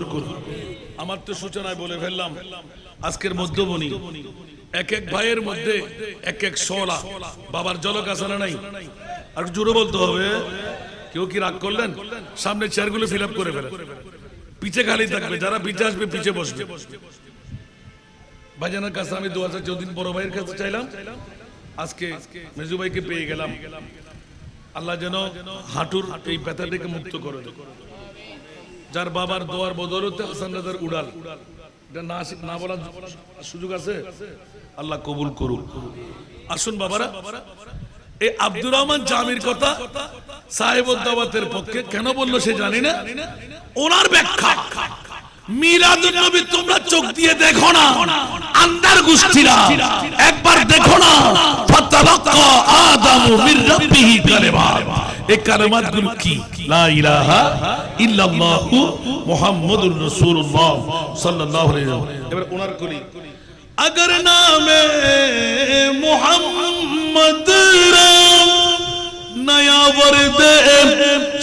Speaker 1: আমার তো সূচনায় বলে ফেললাম আজকের মধ্যবনি এক এক ভাইয়ের মধ্যে এক এক শোলা বাবার জলক আছে না নাই আর জোরে বলতে হবে কেউ কি রাগ করলেন সামনে চেয়ারগুলো ফিল আপ করে ফেলেন পিছে খালি থাকবে যারা পিছে আসবে পিছে বসবে ভাইজানের কাছে আমি 2014 বড় ভাইয়ের কাছে চাইলাম আজকে মেজু ভাইকে পেয়ে গেলাম আল্লাহ যেন হাঁটুর এই ব্যথাটাকে মুক্ত করে দেন যার বাবার দোয়ার বদৌলতে হাসান রাজার উড়াল এটা না বলার সুযোগ আছে আল্লাহ কবুল করুন আসুন বাবারা এই আব্দুর রহমান জামির কথা সাহেবুদ দাওয়াতের পক্ষে কেন বললো সে জানি না ওনার ব্যাখ্যা মিলাদুন নবী তোমরা চোখ দিয়ে দেখো না আন্দার গোষ্ঠীরা একবার দেখো না ফাতালাকা আদম মির রাব্বিহি কালিমাত এই কালিমাতগুলো কি লা ইলাহা ইল্লাল্লাহু মুহাম্মাদুর রাসূলুল্লাহ সাল্লাল্লাহু আলাইহি ওয়াসাল্লাম এবার ওনার কলি अगर नामे मोहम्मद नया वर्द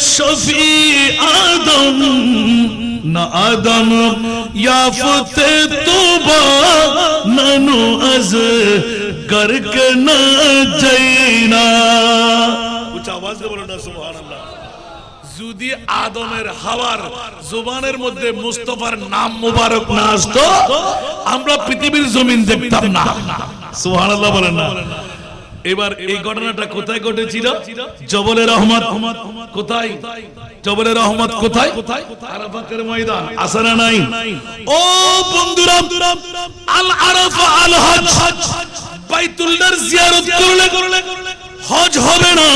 Speaker 1: शफी आदम न आदम याफते तोबा ननु अज करके न जैना कुछ आवाज दे बोलो ना सुभान अल्लाह যদি আদমের হাওয়ার জবানের মধ্যে মুস্তাফার নাম মুবারক না আসতো আমরা পৃথিবীর জমিন দেখতাম না। সুবহানাল্লাহ বলেন না। এবার এই ঘটনাটা কোথায় ঘটেছিল? জবলে রহমত। কোথায় জবলে রহমত? কোথায়? আরাফাতের ময়দান। আছে না নাই? ও বন্ধুরা, আল আরাফা আল হজ, বাইতুল্লাহর জিয়ারত করলে হজ হবে না।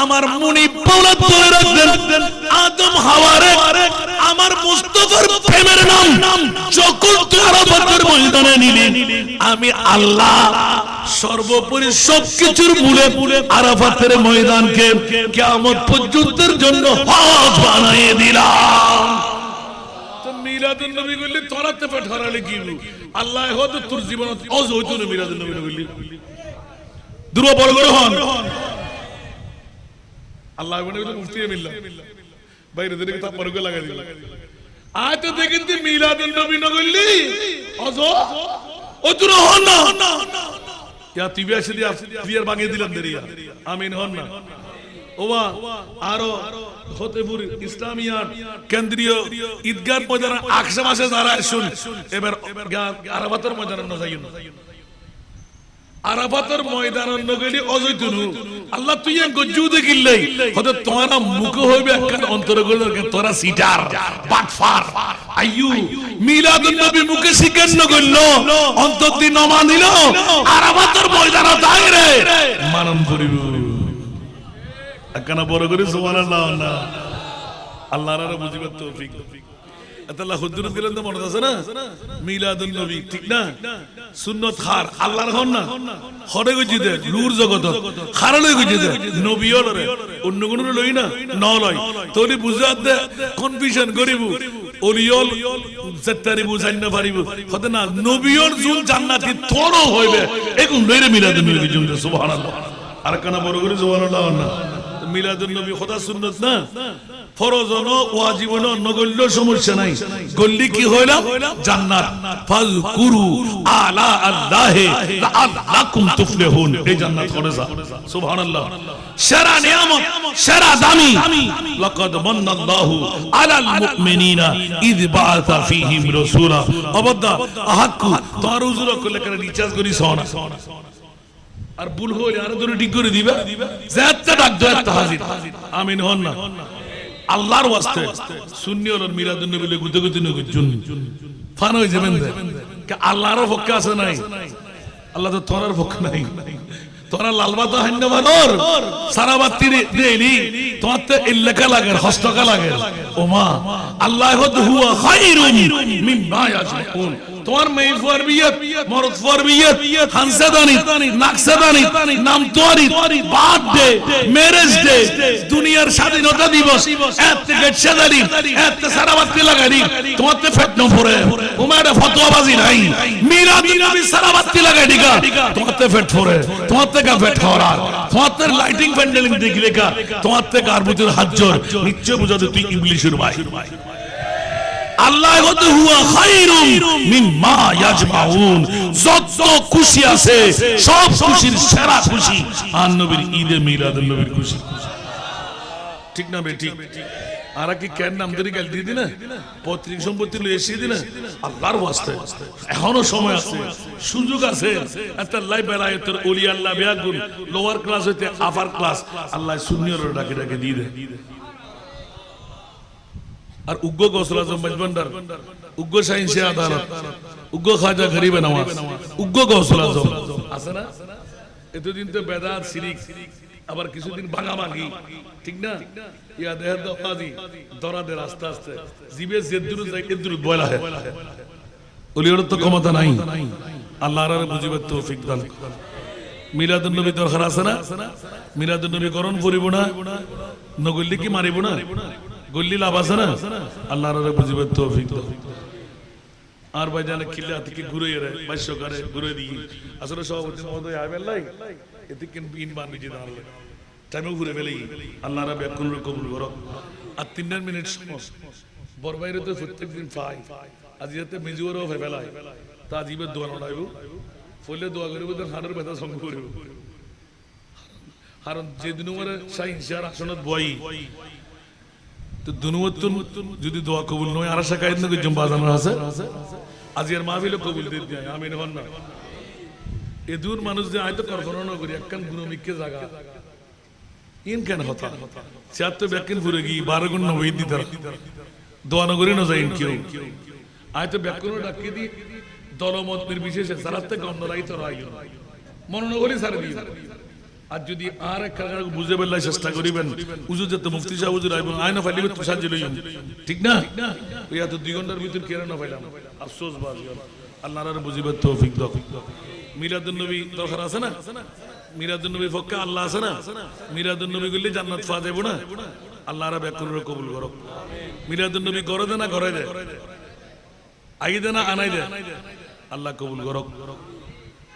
Speaker 1: আমার মুনিব পাওলা ধরে রাখবেন, আদম হাওয়ারে আমার মুস্তাফার প্রেমের নাম যখন আরাফাতের ময়দানে নিলেন, আমি আল্লাহ সর্বোপরি সবকিছুর মূলে আরাফাতের ময়দানকে কিয়ামত পর্যন্তের জন্য হজ বানিয়ে দিলাম। তো মিলাদুন নবী বললি তোরাতে পাঠারালে কি আল্লাহ হয়তো তোর জীবন অজ হইতো না। মিলাদুন নবী বললি দুরো বড় বড় হন আল্লাহ বলে মুফতি মিল্লাহ বাইরে দিকে তা পরকে লাগা দিল। আজ তো দেখেন যে মিলাদুন নবী না বললি অজ ও দুরো হন না। ইয়া টিভি আসে দিয়া ক্লিয়ার বানিয়ে দিলাম দেরিয়া। আমিন হন না। ওবা আরো ফতেপুর ইসলামিয়া কেন্দ্রীয় ঈদগাহ ময়দানে আকশা মাসে যারা শুন এবার আরাফাতের ময়দানে না যাইও না। আরাফাতের ময়দানে না গেলি অজৈতুনু আল্লাহ তুই এক গজ্জু দেখিলাই হয়তো তোরা মুখ হইবে একখান অন্তরে গলে তোরা সিটার বাটফার আইয়ু মিলাদুন নবী মুখে স্বীকার না করলো অন্তর দিন না মানিল আরাফাতের ময়দানে দাইরে মানন করিব একখানা বড় করে সুবহানাল্লাহ না। আল্লাহর বুঝিবার তৌফিক আল্লাহ হুজুর দিলেন তো মনে আছে না? মিলাদুন নবী ঠিক না? সুন্নত খার আল্লাহর হন না হরে গজি দে নূর জগত খারালে গজি দে নবীও লরে অন্য কোন লই না ন লয় তোলি বুঝাত দে কনফিউশন করিব ওলিয়ল সত্তারি বুঝাই না পারিব হতে না নবীর জুল জান্নাতি তোরও হইবে এখন লইরে মিলাদুন নবী জুল সুবহানাল্লাহ। আর কানা বড় করে সুবহানাল্লাহ না। মিলাদুন নবী খোদা সুন্নত না, ফরজ ন ওয়াজিব ন নগল্য সমস্যা নাই। গল্লি কি হইলা জান্নাত। ফাযকুরু আলা আল্লাহি লাআল্লাকুম তুফলিহুন। এই জান্নাত খরজা সুবহানাল্লাহ। সেরা নিয়ামত সেরা দামি লাকাদ মান্নাল্লাহু আলাল মুমিনিনা ইয বাআসা ফীহিম রাসূলা। অবদা আহাক্কু তোর হুজুর কলে করে রিচার্জ করি সোনা আর ভুল হইলে আর ধরে ঠিক করে দিবা যাতে ডাক দয়া হাজির। আমিন হন না। আল্লাহর ওয়াস্তে সুন্নি হল মিলাদুন নবী লে গুতে গুতে নবী জুন ফান হই যাবেন কে আল্লাহর পক্ষে আছে নাই? আল্লাহ তো তোরার পক্ষে নাই। তোরা লালবাত হান্য বানর সারা বাতি দেইলি তোমাতে ইল্লাকা লাগে হস্তকা লাগে। ওমা আল্লাহ হুয়া খায়রুম মিম্মা ইয়াজমাউন। তোমার মেয়ে ফরবিয়ত মরদ ফরবিয়ত হানসাদানি নাকসাদানি নাম তোরি বার্থডে ম্যারেজ ডে দুনিয়ার স্বাধীনতা দিবস এত গেটসাদানি এত সারা বাতি লাগানি তোমাতে ফেটনো পড়ে উমারে ফতোয়াবাজি নাই। মিলাদুন নবী সারা বাতি লাগাই দিগা তোমাতে ফেট পড়ে তোমাতে কা ফেট হরা তোমাতে লাইটিং প্যান্ডেলিং দেখলে কা তোমাতে কারবুতের হাজ্জর নিশ্চয় বুঝাতে তুই ইবলিশের ভাই। আল্লাহ হুয়া খায়রুম মিম্মা ইয়াজমাউন। যত খুশি আছে সব খুশির সেরা খুশি আর নবীর ঈদে মিলাদুন নবীর খুশি। ঠিক না বেটি? আর কি কেন নাম ধরে গাল দিয়ে দিনা পৈতৃক সম্পত্তি লয়ে এসে দিনা আল্লাহর ওয়াস্তে এখনো সময় আছে সুযোগ আছে। একটা লাই বেলায়েতের ওলি আল্লাহ বিয়াগুন লোয়ার ক্লাস হইতে আপার ক্লাস আল্লাহ সুন্নিয়র ডাকে ডাকে দিয়ে দেয়। আর উগ্র গৌসুল আজম মজবন্ডার উগ্র সাইন্সে আদালত উগ্র খাজা গরিবে নওয়াজ উগ্র গৌসুল আজম আছে না? এতদিন তো বেদাত শিরিক আবার কিছুদিন ভাগাভাগি ঠিক না? ইয়া দেহের দফাজি দরাদের আস্তে আস্তে জিবে জেদ্দুর যাই এদ্দুর বয়লা হয়। ওলিয়র তো ক্ষমতা নাই। আল্লাহর বুঝিবার তৌফিক দান। মিলাদুন নবী দরকার আছে না? মিলাদুন নবী করণ করিব না নগল্লি কি মারিব না? গল্লি লাভ আছে না? আল্লাহর বুঝিবার তৌফিক দাও। আর ভাই জানে কিল্লা থেকে ঘুরে রে বাইশ করে ঘুরে দিই আসলে সভাপতি মহোদয় আইবেন লাই এতে কেন বিন বান বিজে দাঁড়ালে টাইমে ঘুরে ফেলেই আল্লাহ রাব্বি কোন কবুল করো। আর 3 মিনিট বড় বাইরে তো প্রত্যেকদিন পাই আজ যাতে মেজুরও ফেলায় তা আজিবে দোয়া লড়াইব ফলে দোয়া করিব তো হাড়ের ব্যথা সঙ্গ করিব। কারণ যেদিন আমার সাইন্সার আসনত বই তো দুনুমতুন যদি দোয়া কবুল নয় আর আশা কায়েদ নকে জুম্বা জানার আছে আজকের মাহফিল কবুল দিয়ে দেয় আমিন হন না এ দূর মানুষ যে আয়তো কল্পনা না করি একখান গুণমিককে জায়গা ইন কেন হতা চার তো ব্যাকিন ফুরে গিয়ে 12 গুণ নবী দিতে দোয়া নগরী না যায় কেউ আয়তো ব্যাকুণ ডাকিয়ে দি দলমত নির্বিশেষে সারার থেকে অন্যরাই তো রাই মনোনগরী সারে দিয়ে আর যদি আর এক কারণে বুঝে বেলায় চেষ্টা করিবেন হুজুর যেতে মুফতি সাহেব হুজুর আইবেন আয়না ফাইলিবে তো সাহায্য লইম ঠিক না ওই এত 2 ঘন্টার ভিতর কেন না পাইলাম আফসোস বাজ আল্লাহর বুঝিবার তৌফিক দাও মিলাদুন নবী দরকার আছে না মিলাদুন নবী পক্ষে আল্লাহ আছে না মিলাদুন নবী গলি জান্নাত পাওয়া যাবে না আল্লাহর ব্যাকুর কবুল করো মিলাদুন নবী করে দে না করে দে আই দে না আনাই দে আল্লাহ কবুল করো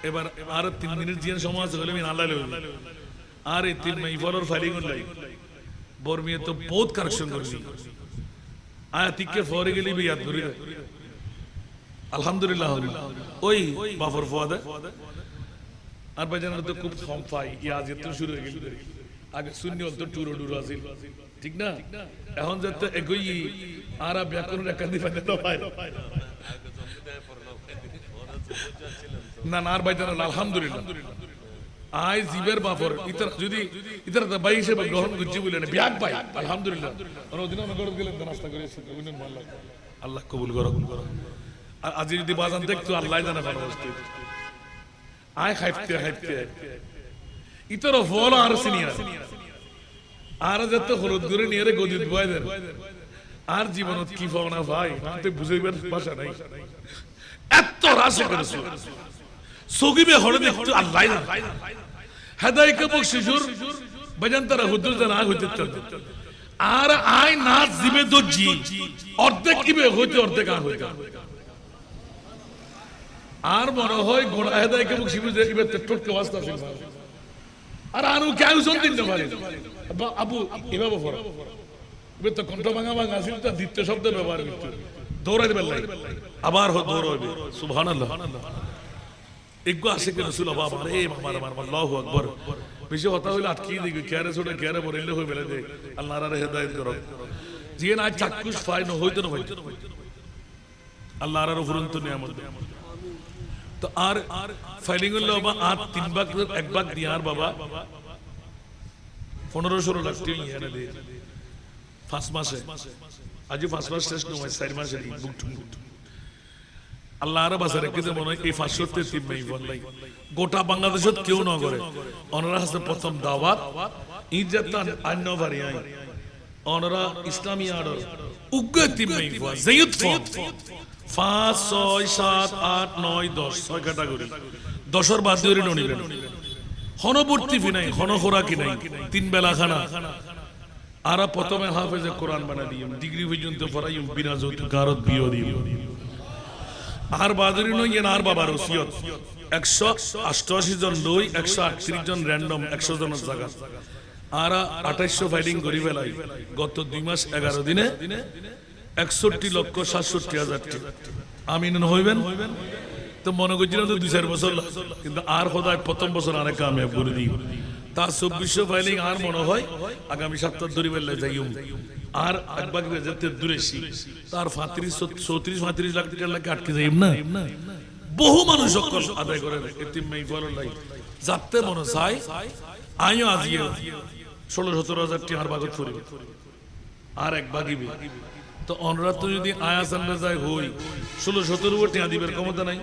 Speaker 1: এবার আর 3 মিনিট জিয়ান সময় আছে বলে আমি আল্লাহ লই আর এই 3 মাই ফলোর ফাইলিং লাই বর্মিয়ে তো বহুত কারেকশন করছি আয়াতিকে ফরে গেলি বি ইয়াদ করি আলহামদুলিল্লাহ ওই বাফর ফুয়াদা আর বাজানোর তো খুব কম পাই ইয়াজ এত শুরু হয়ে গেল আগে শূন্য তো টুরো টুরো আছিল ঠিক না এখন যাতে একই আর ব্যাকরণ একান্তি পাইতে তো পায় না না আর বাজানো আলহামদুলিল্লাহ আই জিবের বাফর ইতর যদি ইতর দা বাই হিসেবে গ্রহণ করছি বলেন ব্যাগ পাই আলহামদুলিল্লাহ ওদিন আমরা গড় গেলেন নাস্তা করে বুঝলেন ভালো আল্লাহ কবুল করো আর আজ যদি বাজান দেখতো আল্লাহ জানে ভালো অবস্থা আয় খাইতে খাইতে ইতর ফল আর সিনিয়র আর যত হলুদ করে নিয়ে রে গদিত বয় দেন আর জীবনত কি পাওনা ভাই আপনি বুঝাইবার ভাষা নাই এত রাশে করেছো সগিবে হড়ে দেখতো আল্লাহ না হেদায় কে বকশিশুর বাজান তারা হুজুর জানা হইতে চলতে আর আয় নাচ জিবে দজি অর্ধেক কিবে হইতে অর্ধেক আর হইতে আর মনে হয় গোড়া হেদায় কে বকশিশুর যে ইবে টটকে ওয়াস্তা ছিল আর আনু কেউ শুনতেন না পারে আবু এভাবে পড়া ইবে তো কণ্ঠ ভাঙা ভাঙা ছিল তা দ্বিতীয় শব্দ ব্যবহার করতে দৌড়াইতে বেলাই আবার দৌড়াইবে সুবহানাল্লাহ একগো আশিক রাসূল বাবা রে আমার আল্লাহু আকবার বেশি কথা হইলে আটকি দিবে কেরে ছোট কেরে বলেলে হই বেলে দে আল্লাহর হেদায়েত করো জিন আজ চাক্ষুষ ফাইন হইতো না হইতো আল্লাহর উপরন্ত নিয়ামত তো আর ফাইলিং হলো বাবা আর 3 ভাগ 1 ভাগ দিয়ার বাবা 15-16 লাখ টাকা নিয়ে দে 5 মাসে আজ 5 মাস শেষ নয় 4 মাসে বুক আল্লাহ আরব আছে কিন্তু মনে হয় এই 503 মেই বললাই গোটা বাংলাদেশত কেউ না করে ওনারা হাতে প্রথম দাওয়াত ইজ্জতান আন্নভারি আই ওনারা ইসলামী আড়র উগ্র তিন মেই ফা জায়ুদ ফত 5 6 7 8 9 10 6 ক্যাটাগরি 10 এর বাদ দিয়ে ননিবেন হনবর্তী ফি নাই হনখোরা কি নাই 3 বেলা খানা আর প্রথমে হাফেজে কোরআন বানা দিম ডিগ্রি পর্যন্ত পড়াইম বিনা যৌতুক গারত বিও দিম আর বাদরি নয় আর বাবার ওসিয়ত 188 জন লই 138 জন র‍্যান্ডম 100 জনের জায়গা আর 2800 ফাইটিং করি ফেলাই গত 2 মাস 11 দিনে 61,67,000 টাকা আমিন হইবেন তো মনে করছিলাম তো 2-4 বছর কিন্তু আর খোদায় প্রথম বছর আরেক কামিয়াব করে দিই তা 2400 ফাইলিং আর মনে হয় আগামী সপ্তাহ ধরে বেলা যাইম আর একবার যেতে দূরেছি তার 35-36 লাখ টাকা লাগে আটকে যাইম না বহু মানুষ সকল আদায় করে এতিম মেই বলাই যাতে মনে চাই আইও আজিও 16-17 টাকা আর বাগত করি আর এক বাগিবে তো অনরাত যদি আয়াসান যায় হই 16-17 টাকা দিবের ক্ষমতা নাই